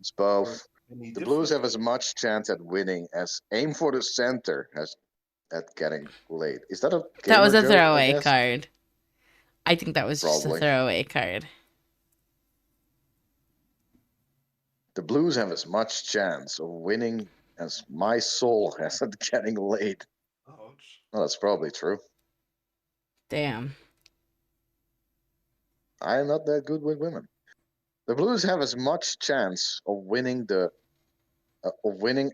It's both. Any The Blues have different? as much chance at winning as aim for the center has at getting laid. Is that a That was a gamer joke, I throwaway guess? card. I think that was just a Probably. throwaway card. The Blues have as much chance of winning as my soul has at getting laid. Ouch. Well, that's probably true. Damn. I am not that good with women. The Blues have as much chance of winning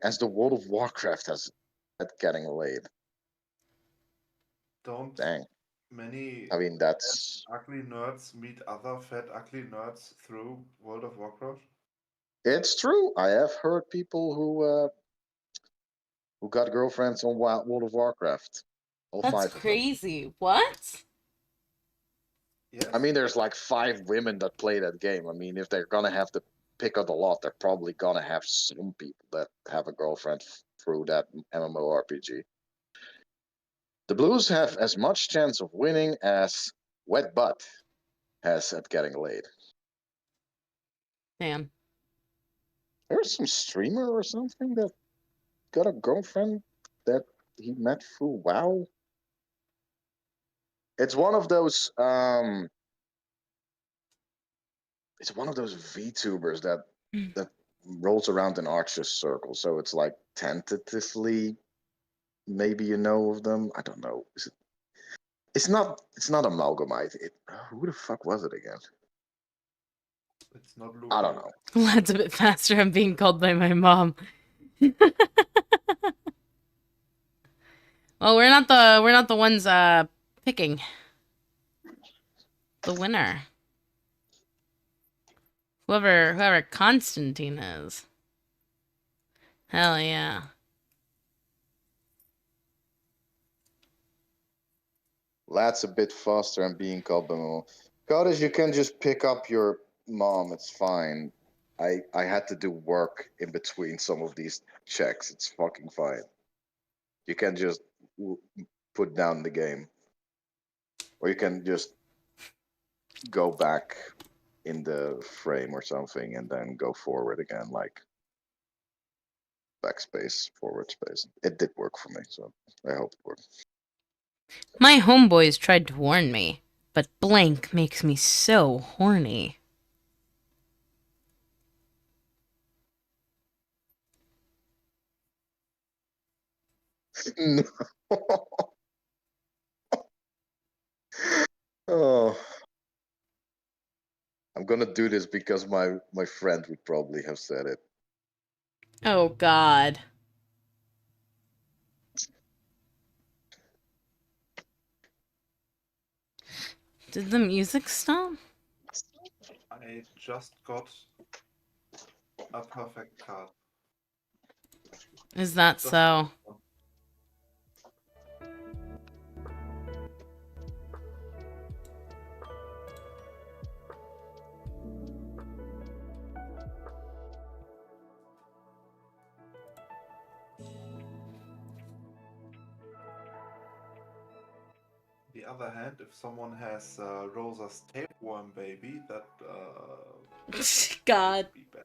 as the World of Warcraft has at getting laid. Don't Dang. many I mean, that's ugly nerds meet other fat ugly nerds through World of Warcraft? it's true. I have heard people who got girlfriends on World of Warcraft. All That's 5 of them. crazy. What? Yes. I mean, there's like 5 women that play that game. I mean, if they're gonna have to pick out a lot, they're probably gonna have some people that have a girlfriend through that MMORPG. The Blues have as much chance of winning as Wet Butt has at getting laid. Damn. There's some streamer or something that got a girlfriend that he met through WoW. It's one of those it's one of those VTubers that rolls around in Arches circle. So it's like tentatively, maybe you know of them. I don't know. Is it? It's not. It's not Amalgamite. Who the fuck was it again? It's not Luke. I don't know. That's a bit faster. I'm being called by my mom. Well, we're not the ones picking the winner. Whoever Constantine is. Hell yeah. Lad's a bit faster and being called by mom. Goddess, you can just pick up your mom. It's fine. I had to do work in between some of these checks. It's fucking fine. You can just put down the game, or you can just go back in the frame or something and then go forward again, like backspace, forward space. It did work for me, so I hope it worked. My homeboys tried to warn me, but blank makes me so horny. No. Oh. I'm gonna do this because my friend would probably have said it. Oh God. Did the music stop? I just got a perfect card. Is that so? The other hand, if someone has Rosa's tapeworm baby, that God. would be bad.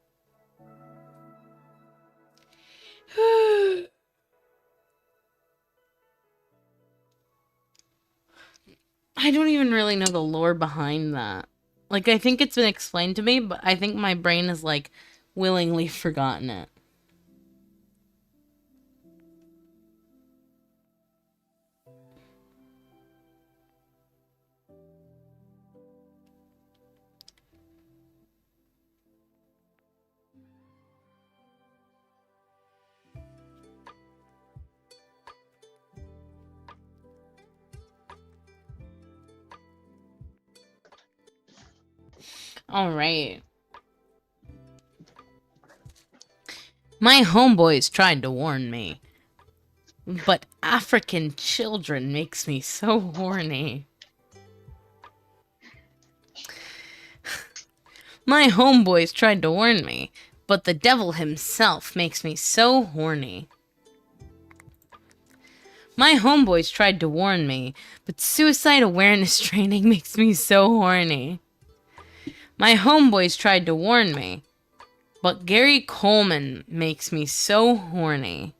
I don't even really know the lore behind that. Like, I think it's been explained to me, but I think my brain has, like, willingly forgotten it. Alright. My homeboys tried to warn me, but African children makes me so horny. My homeboys tried to warn me, but the devil himself makes me so horny. My homeboys tried to warn me, but suicide awareness training makes me so horny. My homeboys tried to warn me, but Gary Coleman makes me so horny.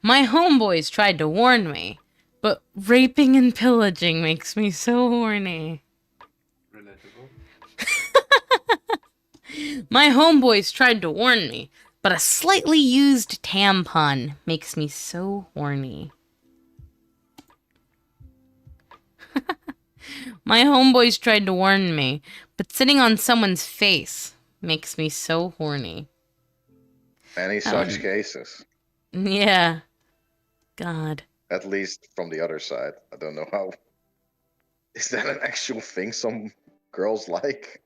My homeboys tried to warn me, but raping and pillaging makes me so horny. Relatable. My homeboys tried to warn me, but a slightly used tampon makes me so horny. My My homeboys tried to warn me, but sitting on someone's face makes me so horny. Many such cases. Yeah. God. At least from the other side. I don't know how. Is that an actual thing some girls like?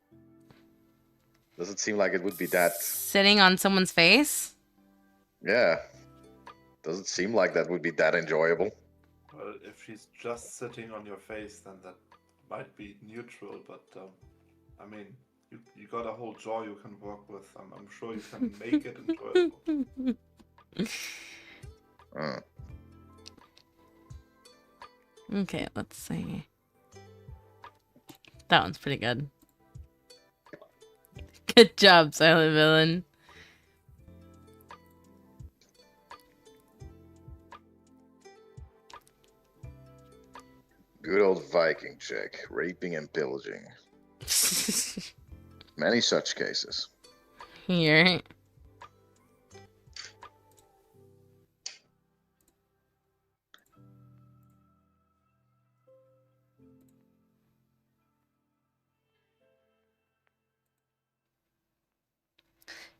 Does it seem like it would be that? Sitting on someone's face? Yeah. Does it seem like that would be that enjoyable? Well, if she's just sitting on your face, then that might be neutral. But I mean, you got a whole jaw you can work with. I'm sure you can make it enjoyable. Okay, let's see. That one's pretty good. Good job, Silent Villain. Good old Viking chick, raping and pillaging. Many such cases. Here.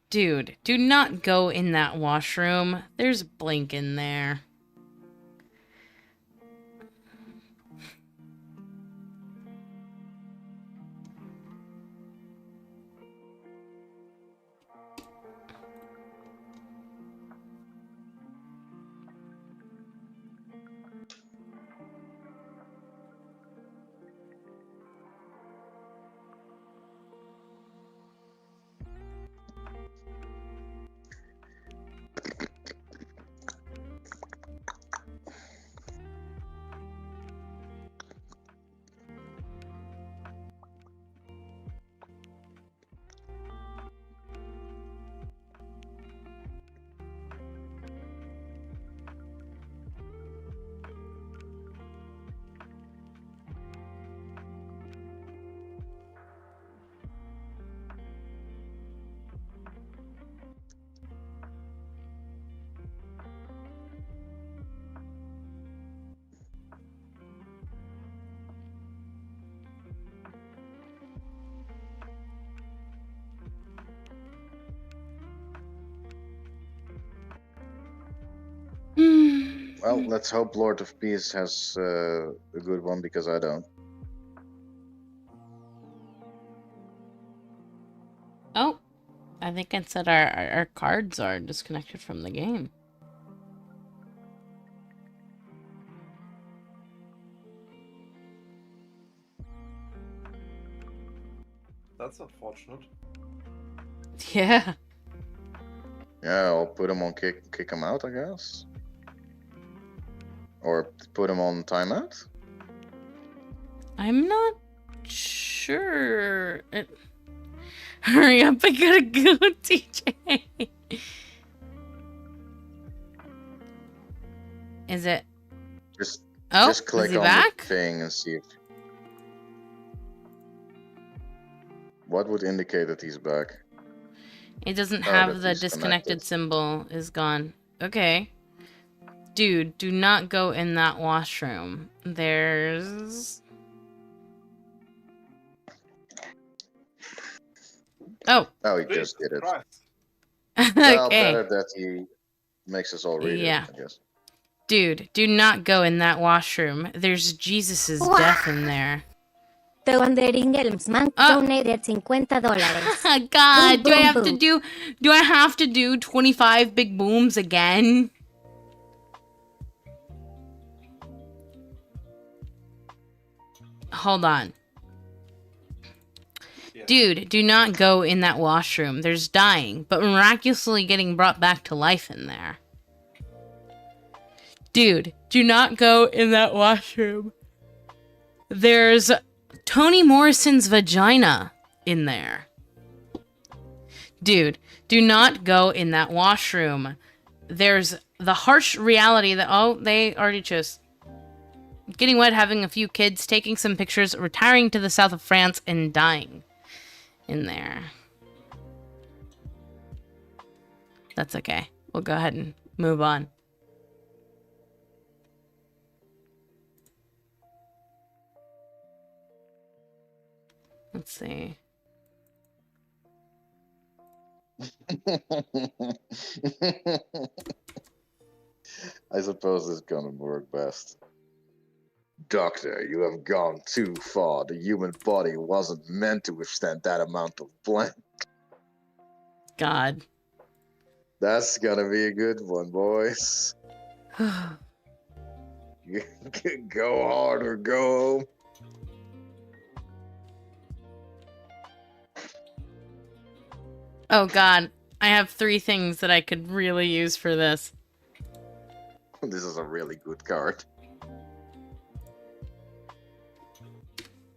Dude, do not go in that washroom. There's Blink in there. Well, let's hope Lord of Peace has a good one, because I don't. Oh, I think it said our cards are disconnected from the game. That's unfortunate. Yeah. Yeah, I'll put him on kick him out, I guess. Or put him on timeout. I'm not sure. Hurry up, I gotta go, TJ. Is it? Just click is he on back? the thing and see if... What would indicate that he's back? It doesn't Oh, have that the he's disconnected connected. symbol is gone. Okay. Dude, do not go in that washroom. There's... Oh. Oh, he just did it. Christ. Well, Okay. better that he makes us all read Yeah. it, I guess. Dude, do not go in that washroom. There's Jesus's death in there. The Wandering Elmsman donated $50. God, Boom, boom, boom. do I have to do 25 big booms again? Hold on. Yeah. Dude, do not go in that washroom. There's dying, but miraculously getting brought back to life in there. Dude, do not go in that washroom. There's Toni Morrison's vagina in there. Dude, do not go in that washroom. There's the harsh reality that, oh, they already chose. Getting wet, having a few kids, taking some pictures, retiring to the south of France, and dying in there. That's okay. We'll go ahead and move on. Let's see. I suppose it's gonna work best. Doctor, you have gone too far. The human body wasn't meant to withstand that amount of blank. God. That's gonna be a good one, boys. Go hard or go home. Oh God. I have 3 things that I could really use for this. This is a really good card.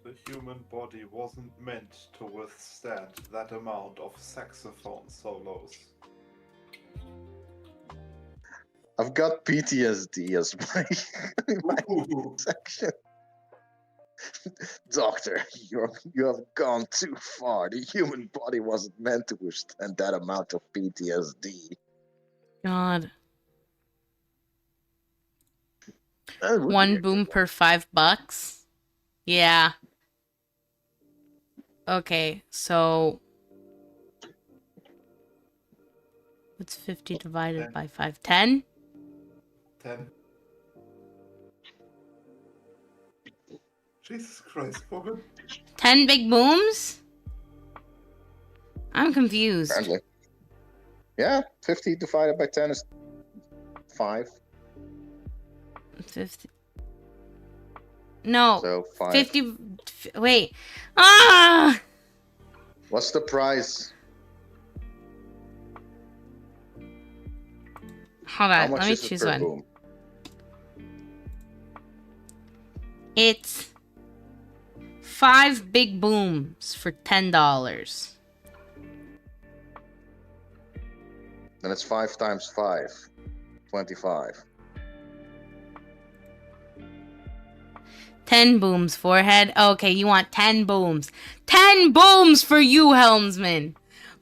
The human body wasn't meant to withstand that amount of saxophone solos. I've got PTSD as my Ooh. section. Doctor, you have gone too far. The human body wasn't meant to withstand that amount of PTSD. God. That would be a 1 good boom one. per $5. Yeah. Okay, so what's 50 divided by 5? 10? 10. Jesus Christ, woman. 10 big booms? I'm confused. Apparently. Yeah, 50 divided by 10 is 5. 50. No. So 5. 50. Wait. Ah! What's the price? Hold How on. much Let me is it choose per one. boom? It's 5 big booms for $10. Then it's 5 times 5. 25. 10 booms, forehead. Okay, you want 10 booms. 10 booms for you, helmsman.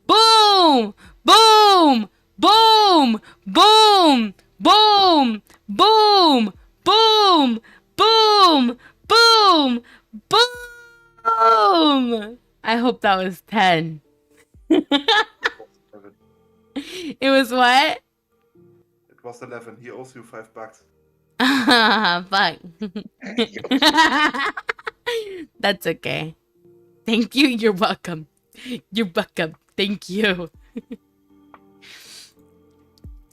Boom! Boom! Boom! Boom! Boom! Boom! Boom! Boom! Boom! Boom! I hope that was 10. It was what? It was 11. He owes you $5. Fuck. That's okay. Thank you. You're welcome. You're welcome. Thank you.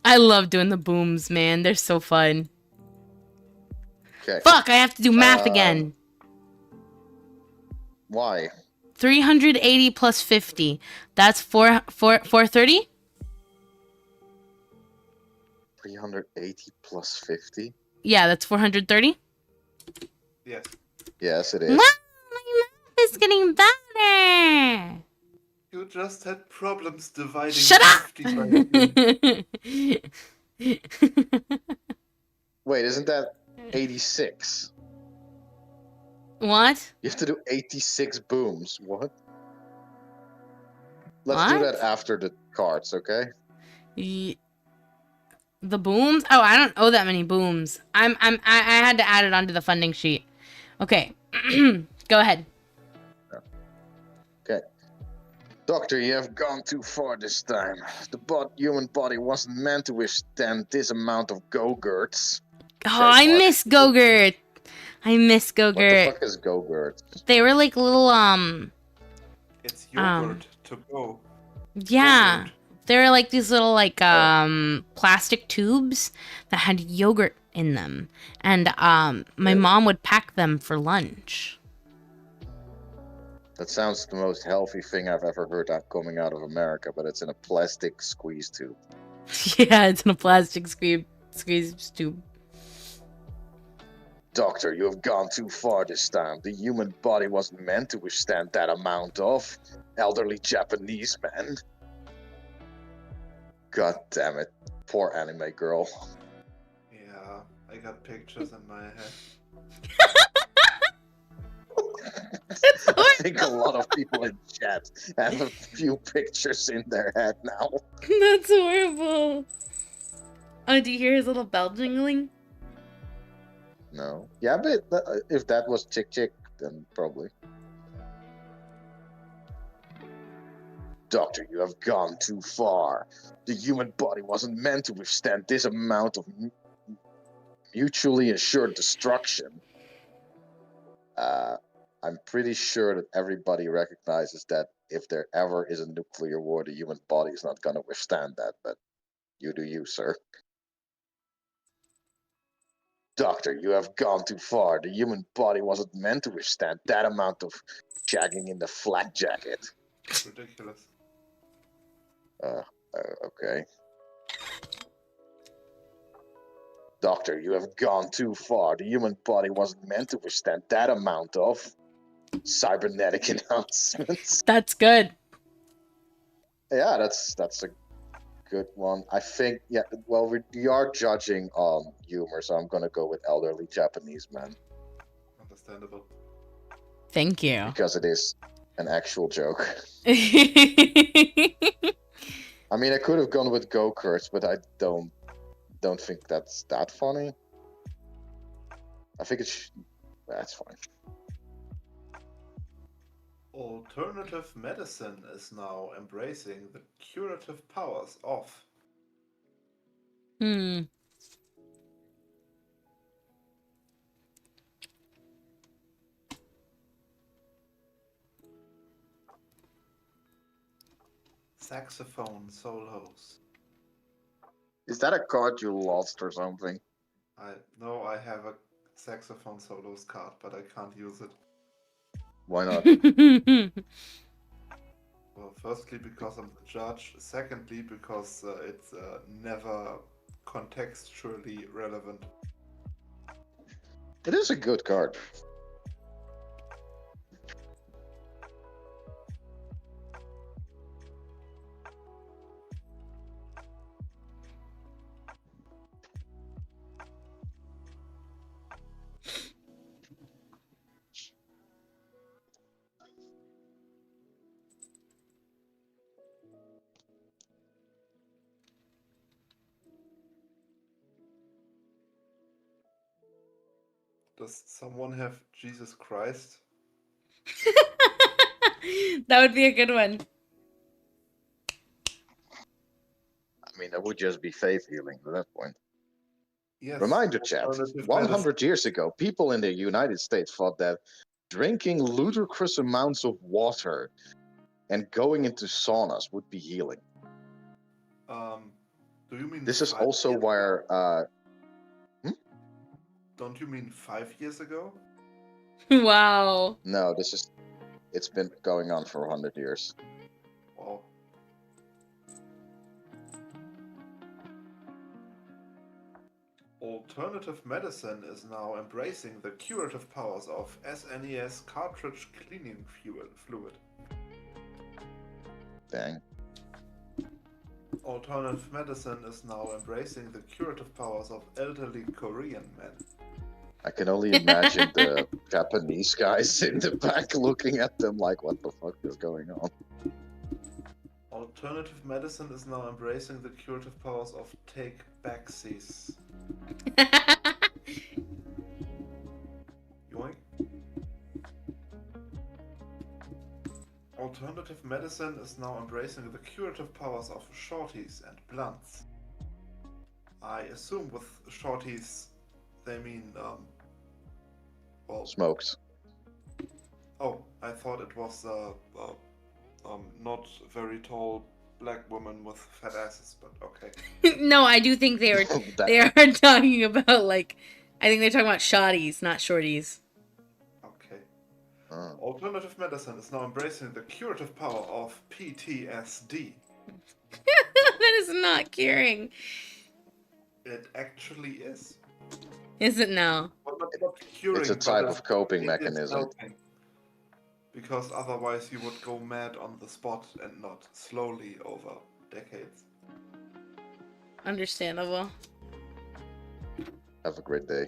I love doing the booms, man. They're so fun. Okay. Fuck, I have to do math again. Why? 380 plus 50. That's 430? 380 plus 50? Yeah, that's 430. Yes. Yes, it Wow, is. my math is getting better. You just had problems dividing Shut up! 50 by 10. Wait, isn't that 86? What? You have to do 86 booms. What? Let's do What? that after the cards, okay? The booms? Oh, I don't owe that many booms. I had to add it onto the funding sheet. Okay. Go ahead. Okay. Doctor, you have gone too far this time. The human body wasn't meant to withstand this amount of go-gurts. Oh, I miss Go-Gurt. I miss What the Go-Gurt. fuck is go-gurt? They were like little, It's yogurt to go. yeah. Yogurt. They were like these little, like, plastic tubes that had yogurt in them. And, my mom would pack them for lunch. That sounds the most healthy thing I've ever heard coming out of America, but it's in a plastic squeeze tube. Yeah, it's in a plastic squeeze tube. Doctor, you have gone too far this time. The human body wasn't meant to withstand that amount of elderly Japanese man. God damn it. Poor anime girl. Yeah, I got pictures in my head. I think a lot of people in chat have a few pictures in their head now. That's horrible. Oh, do you hear his little bell jingling? No. Yeah, but if that was Chick Chick, then probably. Doctor, you have gone too far. The human body wasn't meant to withstand this amount of mutually assured destruction. I'm pretty sure that everybody recognizes that if there ever is a nuclear war, the human body is not going to withstand that, but you do you, sir. Doctor, you have gone too far. The human body wasn't meant to withstand that amount of shagging in the flak jacket. It's ridiculous. Okay. Doctor, you have gone too far. The human body wasn't meant to withstand that amount of cybernetic enhancements. That's good. Yeah, that's a good one. I think, yeah, well, we are judging on humor, so I'm gonna go with elderly Japanese man. Understandable. Thank you. Because it is an actual joke. That's I mean, I could have gone with go-karts, but I don't think that's that funny. I think that's fine. Alternative medicine is now embracing the curative powers of saxophone solos. Is that a card you lost or something? I know I have a saxophone solos card, but I can't use it. Why not? Well, firstly because I'm the judge. Secondly because it's never contextually relevant. It is a good card. Does someone have Jesus Christ? That would be a good one. I mean, that would just be faith healing at that point. Yes. Reminder chat, Alternative 100 years ago, people in the United States thought that drinking ludicrous amounts of water and going into saunas would be healing. Do you mean This is 5 also years where... ago? Don't you mean 5 years ago? Wow. No, it's been going on for 100 years. Well, alternative medicine is now embracing the curative powers of SNES cartridge cleaning fluid. Dang. Alternative medicine is now embracing the curative powers of elderly Korean men. I can only imagine the Japanese guys in the back looking at them like, what the fuck is going on? Alternative medicine is now embracing the curative powers of take backsies. Yoink. Alternative medicine is now embracing the curative powers of shorties and blunts. I assume with shorties they mean, well... Smokes. Oh, I thought it was, not very tall black woman with fat asses, but okay. No, I do think they are talking about, like, I think they're talking about shotties, not shorties. Okay. Alternative medicine is now embracing the curative power of PTSD. That is not curing. It actually is. Is it now? Well, not curing, It's a type of coping it is mechanism. helping. Because otherwise you would go mad on the spot and not slowly over decades. Understandable. Have a great day.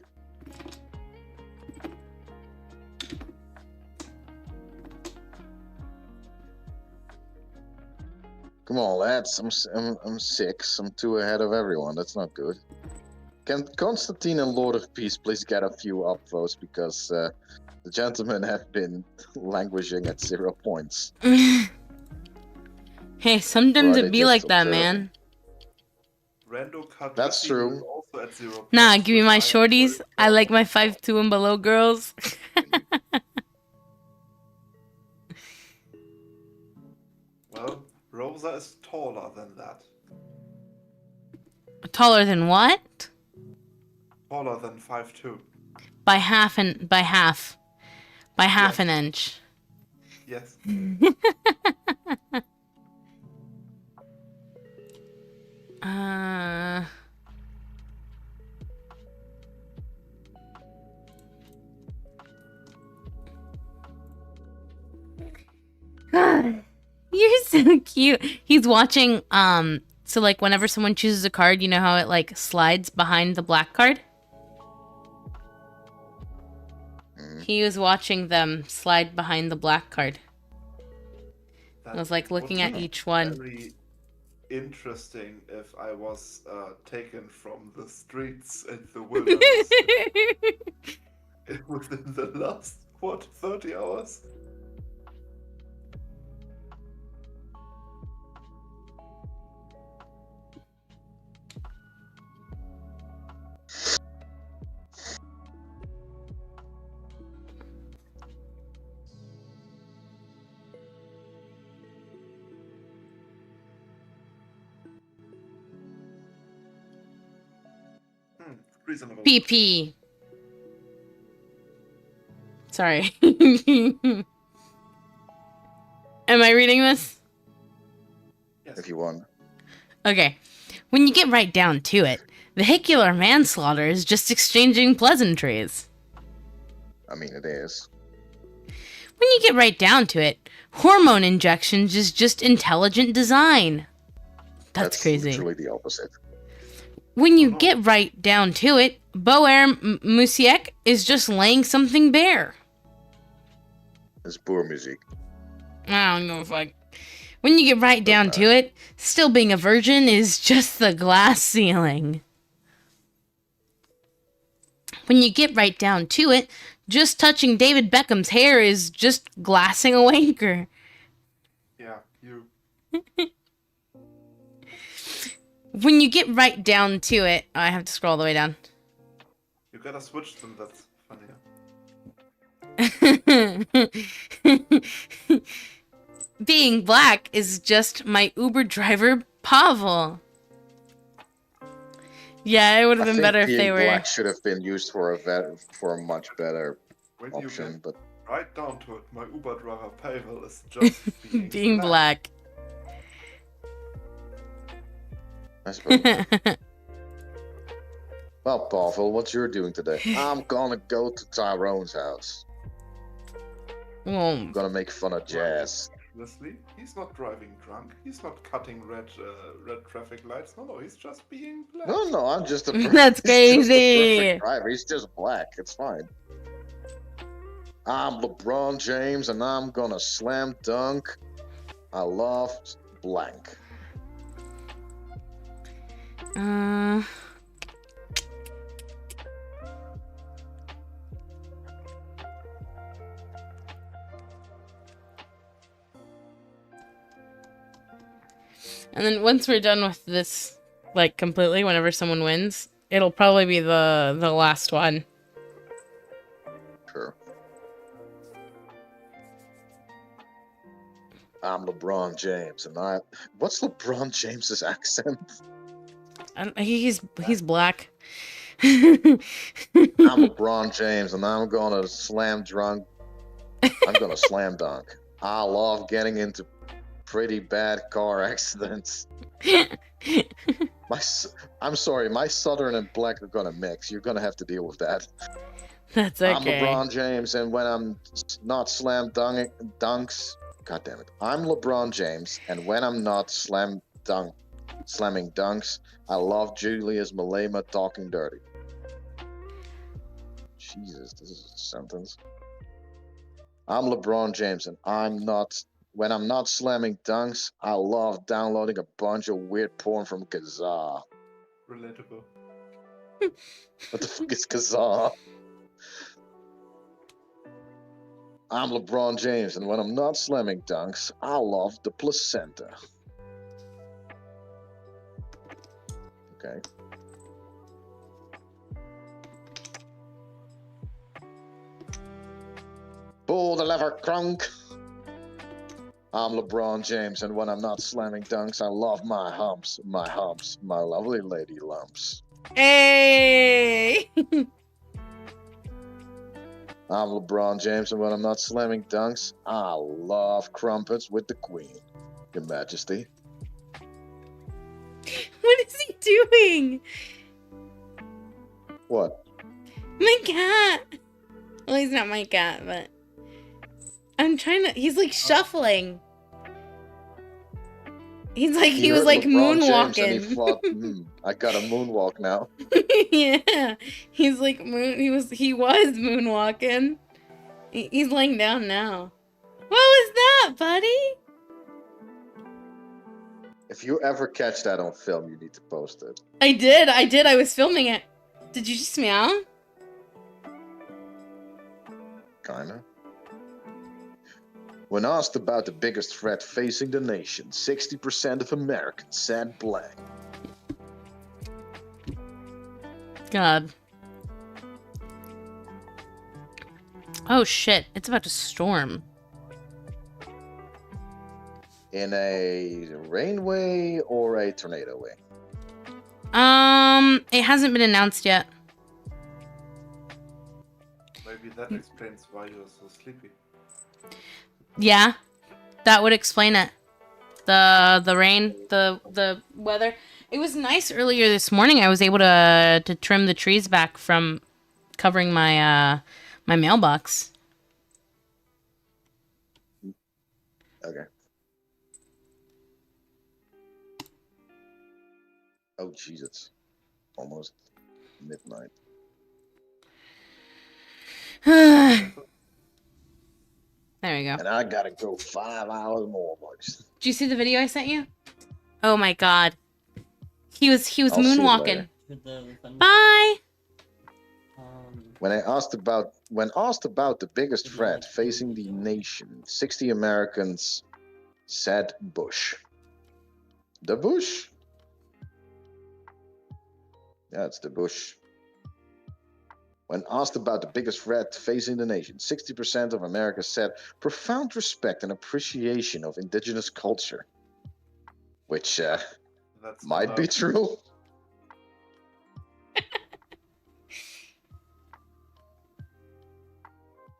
Come on, lads. I'm 6. I'm 2 ahead of everyone. That's not good. Can Constantine and Lord of Peace please get a few upvotes, because the gentlemen have been languishing at 0 points. Hey, sometimes Right, it I be just like that, observed. man. Rando cut That's true. also at 0 Nah, points, give me which my I am very shorties. I proud like of. my 5'2" and below girls. Well, Rosa is taller than that. Taller than what? Taller than 5'2". By half and by half. By half Yes. an inch. Yes. Uh. You're so cute. He's watching, so like whenever someone chooses a card, you know how it like slides behind the black card? He was watching them slide behind the black card. I was like looking at each one. Very interesting if I was taken from the streets and the wilderness within the last, 30 hours? Reasonable. PP. Sorry. Am I reading this? Yes. If you want. Okay. When you get right down to it, vehicular manslaughter is just exchanging pleasantries. I mean, it is. When you get right down to it, hormone injections is just intelligent design. That's crazy. Literally the opposite. When you get right down to it, Boer Musiek is just laying something bare. It's poor music. I don't know if I... When you get right down to it, still being a virgin is just the glass ceiling. When you get right down to it, just touching David Beckham's hair is just glassing a wanker. Yeah, you. When you get right down to it... Oh, I have to scroll all the way down. You gotta switch them, that's funnier. Being black is just my Uber driver, Pavel. Yeah, it would have been better if they were... Black should have been used for a much better When option, you get but right down to it, my Uber driver Pavel is just being black. I suppose. Well, Pavel, what you're doing today? I'm gonna go to Tyrone's house. I'm gonna make fun of Jazz. Honestly, he's not driving drunk. He's not cutting red traffic lights. No, he's just being black. No, I'm just a. That's crazy. Perfect driver. He's just black. It's fine. I'm LeBron James, and I'm gonna slam dunk. I love blank. And then once we're done with this, like, completely, whenever someone wins, it'll probably be the last one. Sure. I'm LeBron James, and what's LeBron James's accent? He's black. I'm LeBron James, and I'm gonna slam dunk. I'm gonna slam dunk. I love getting into pretty bad car accidents. I'm sorry, my Southern and black are gonna mix. You're gonna have to deal with that. That's okay. I'm LeBron James, and when I'm not slam dunks, god damn it, I'm LeBron James, and when I'm not slamming dunks, I love Julius Malema talking dirty. Jesus, this is a sentence. I'm LeBron James, and when I'm not slamming dunks, I love downloading a bunch of weird porn from Kazaa. Relatable. What the fuck is Kazaa? I'm LeBron James, and when I'm not slamming dunks, I love the placenta. Okay. Pull the lever, crunk. I'm LeBron James, and when I'm not slamming dunks, I love my humps, my lovely lady lumps. Hey! I'm LeBron James, and when I'm not slamming dunks, I love crumpets with the queen, Your Majesty. What is he doing? What? My cat! Well, he's not my cat, but... I'm trying to... He's like shuffling. He's like, he was heard like LeBron James and he moonwalking. thought, I got a moonwalk now. Yeah. He's like he was moonwalking. He's laying down now. What was that, buddy? If you ever catch that on film, you need to post it. I did. I was filming it. Did you just meow? Kinda. When asked about the biggest threat facing the nation, 60% of Americans said blank. God. Oh shit, it's about to storm. In a rainway or a tornado way? It hasn't been announced yet. Maybe that explains why you're so sleepy. Yeah, that would explain it. The rain, the weather. It was nice earlier this morning. I was able to trim the trees back from covering my my mailbox. Okay. Oh, jeez, it's almost midnight. There we go. And I gotta go 5 hours more, boys. Did you see the video I sent you? Oh my god. He was I'll see you moonwalking. later. With the thunder. Bye. When asked about the biggest threat facing the nation, 60 Americans said Bush. The Bush? Yeah, it's the Bush. When asked about the biggest threat facing the nation, 60% of Americans said profound respect and appreciation of indigenous culture. Which That's might be true.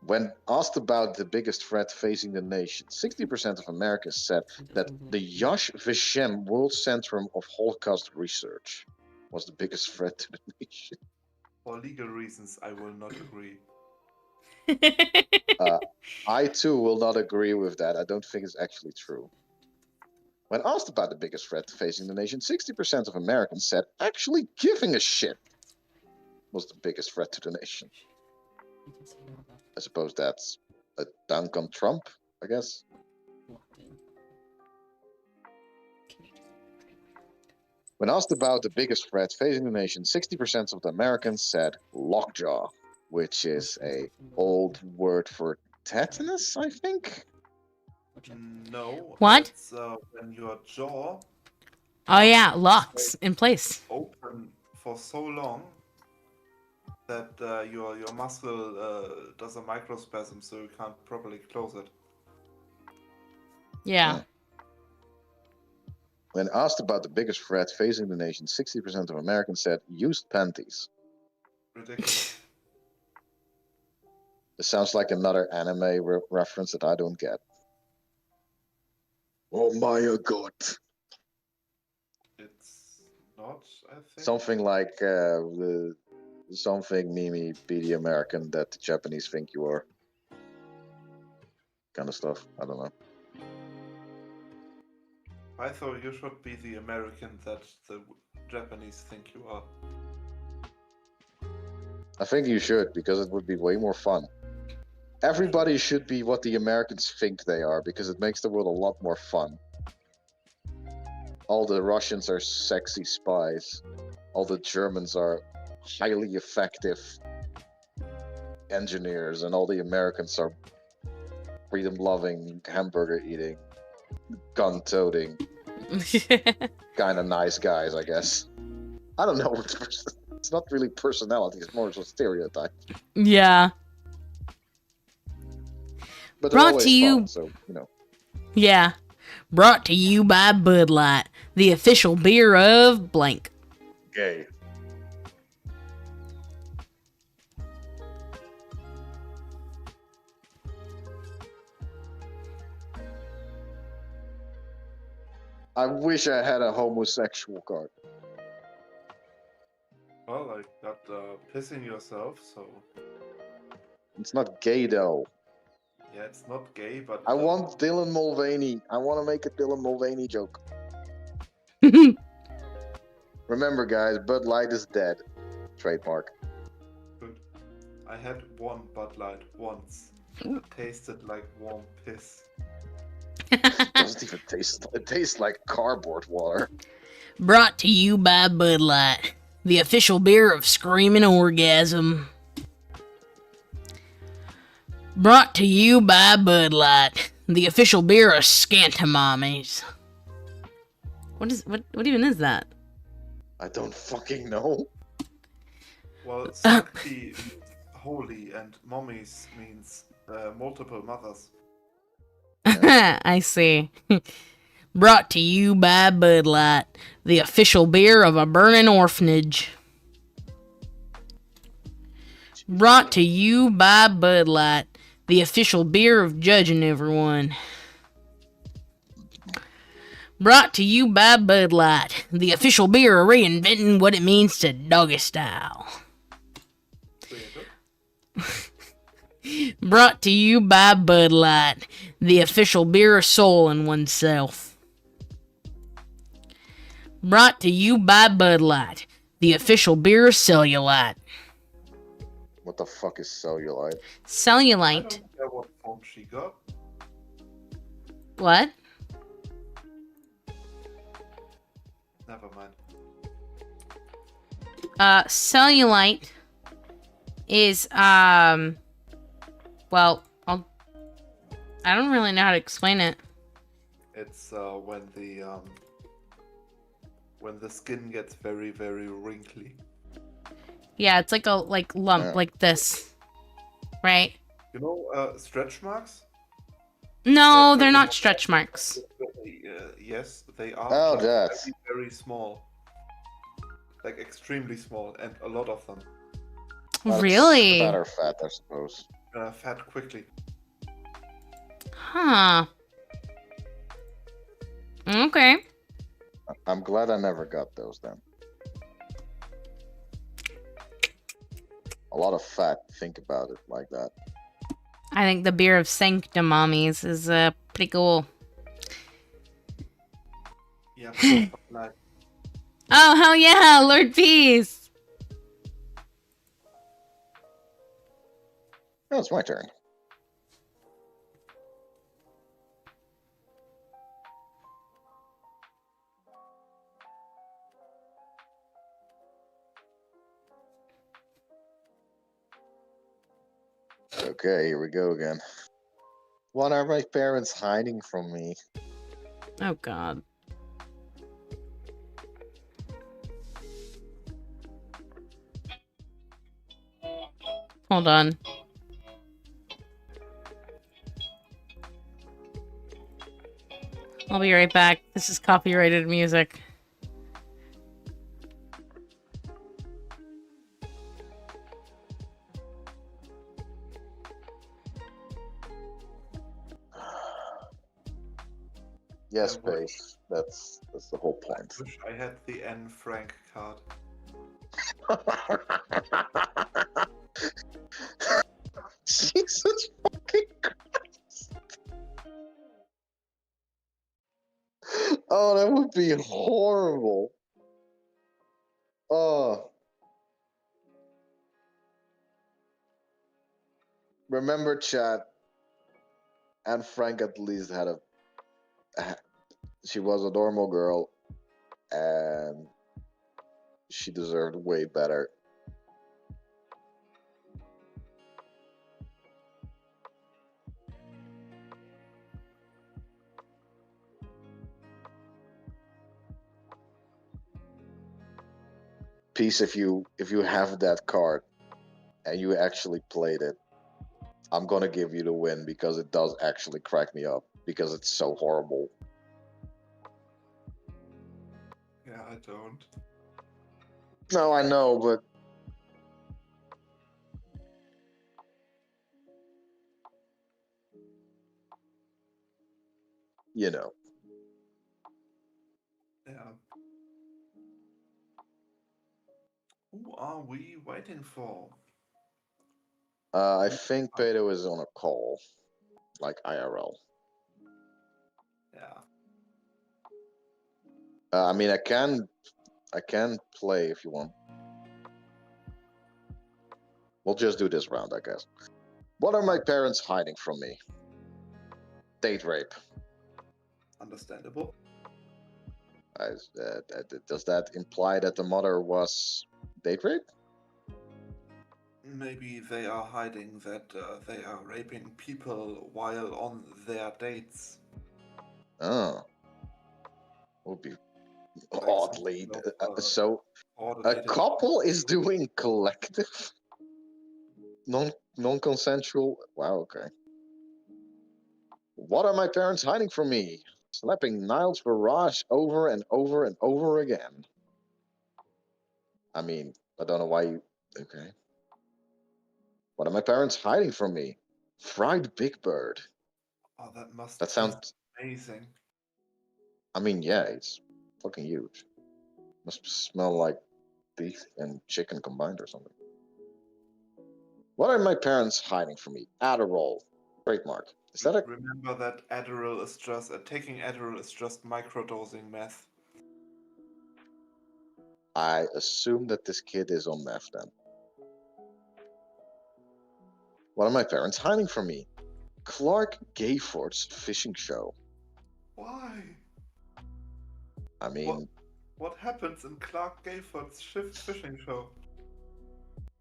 When asked about the biggest threat facing the nation, 60% of Americans said that the Yad Vashem World Centrum of Holocaust Research was the biggest threat to the nation. For legal reasons, I will not agree. I too will not agree with that. I don't think it's actually true. When asked about the biggest threat facing the nation, 60% of Americans said actually giving a shit was the biggest threat to the nation. I suppose that's a dunk on Trump, I guess. When asked about the biggest threat facing the nation, 60% of the Americans said lockjaw, which is a old word for tetanus, I think. No. What? It's when your jaw Oh yeah, locks in place. open for so long that your muscle does a microspasm, so you can't properly close it. Yeah. When asked about the biggest threat facing the nation, 60% of Americans said used panties. Ridiculous. This sounds like another anime reference that I don't get. Oh my god. It's not, I think. Something like something Mimi, be the American that the Japanese think you are. Kind of stuff. I don't know. I thought you should be the American that the Japanese think you are. I think you should, because it would be way more fun. Everybody should be what the Americans think they are, because it makes the world a lot more fun. All the Russians are sexy spies. All the Germans are highly effective engineers, and all the Americans are freedom-loving, hamburger-eating, gun-toting, kind of nice guys, I guess. I don't know. It's not really personality. It's more of a stereotype. Yeah. But they're Brought always to you- fun, so you know. Yeah. Brought to you by Bud Light, the official beer of blank. Gay. I wish I had a homosexual card. Well, I got pissing yourself, so It's not gay though. yeah, it's not gay, but I want Dylan Mulvaney. I want to make a Dylan Mulvaney joke. Remember, guys, Bud Light is dead. Trademark. good. I had one Bud Light once. It tasted like warm piss. Doesn't even taste. It tastes like cardboard water. Brought to you by Bud Light, the official beer of screaming orgasm. Brought to you by Bud Light, the official beer of scantamommies. What even is that? I don't fucking know. Well, Sankti means holy, and mommies means multiple mothers. I see. Brought to you by Bud Light, the official beer of a burning orphanage. Brought to you by Bud Light, the official beer of judging everyone. Brought to you by Bud Light, the official beer of reinventing what it means to doggy style. Brought to you by Bud Light, the official beer of soul in oneself. Brought to you by Bud Light, the official beer of cellulite. What the fuck is cellulite? I Cellulite. don't care what phone she got. What? Never mind. Cellulite is, well, I don't really know how to explain it. It's when the skin gets very, very wrinkly. Yeah, it's like a lump, Yeah. like this. Right? You know, stretch marks? No, Yeah, they're pretty not much. stretch marks. Yes, they are. Oh, but that's- very, very small. Like extremely small, and a lot of them. That's Really? Fat or fat, I suppose. Fat quickly. Huh. Okay. I'm glad I never got those then. A lot of fat. Think about it like that. I think the beer of sanctimommies is pretty cool. Yeah, like Oh, hell yeah, Lord Peace! Oh, it's my turn. Okay, here we go again. What are my parents hiding from me? Oh, God. Hold on. I'll be right back. This is copyrighted music. Yes, Yeah, what- Pace. That's the whole point. wish I had the N Frank card. Jesus fucking Christ. Oh, that would be horrible. Oh. Remember, chat. Anne Frank at least had she was a normal girl, and she deserved way better. Peace, if you have that card and you actually played it, I'm gonna give you the win because it does actually crack me up because it's so horrible. Yeah, I don't. No, I know, but you know. Yeah. Who are we waiting for? I think Pedo is on a call, like IRL. Yeah. I mean, I can play if you want. We'll just do this round, I guess. What are my parents hiding from me? Date rape. Understandable. Does that imply that the mother was date rape? Maybe they are hiding that they are raping people while on their dates. Oh, would be Like oddly. some sort of, So a coordinated- couple is doing collective, non-consensual. Wow. Okay. What are my parents hiding from me? Slapping Niles Barrage over and over and over again. I mean, I don't know why you. Okay. What are my parents hiding from me? Fried Big Bird. Oh, that must That sounds. amazing. I mean, yeah, it's fucking huge. Must smell like beef and chicken combined or something. What are my parents hiding from me? Adderall. Trademark. Is that a? Remember that Adderall is just taking Adderall is just microdosing meth. I assume that this kid is on meth then. What are my parents hiding from me? Clark Gayford's fishing show. Why? I mean, What happens in Clark Gayford's fishing show?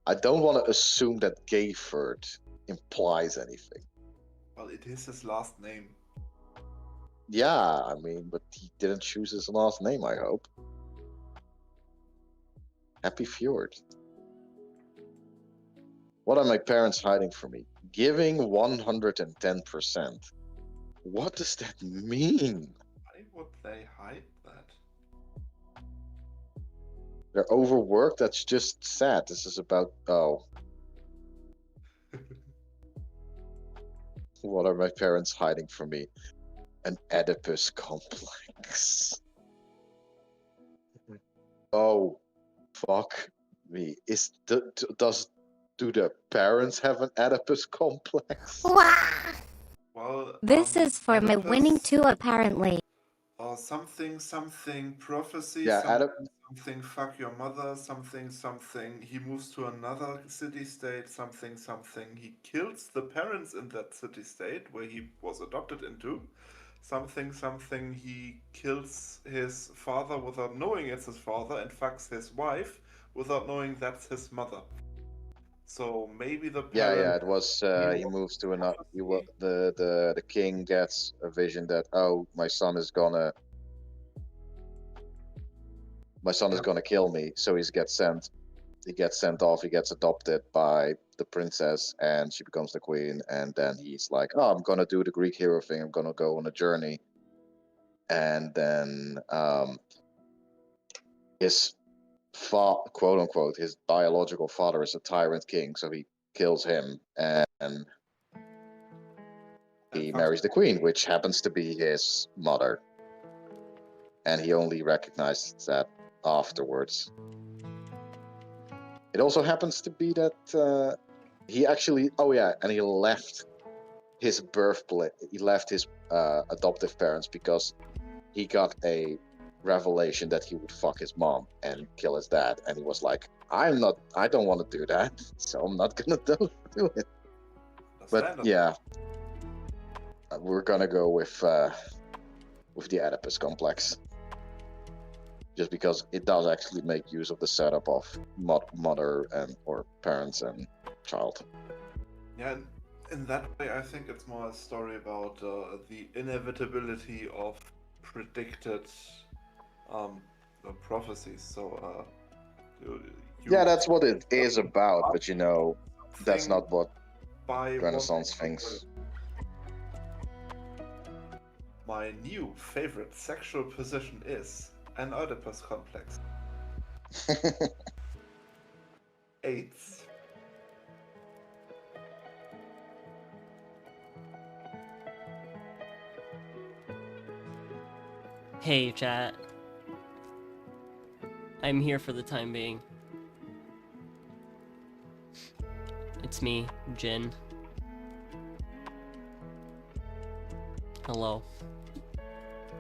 I don't want to assume that Gayford implies anything. Well, it is his last name. Yeah, I mean, but he didn't choose his last name, I hope. Happy Fjord. What are my parents hiding from me? Giving 110%. What does that mean? Why would they hide that? They're overworked? That's just sad. This is about... Oh. What are my parents hiding from me? An Oedipus complex. Oh, fuck me. Do the parents have an Oedipus complex? Well, This is for my winning Oedipus, too, apparently. or something prophecy, Yeah, something fuck your mother, something he moves to another city state, something he kills the parents in that city state where he was adopted into, something he kills his father without knowing it's his father and fucks his wife without knowing that's his mother. So maybe the parents. Yeah. It was. He moves to another. The king gets a vision that my son is gonna kill me. So he gets sent. He gets sent off. He gets adopted by the princess, and she becomes the queen. And then he's like, "Oh, I'm gonna do the Greek hero thing. I'm gonna go on a journey." And then his quote unquote, his biological father is a tyrant king, so he kills him and he marries the queen, which happens to be his mother. And he only recognizes that afterwards. It also happens to be that he actually, and he left his birthplace, he left his adoptive parents because he got a revelation that he would fuck his mom and kill his dad, and he was like, I don't want to do that, so I'm not gonna do it. But yeah, we're gonna go with the Oedipus complex, just because it does actually make use of the setup of mother and or parents and child. Yeah, in that way, I think it's more a story about the inevitability of predicted prophecies. So Yeah, that's what it is about, but you know, that's Thing not what by Renaissance one- thinks. My new favorite sexual position is an Oedipus complex. 8. Hey, chat. I'm here for the time being. It's me, Jin. Hello.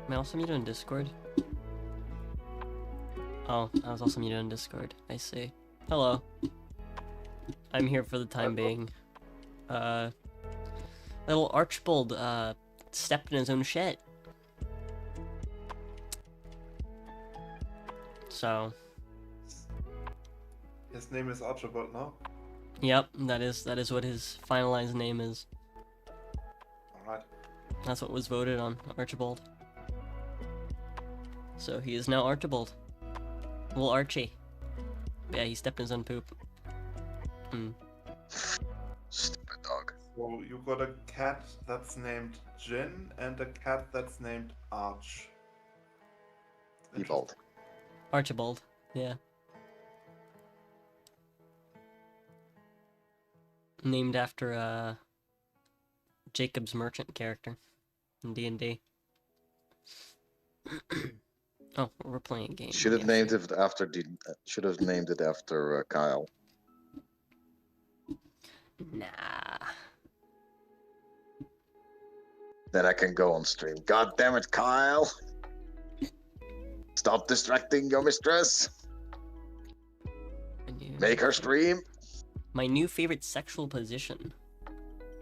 Am I also muted on Discord? Oh, I was also muted on Discord. I see. Hello. I'm here for the time being. Little Archibald, stepped in his own shit. So, His name is Archibald now. yep, that is what his finalized name is. Alright. That's what was voted on, Archibald. So he is now Archibald. Little Archie. Yeah, he stepped in his own poop. Hmm. Stupid dog. So you got a cat that's named Jin and a cat that's named Arch. Evolved. Archibald, yeah. Named after Jacob's Merchant character in D&D. Oh, we're playing a game. Should have yeah, named sure. it after Kyle. Nah. Then I can go on stream. God damn it, Kyle! Stop distracting your mistress. Make her stream. My new favorite sexual position.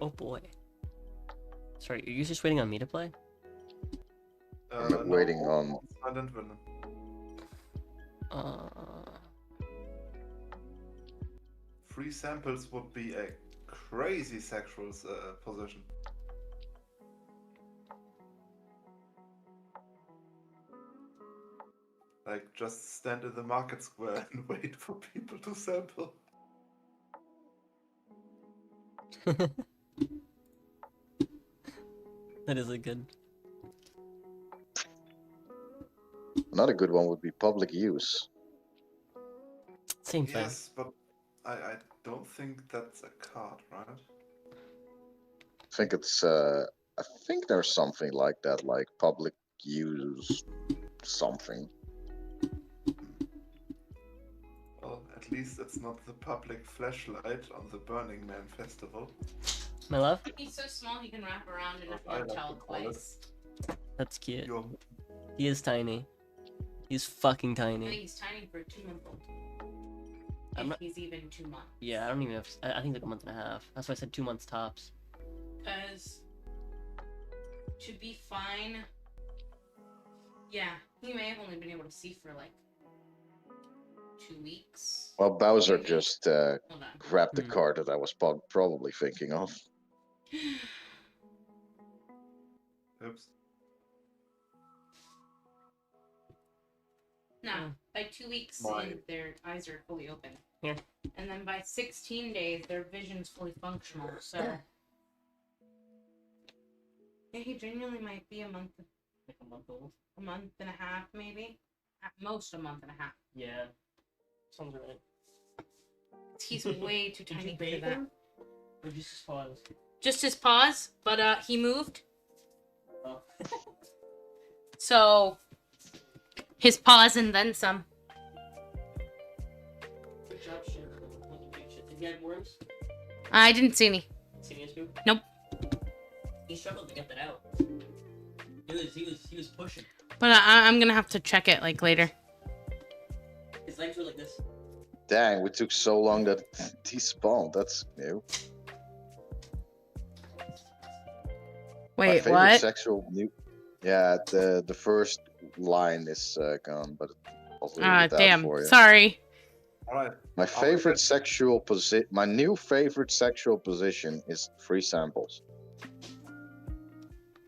Oh boy. Sorry, are you just waiting on me to play? I'm waiting on. Silent Villain. Free samples would be a crazy sexual position. Like, just stand in the market square and wait for people to sample. That is a good. Another good one would be public use. Same thing. Yes, but I don't think that's a card, right? I think it's. I think there's something like that, like public use something. Well, at least it's not the public flashlight on the Burning Man festival. My love? He's so small he can wrap around in I a like hotel to call it. twice. That's cute. You're He is tiny. He's fucking I think tiny. he's tiny for a 2-month-old. I'm If not- he's even 2 months. Yeah, I don't even know. I think like a month and a half. That's why I said 2 months tops. Because to be fine, yeah, he may have only been able to see for like 2 weeks. Well, Bowser Maybe. just Hold on. grabbed the Hmm. card that I was probably thinking of. oops. No, by 2 weeks My- in, their eyes are fully open. Here. And then by 16 days, their vision's fully functional. So, yeah, he genuinely might be a month Like a month old. a month and a half, maybe. At most a month and a half. Yeah. Sounds right. He's way too Did tiny you for bathe that. him? Or just pause? Just his paws, but he moved. Oh. So his paws and then some. Good job, shit. Did he have worms? I didn't see any. See his poop? Nope. He struggled to get that out. He was pushing. But I'm gonna have to check it like later. His legs were like this. Dang, we took so long that he spawned. That's new. My Wait, favorite what? sexual new. Yeah, the first line is gone, but I'll leave Ah, it out damn. for you. Sorry. Alright. My favorite sexual position. My new favorite sexual position is free samples.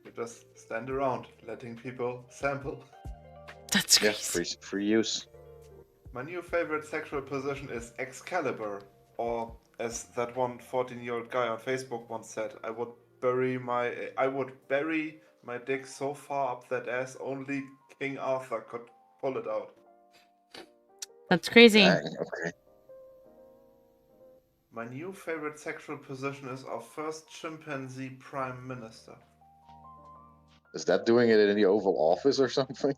You just stand around letting people sample. That's Yeah, crazy. free use. My new favorite sexual position is Excalibur, or as that one 14-year-old guy on Facebook once said, I would bury my dick so far up that ass only King Arthur could pull it out. That's crazy. Dang, okay. My new favorite sexual position is our first chimpanzee prime minister. Is that doing it in the Oval Office or something?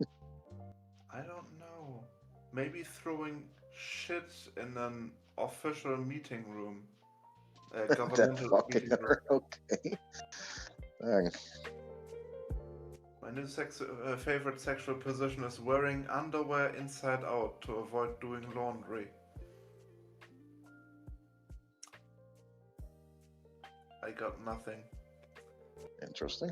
I don't know. Maybe throwing shit in an official meeting room. That Governmental fucking meeting room. hurt. Okay. Dang. My new favorite sexual position is wearing underwear inside out to avoid doing laundry. I got nothing. Interesting.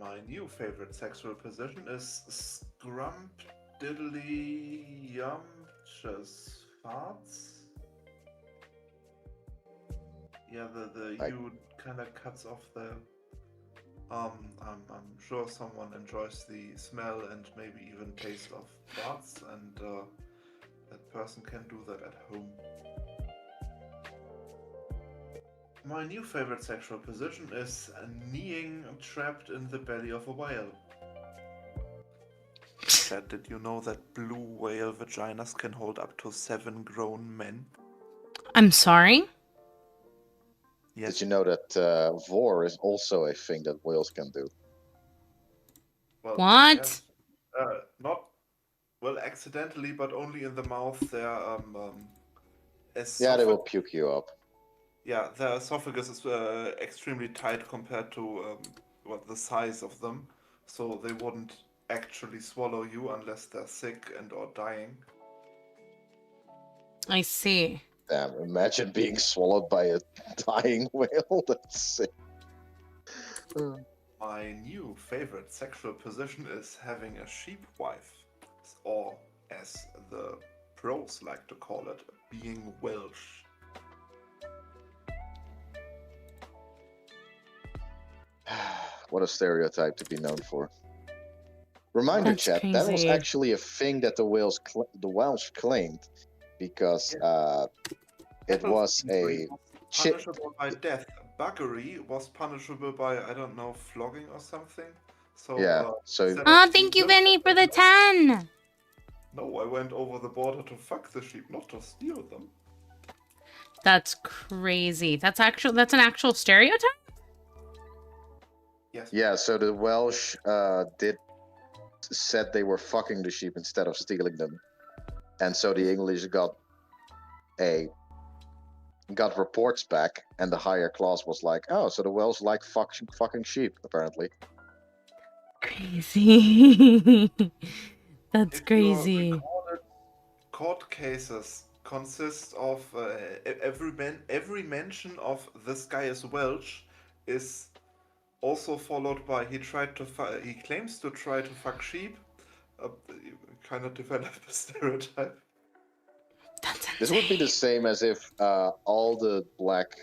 My new favorite sexual position is scrumptiddly-yumptious farts. Yeah, the U kind of cuts off the. I'm sure someone enjoys the smell and maybe even taste of farts, and that person can do that at home. My new favorite sexual position is kneeing trapped in the belly of a whale. Chad, did you know that blue whale vaginas can hold up to 7 grown men? I'm sorry? Did you know that vor is also a thing that whales can do? Well, What? yes. Not well, accidentally, but only in the mouth. Their Yeah, they will puke you up. Yeah, their esophagus is extremely tight compared to the size of them, so they wouldn't actually swallow you unless they're sick and or dying. I see. Damn, imagine being swallowed by a dying whale. That's sick. My new favorite sexual position is having a sheep wife, or as the pros like to call it, being Welsh. What a stereotype to be known for. Reminder, That's chat, that was crazy. actually a thing that the Welsh claimed, because it was a chip. Punishable by death. Buggery was punishable by, I don't know, flogging or something. So Yeah, so instead Oh, of thank you, being Vinny, for the whipped, 10. no, I went over the border to fuck the sheep, not to steal them. That's crazy. That's an actual stereotype? Yes. Yeah, so the Welsh said they were fucking the sheep instead of stealing them, and so the English got reports back, and the higher class was like, oh, so the Welsh like fucking sheep, apparently. Crazy. That's If your crazy. recorded court cases consist of every mention of this guy is Welsh is also followed by he claims to try to fuck sheep. You kind of develop a stereotype. That's This would be the same as if all the black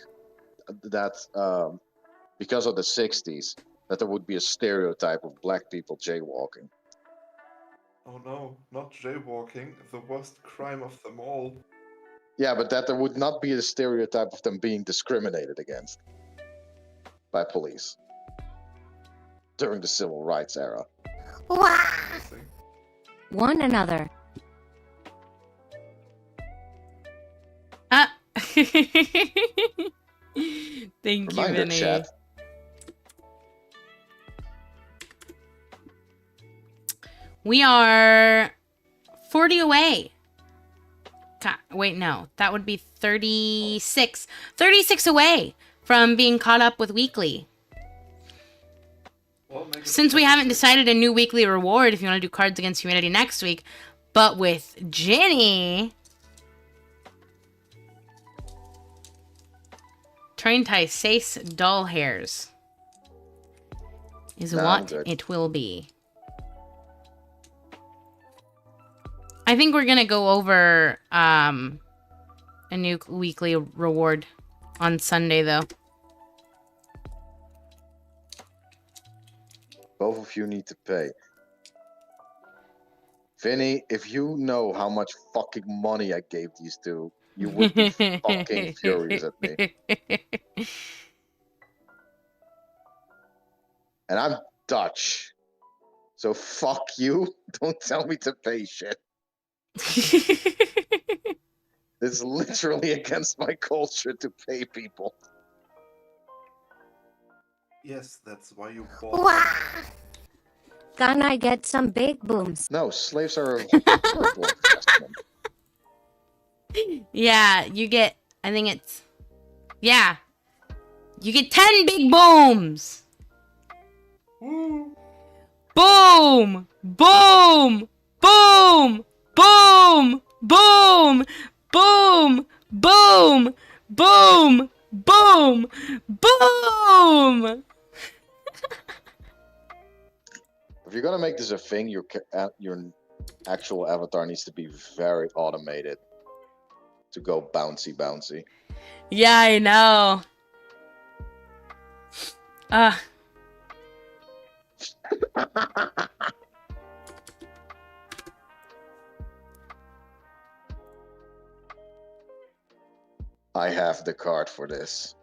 because of the 60s, that there would be a stereotype of black people jaywalking. Oh no, not jaywalking, the worst crime of them all. Yeah, but that there would not be a stereotype of them being discriminated against by police during the civil rights era. One another. Ah. Thank you, Reminder, Vinny. chat. We are 40 away. Wait, no. That would be 36. 36 away from being caught up with weekly. Well, make it Since we haven't 26. decided a new weekly reward if you want to do Cards Against Humanity next week, but with Ginny, Train Tie Sace Doll Hairs is Nah, I'm what good. it will be. I think we're gonna go over a new weekly reward on Sunday, though. Both of you need to pay Vinny, if you know how much fucking money I gave these two, you would be fucking furious at me. And I'm Dutch. So fuck you. Don't tell me to pay shit. It's literally against my culture to pay people. Yes, that's why you bought Wah! them. Can I get some big booms? No, slaves are a horrible investment. Yeah, you get, I think it's, yeah. You get 10 big booms. Woo! Boom! Boom! Boom! Boom! Boom! Boom! Boom! Boom! Boom! Boom! If you're gonna make this a thing, your actual avatar needs to be very automated to go bouncy bouncy. Yeah, I know. I have the card for this.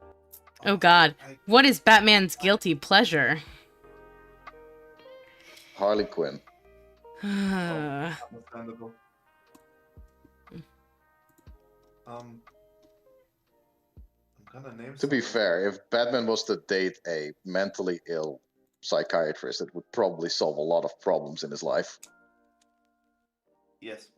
Oh god. What is Batman's guilty pleasure? Harley Quinn. Understandable. I'm gonna name. To be someone. fair, if Batman was to date a mentally ill psychiatrist, it would probably solve a lot of problems in his life. Yes.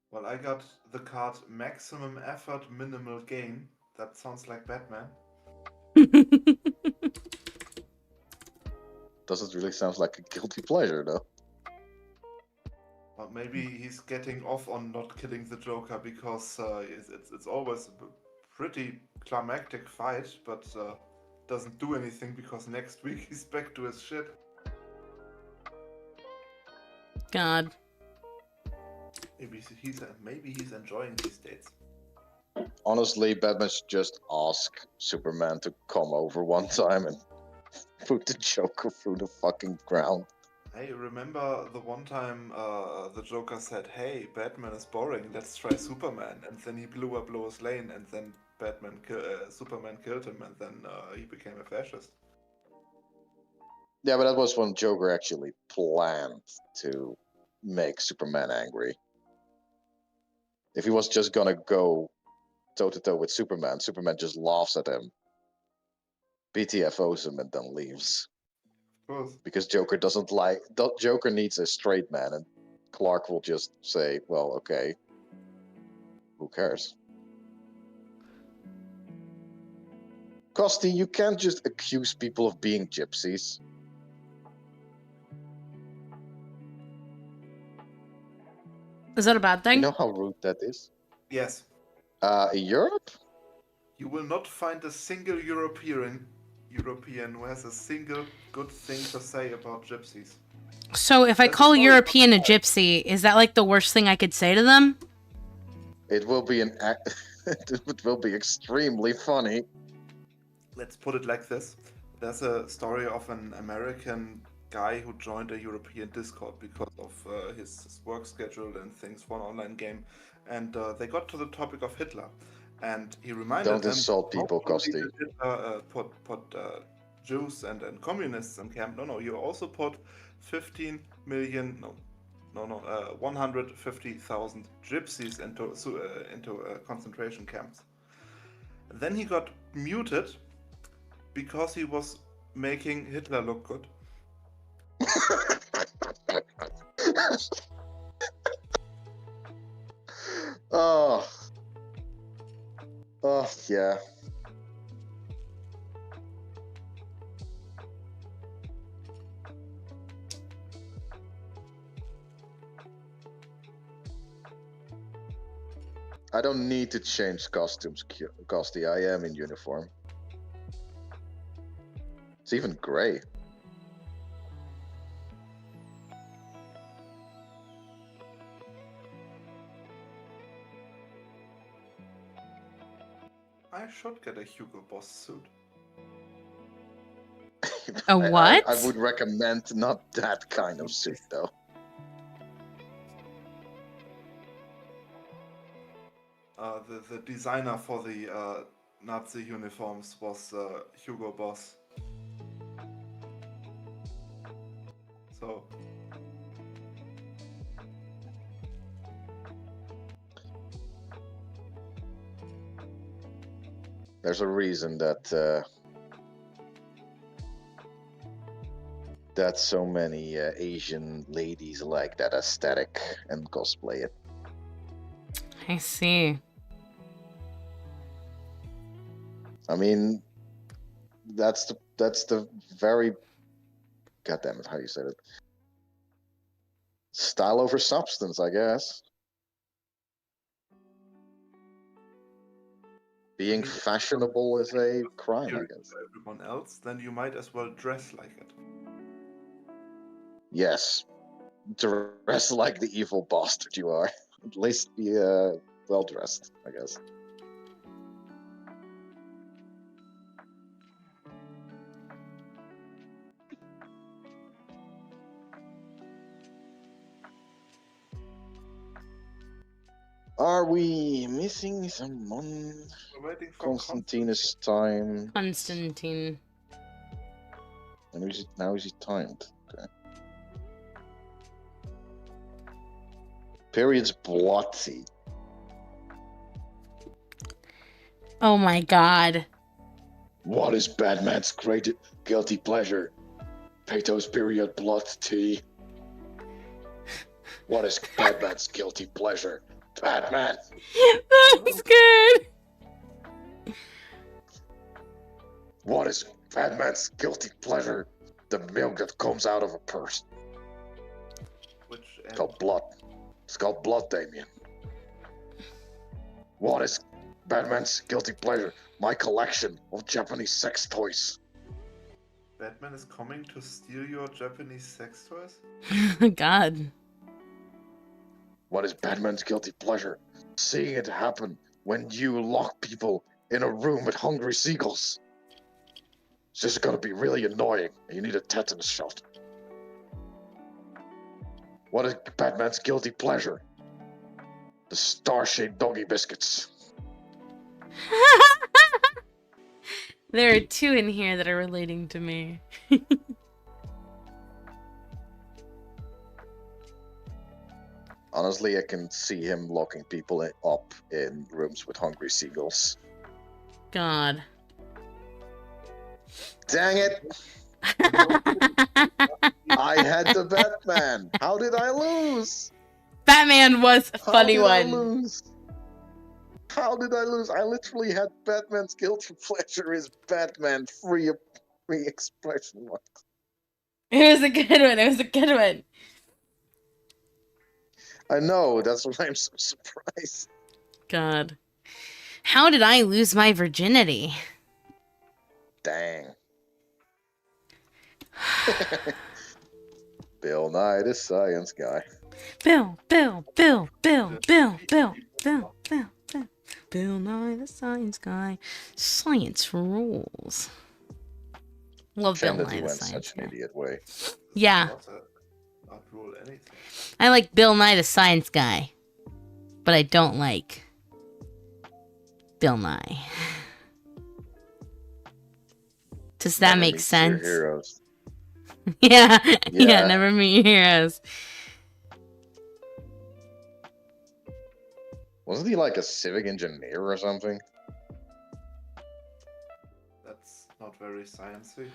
Well, I got the card maximum effort, minimal gain. That sounds like Batman. Doesn't really sound like a guilty pleasure, though. Or maybe he's getting off on not killing the Joker because it's always a pretty climactic fight, but doesn't do anything because next week he's back to his shit. God. Maybe he's enjoying these dates. Honestly, Batman should just ask Superman to come over one time and put the Joker through the fucking ground. Hey, remember the one time the Joker said, "Hey, Batman is boring. Let's try Superman," and then he blew up Lois Lane, and then Superman killed him, and then he became a fascist. Yeah, but that was when Joker actually planned to make Superman angry. If he was just gonna go toe-to-toe with Superman, Superman just laughs at him, BTFOs him, and then leaves. Of course. Because Joker doesn't like... Joker needs a straight man, and Clark will just say, well, okay, who cares? Kosti, you can't just accuse people of being gypsies. Is that a bad thing? You know how rude that is? Yes. Europe? You will not find a single European who has a single good thing to say about gypsies. So if I That's call a a European a gypsy, is that like the worst thing I could say to them? It will be it will be extremely funny. Let's put it like this. There's a story of an American guy who joined a European Discord because of his work schedule and things for an online game. And they got to the topic of Hitler. And he reminded Don't them, insult people, not only Kosti. did Hitler put Jews and communists in camp. No, you also put 15 million, 150,000 gypsies into concentration camps. Then he got muted because he was making Hitler look good. Oh, yeah. I don't need to change costumes, Kosti. I am in uniform. It's even gray. I should get a Hugo Boss suit. A what? I would recommend not that kind of suit, though. The designer for the Nazi uniforms was Hugo Boss. So There's a reason that that so many Asian ladies like that aesthetic and cosplay it. I see. I mean, that's the very, God damn it, how you said it? Style over substance, I guess. Being fashionable is a crime, I guess. everyone else, then you might as well dress like it. Yes, dress like the evil bastard you are. At least be well dressed, I guess. Are we missing someone? We're waiting for Constantinus time. Constantine. And now is he timed? Okay. Period's bloody. Oh my god. What is Batman's great guilty pleasure? Pato's period blood tea. What is Batman's guilty pleasure? Batman. That was good. What is Batman's guilty pleasure? The milk that comes out of a purse. which It's called blood. It's called blood, Damien. What is Batman's guilty pleasure? My collection of Japanese sex toys. Batman is coming to steal your Japanese sex toys? God. What is Batman's guilty pleasure? Seeing it happen when you lock people in a room with hungry seagulls. It's just gonna be really annoying, and you need a tetanus shot. What is Batman's guilty pleasure? The star-shaped doggy biscuits. There are two in here that are relating to me. Honestly, I can see him locking people up in rooms with hungry seagulls. God. Dang it! I had the Batman. How did I lose? Batman was a funny How did I one. lose? How did I lose? I literally had Batman's guilty pleasure is Batman free expression. It was a good one. It was a good one. I know, that's why I'm so surprised. God. How did I lose my virginity? Dang. Bill Nye, the science guy. Bill Nye the Science Guy. Science rules. Love Bill Shame that Nye he the went Science such an Guy. idiot way. Yeah, Not rule anything. I like Bill Nye the Science Guy, but I don't like Bill Nye. Does that Never make meet your sense? heroes. Yeah, yeah, Yeah. never meet your heroes. Wasn't he like a civic engineer or something? That's not very sciencey.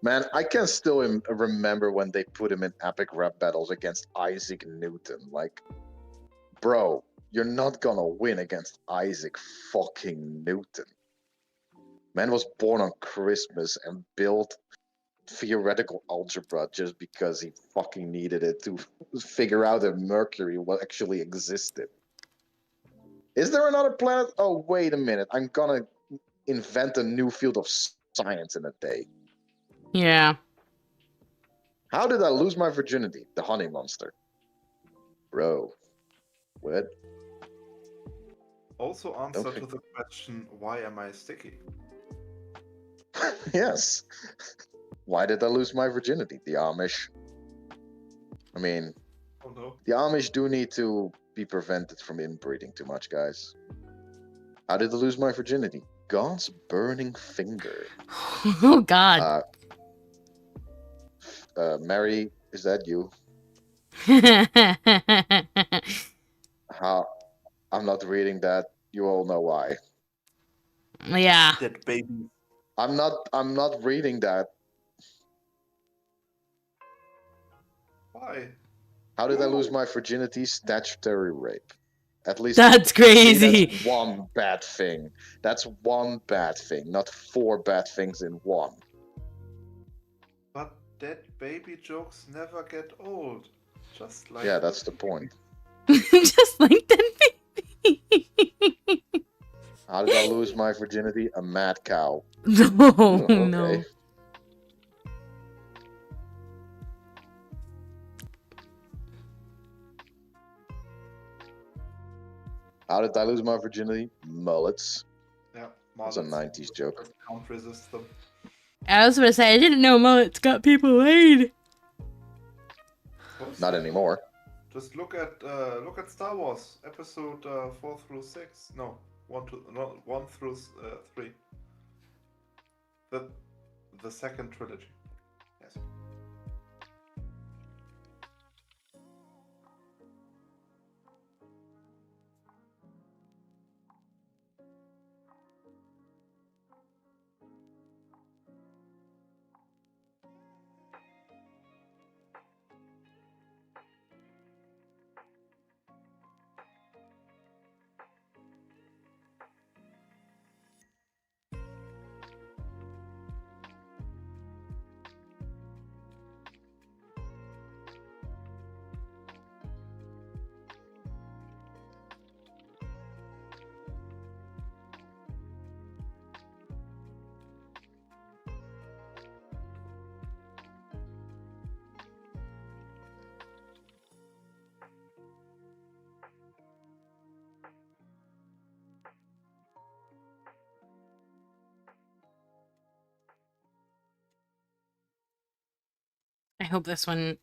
Man, I can still remember when they put him in epic rap battles against Isaac Newton. Like, bro, you're not gonna win against Isaac fucking Newton. Man was born on Christmas and built theoretical algebra just because he fucking needed it to figure out that Mercury actually existed. Is there another planet? Oh, wait a minute. I'm gonna invent a new field of science in a day. Yeah. How did I lose my virginity? The honey monster. Bro. What? Also answer Okay. to the question, why am I sticky? Yes. Why did I lose my virginity? The Amish. I mean, Oh no. the Amish do need to be prevented from inbreeding too much, guys. How did I lose my virginity? God's burning finger. Oh God. Mary, is that you? How? I'm not reading that. You all know why. Yeah. Dead baby. I'm not reading that. Why? How did I lose my virginity? Statutory rape. At least That's see, crazy. that's one bad thing. That's one bad thing, not 4 bad things in one. But dead baby jokes never get old. Just like Yeah, that's the point. Just like that baby. How did I lose my virginity? A mad cow. No, Oh, no. okay. How did I lose my virginity? Mullets. Yeah, That's a mullets. 90s joke. Can't resist them. I was gonna say I didn't know mullets got people laid. What's Not that? anymore. Just look at Star Wars episode 4 through 6. No, 1 through 3. The second trilogy. Yes. I hope this one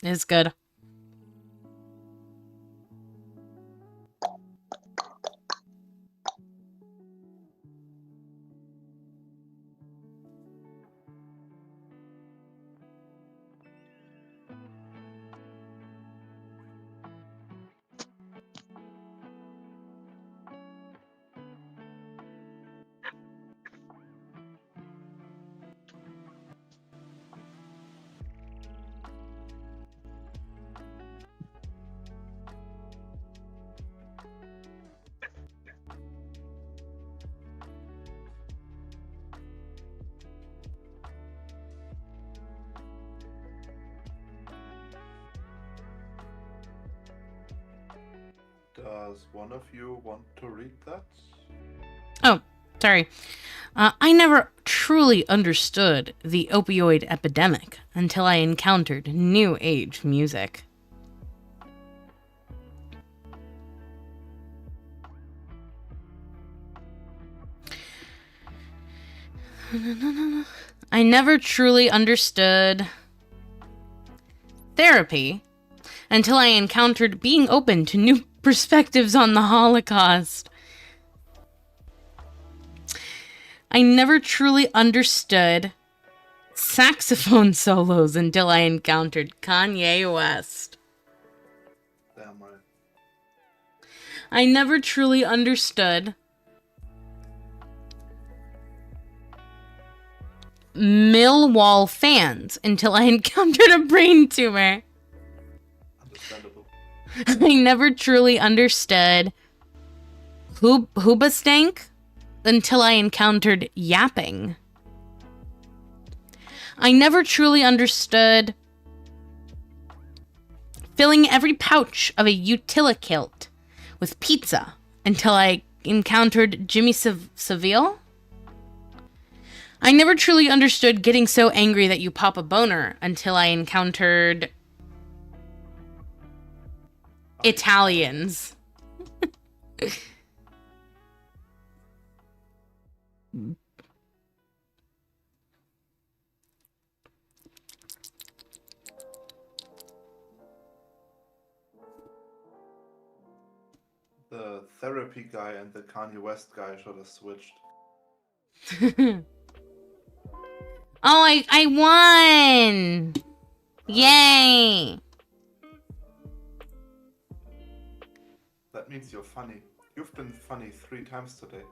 is good. Does one of you want to read that? Oh, sorry. I never truly understood the opioid epidemic until I encountered New Age music. I never truly understood therapy until I encountered being open to new perspectives on the Holocaust. I never truly understood saxophone solos until I encountered Kanye West. Damn right. I never truly understood Millwall fans until I encountered a brain tumor. Understandable. I never truly understood Hoobastank until I encountered yapping. I never truly understood filling every pouch of a utilikilt with pizza until I encountered Jimmy Savile. I never truly understood getting so angry that you pop a boner until I encountered Italians. therapy guy and the Kanye West guy should have switched. Oh, I won! Yay! That means you're funny. You've been funny 3 times today.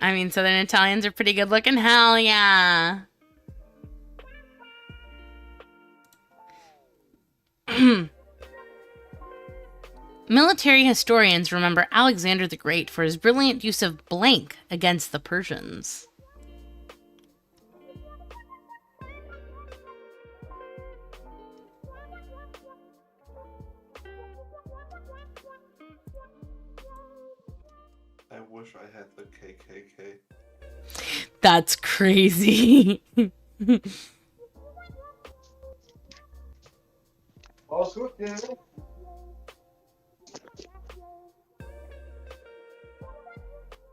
I mean, Southern Italians are pretty good looking. Hell yeah! Military historians remember Alexander the Great for his brilliant use of blank against the Persians. I wish I had the KKK. That's crazy. Alles goed, kerel?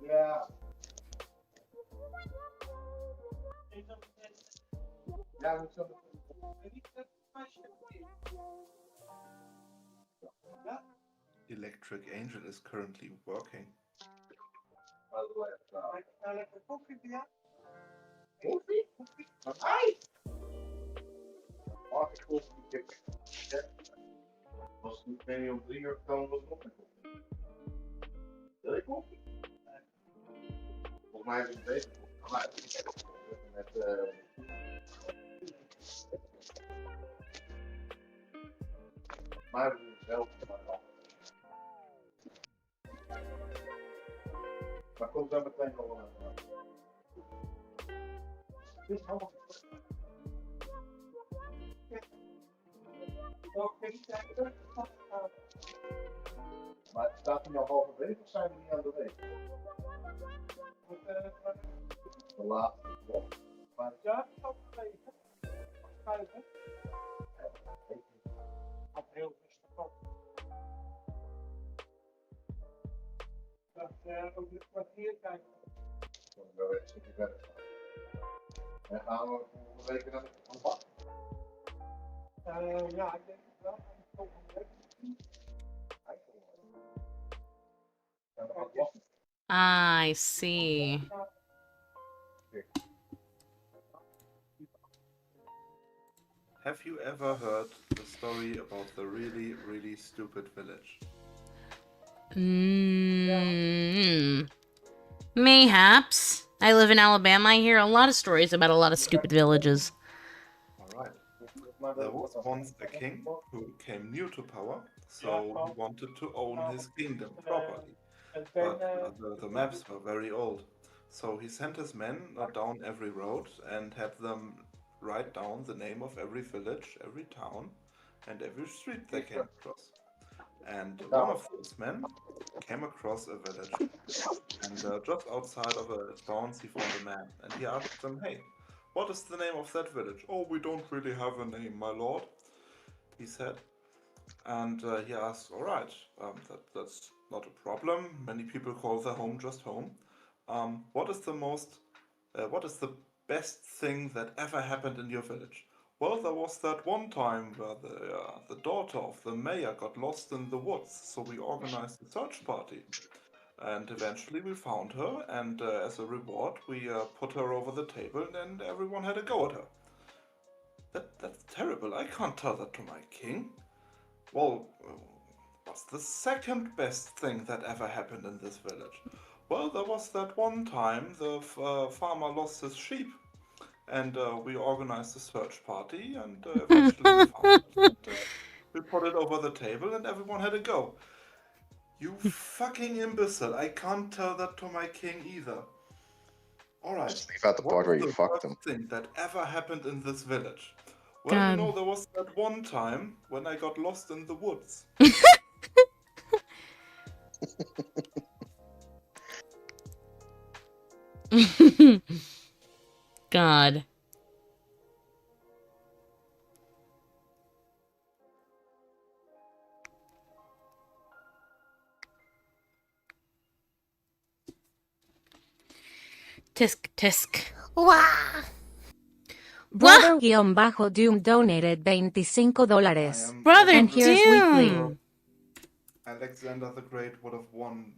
Ja. Ja, moet zo. Electric Angel is currently working. Koffie? Wat mij? Mag ik koffie? Als het niet om 3 uur kan, was het nog een koffie. Wil je koffie? Volgens mij is het beter. Met maar we doen het zelf maar af. Maar komt daar meteen al aan. Het is allemaal. Maar het staat nu al halverwege of zijn we niet aan de weg? De laatste blok. Maar ja, het is halverwege. Het heel rustig op. Dat ook het kwartier kijken. Dan gaan we een stukje verder gaan. En gaan we volgende week aan de bak? Ja, ik denk het wel. Volgende week. I see. Have you ever heard the story about the really, really stupid village? Mayhaps. I live in Alabama. I hear a lot of stories about a lot of stupid villages. Alright. There was once a king who came new to power, so he wanted to own his kingdom properly. But the maps were very old. So he sent his men down every road and had them write down the name of every village, every town, and every street they came across. And one of those men came across a village, and just outside of a town he found a man, and he asked them, "Hey, what is the name of that village?" "Oh, we don't really have a name, my lord," he said. And he asked, "All right, that's not a problem. Many people call their home just home. What is the best thing that ever happened in your village?" "Well, there was that one time where the daughter of the mayor got lost in the woods, so we organized a search party. And eventually we found her, and as a reward we put her over the table and everyone had a go at her." That's terrible. I can't tell that to my king." "Well, what's the second best thing that ever happened in this village?" "Well, there was that one time the farmer lost his sheep, and we organized a search party, and eventually we found it. And, we put it over the table, and everyone had a go." You fucking imbecile! I can't tell that to my king either. All right. Just leave out the part where you fucked him. Thing that ever happened in this village? Well, God. you know, there was that one time when I got lost in the woods. God. Tisk tisk. ¡Wah! What? Brother-Doom donated $25. I am Brother And here's Doom. weekly. Alexander the Great would have won.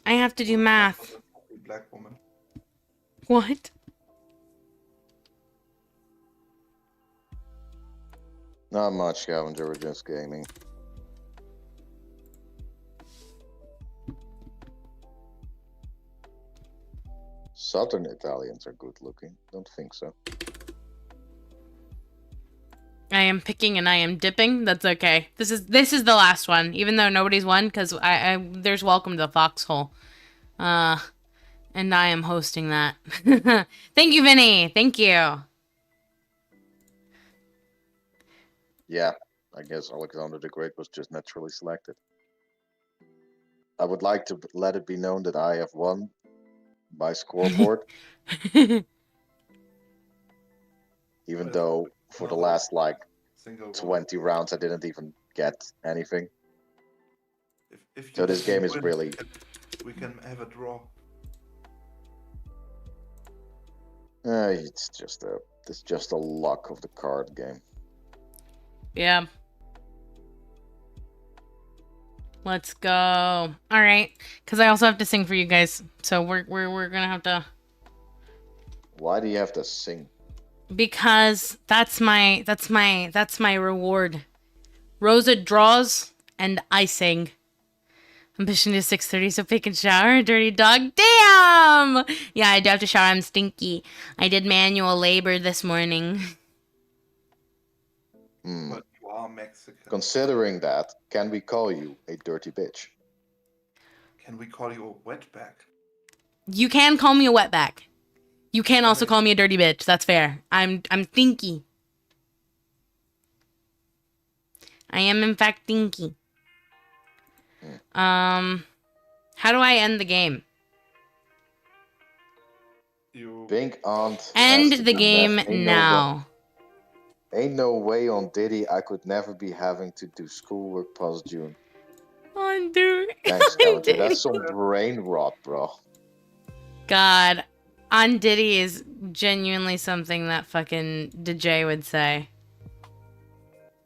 I have to do math. Black woman. What? Not much, Scavenger. We're just gaming. Southern Italians are good looking. Don't think so. I am picking and I am dipping. That's okay. This is the last one, even though nobody's won, because I there's welcome to the foxhole. And I am hosting that. Thank you, Vinny. Thank you. Yeah, I guess Alexander the Great was just naturally selected. I would like to let it be known that I have won by scoreboard, even though for the last like 20 rounds I didn't even get anything. If So this game is win, really... we can have a draw. it's just a luck of the card game. Yeah. Let's go. All right, because I also have to sing for you guys, so we're gonna have to. Why do you have to sing? Because that's my reward. Rosa draws and I sing. I'm pushing to 6:30 so Pick and shower. Dirty dog. Damn! Yeah, I do have to shower. I'm stinky. I did manual labor this morning. But you are Mexican. Considering that, can we call you a dirty bitch? Can we call you a wetback? You can call me a wetback. You can also call me a dirty bitch. That's fair. I'm stinky. I am in fact stinky. How do I end the game? You Pink Aunt. End the game now. Ain't no way on Diddy I could never be having to do schoolwork past June. On dude. Thanks, Scavenger. That's some brain rot, bro. God. On Diddy is genuinely something that fucking DJ would say.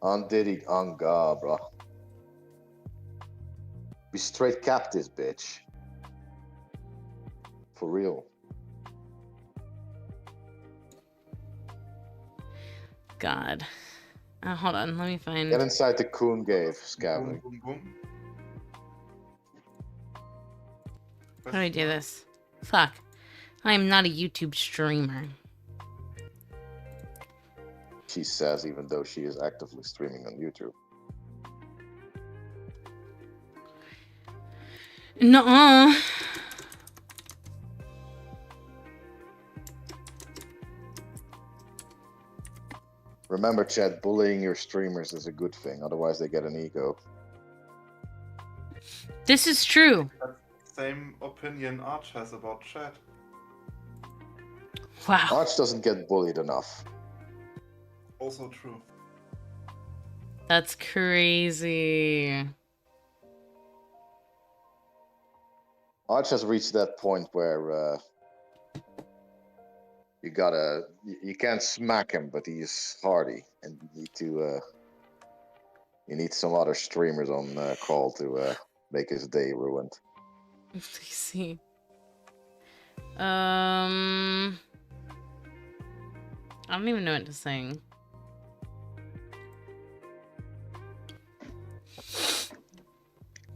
On Diddy, on God, bro. We straight capped this bitch. For real. God. Hold on, let me find... Get inside the coon cave, Scavenger. boom, boom, How do I do this? Fuck. I am not a YouTube streamer. She says, even though she is actively streaming on YouTube. Nuh-uh. Remember, Chad, bullying your streamers is a good thing. Otherwise, they get an ego. This is true. Same opinion Arch has about chat. Wow. Arch doesn't get bullied enough. Also true. That's crazy. Arch has reached that point where you can't smack him, but he's hardy, and you need some other streamers on call to make his day ruined. Let's see. I don't even know what to sing.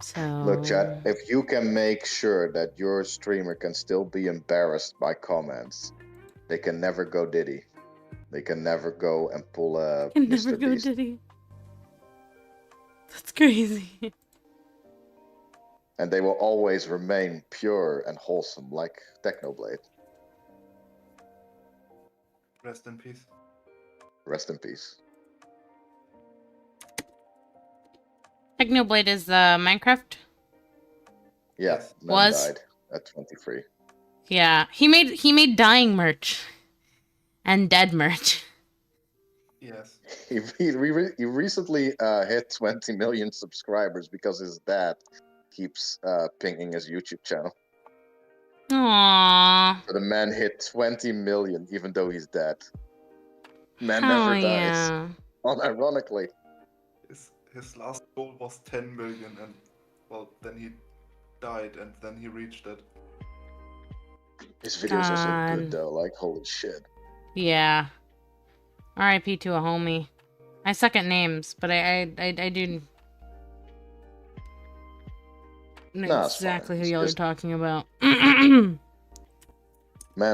So Look, chat, if you can make sure that your streamer can still be embarrassed by comments, they can never go Diddy. They can never go and pull a can Mr. never go Beast. Diddy. That's crazy. And they will always remain pure and wholesome, like Technoblade. Rest in peace. Rest in peace. Technoblade is Minecraft. Yeah, Yes. man Was? died at 23. Yeah, he made dying merch and dead merch. Yes. He recently hit 20 million subscribers because his dad keeps pinging his YouTube channel. Aww. So the man hit 20 million even though he's dead. Man Hell never dies. yeah. unironically. His last goal was 10 million, and well, then he died, and then he reached it. His videos are so good God. though, like holy shit. Yeah. R.I.P. to a homie. I suck at names, but I do know Nah, it's exactly fine. who It's y'all are just talking about. man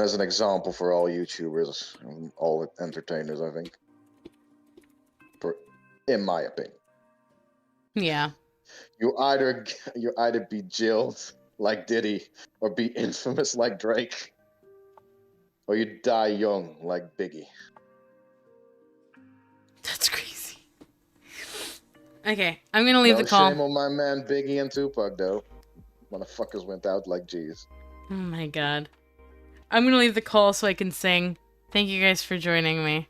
is an example for all YouTubers and all entertainers, I think. In my opinion. Yeah. You either be jailed like Diddy or be infamous like Drake. Or you die young like Biggie. That's crazy. Okay, I'm gonna leave No the call. shame on my man Biggie and Tupac though. Motherfuckers went out like G's. Oh my god. I'm gonna leave the call so I can sing. Thank you guys for joining me.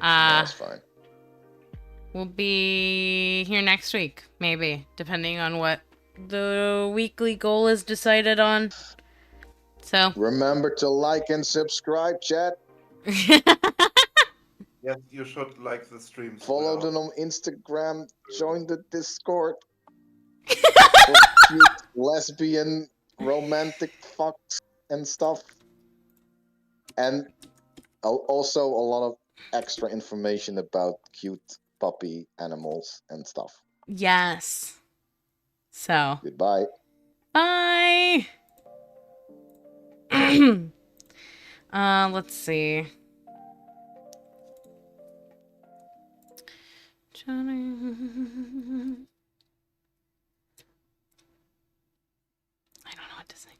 That's fine. We'll be here next week, maybe, depending on what the weekly goal is decided on. So. Remember to like and subscribe, chat. Yes, you should like the streams. Follow now. them on Instagram. Join the Discord. For cute lesbian romantic fucks and stuff. And also a lot of extra information about cute puppy animals and stuff. Yes. So. Goodbye. Bye. Let's see. Johnny. I don't know what to say.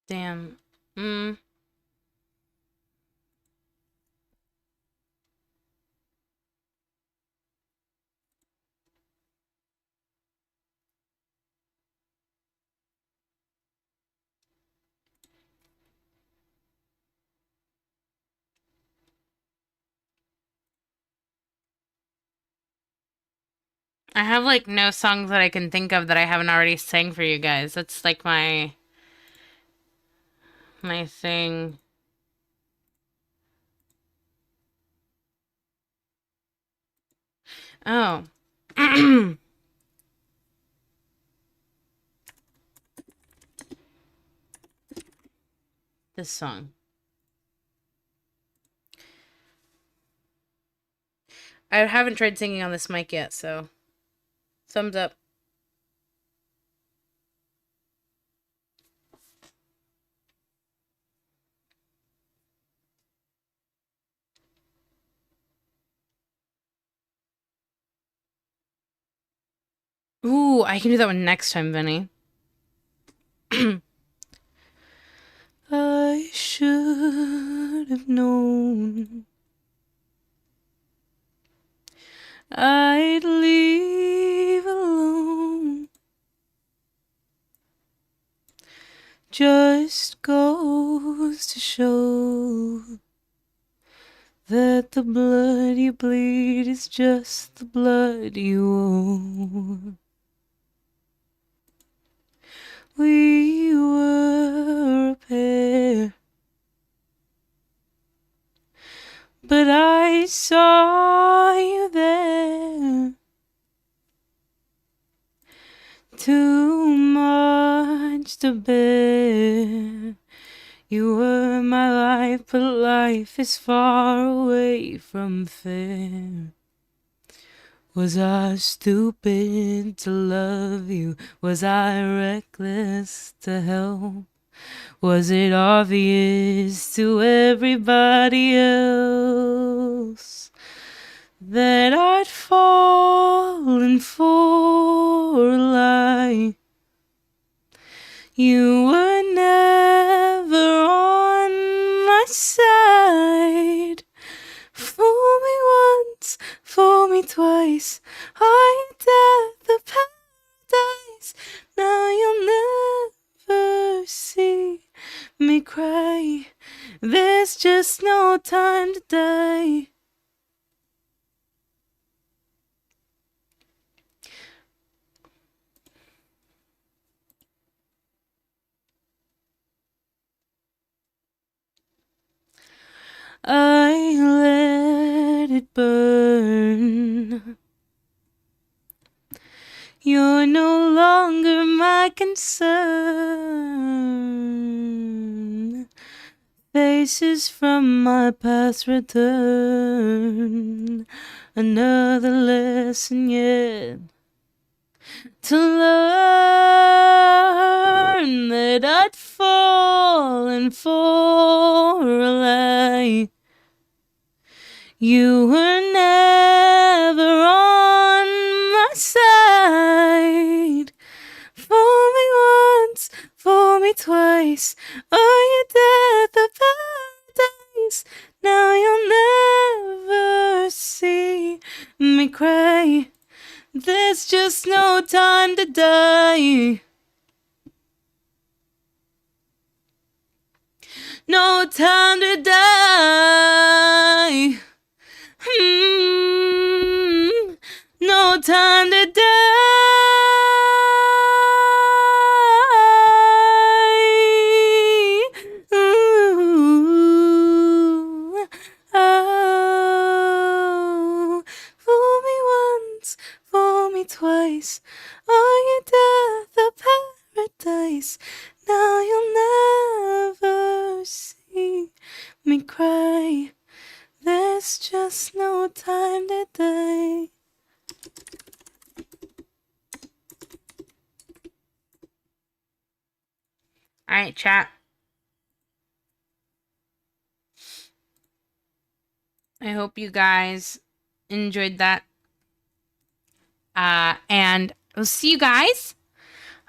Damn. I have like no songs that I can think of that I haven't already sang for you guys. That's like my thing. Oh. This song. I haven't tried singing on this mic yet, so thumbs up. Ooh, I can do that one next time, Vinny. I should have known I'd leave alone. Just goes to show that the blood you bleed is just the blood you owe. We were a pair, but I saw you there. Too much to bear. You were my life, but life is far away from fair. Was I stupid to love you? Was I reckless to help? Was it obvious to everybody else that I'd fallen for a lie? You were never on my side. Fool me once, fool me twice. Are you death of paradise? Now you'll never see me cry. There's just no time to die. I let it burn. You're no longer my concern. Faces from my past return. Another lesson yet to learn that I'd fallen for a lie. You were never on my side. Fool me once, fool me twice. Are you death of paradise? Now you'll never see me cry. There's just no time to die. No time to die. No time to die. Ooh, oh, fool me once, fool me twice. Are you death of paradise? Now you'll never see me cry. There's just no time to die. Alright, chat. I hope you guys enjoyed that. And we'll see you guys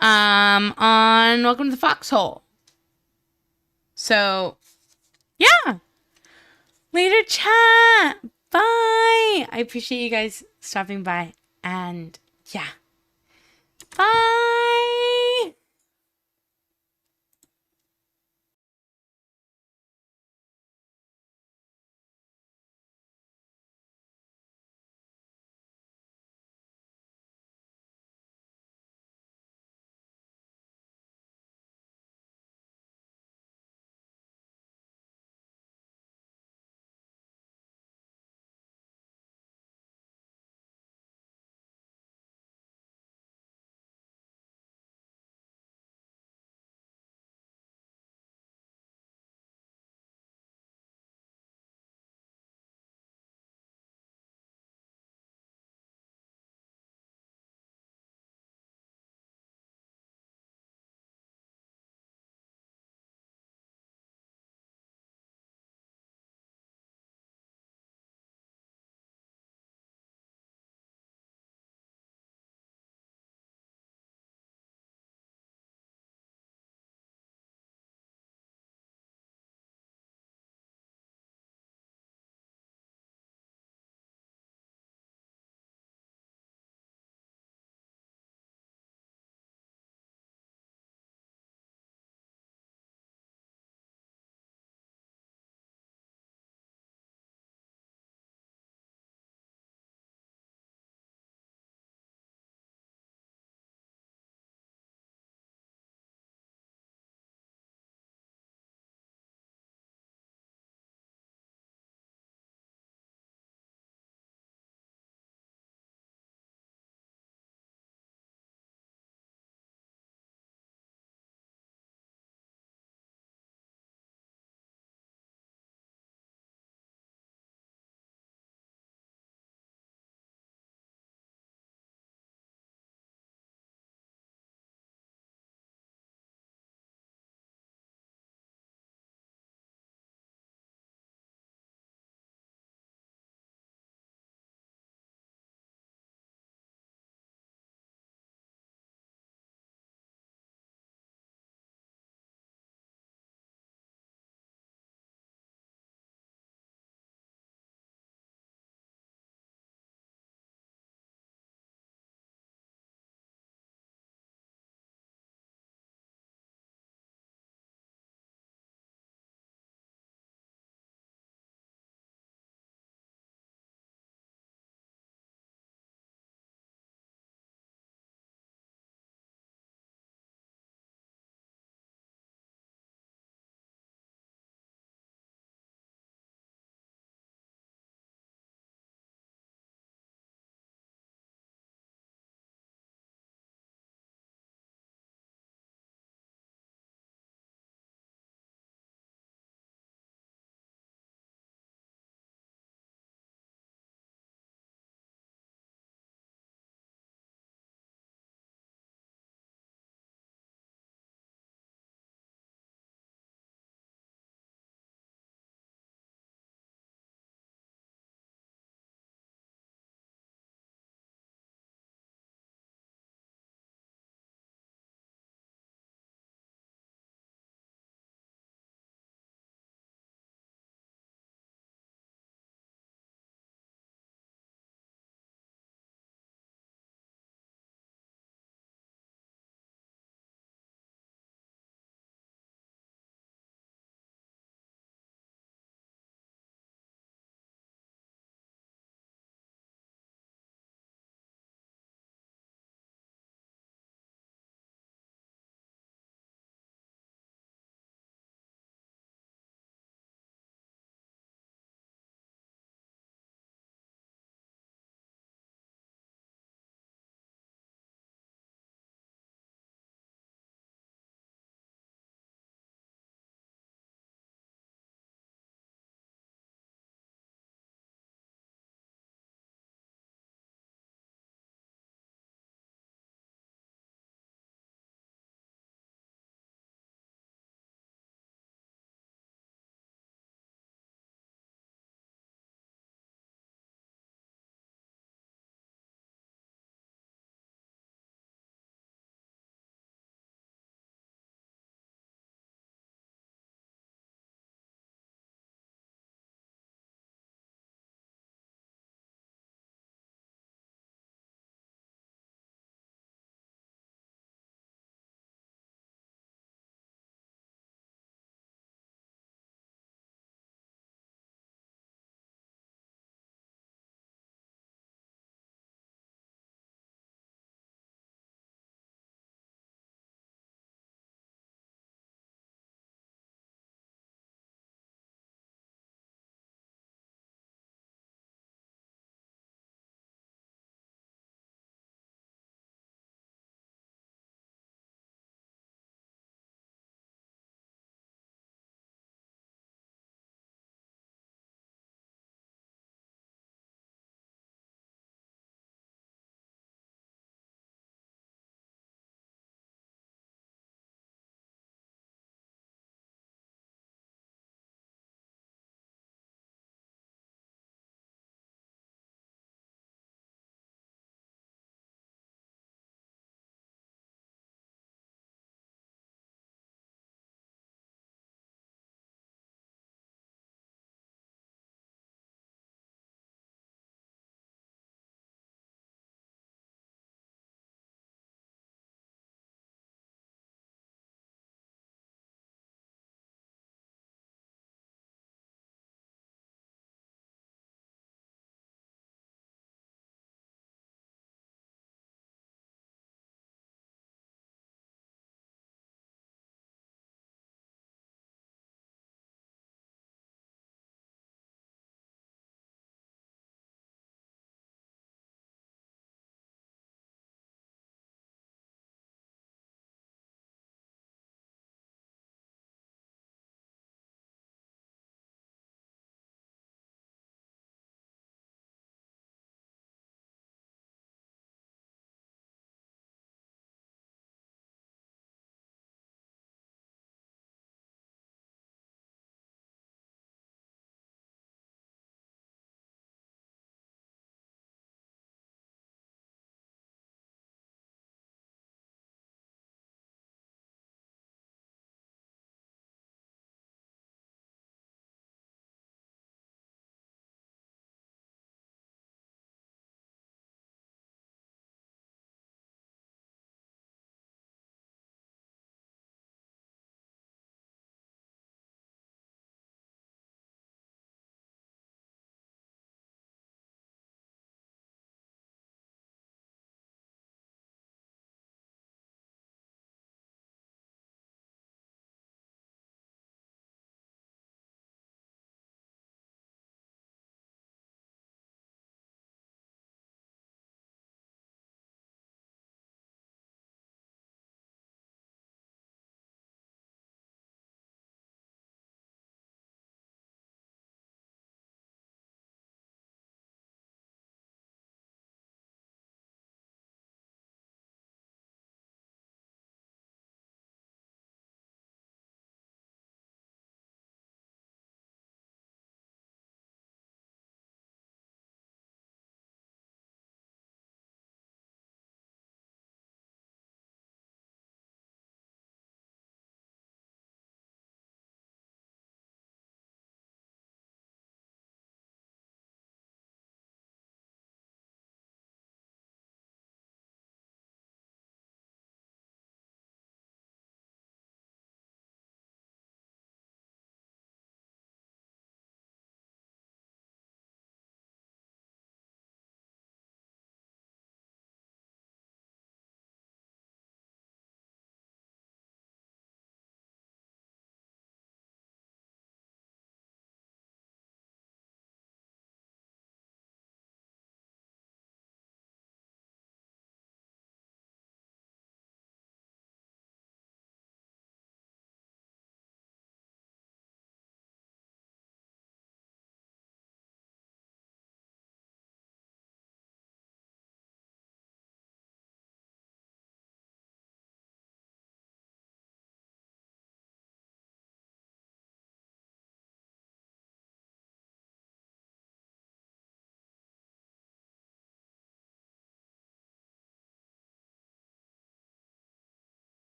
on Welcome to the Foxhole. So, yeah. Later, chat. Bye. I appreciate you guys stopping by. And yeah. Bye.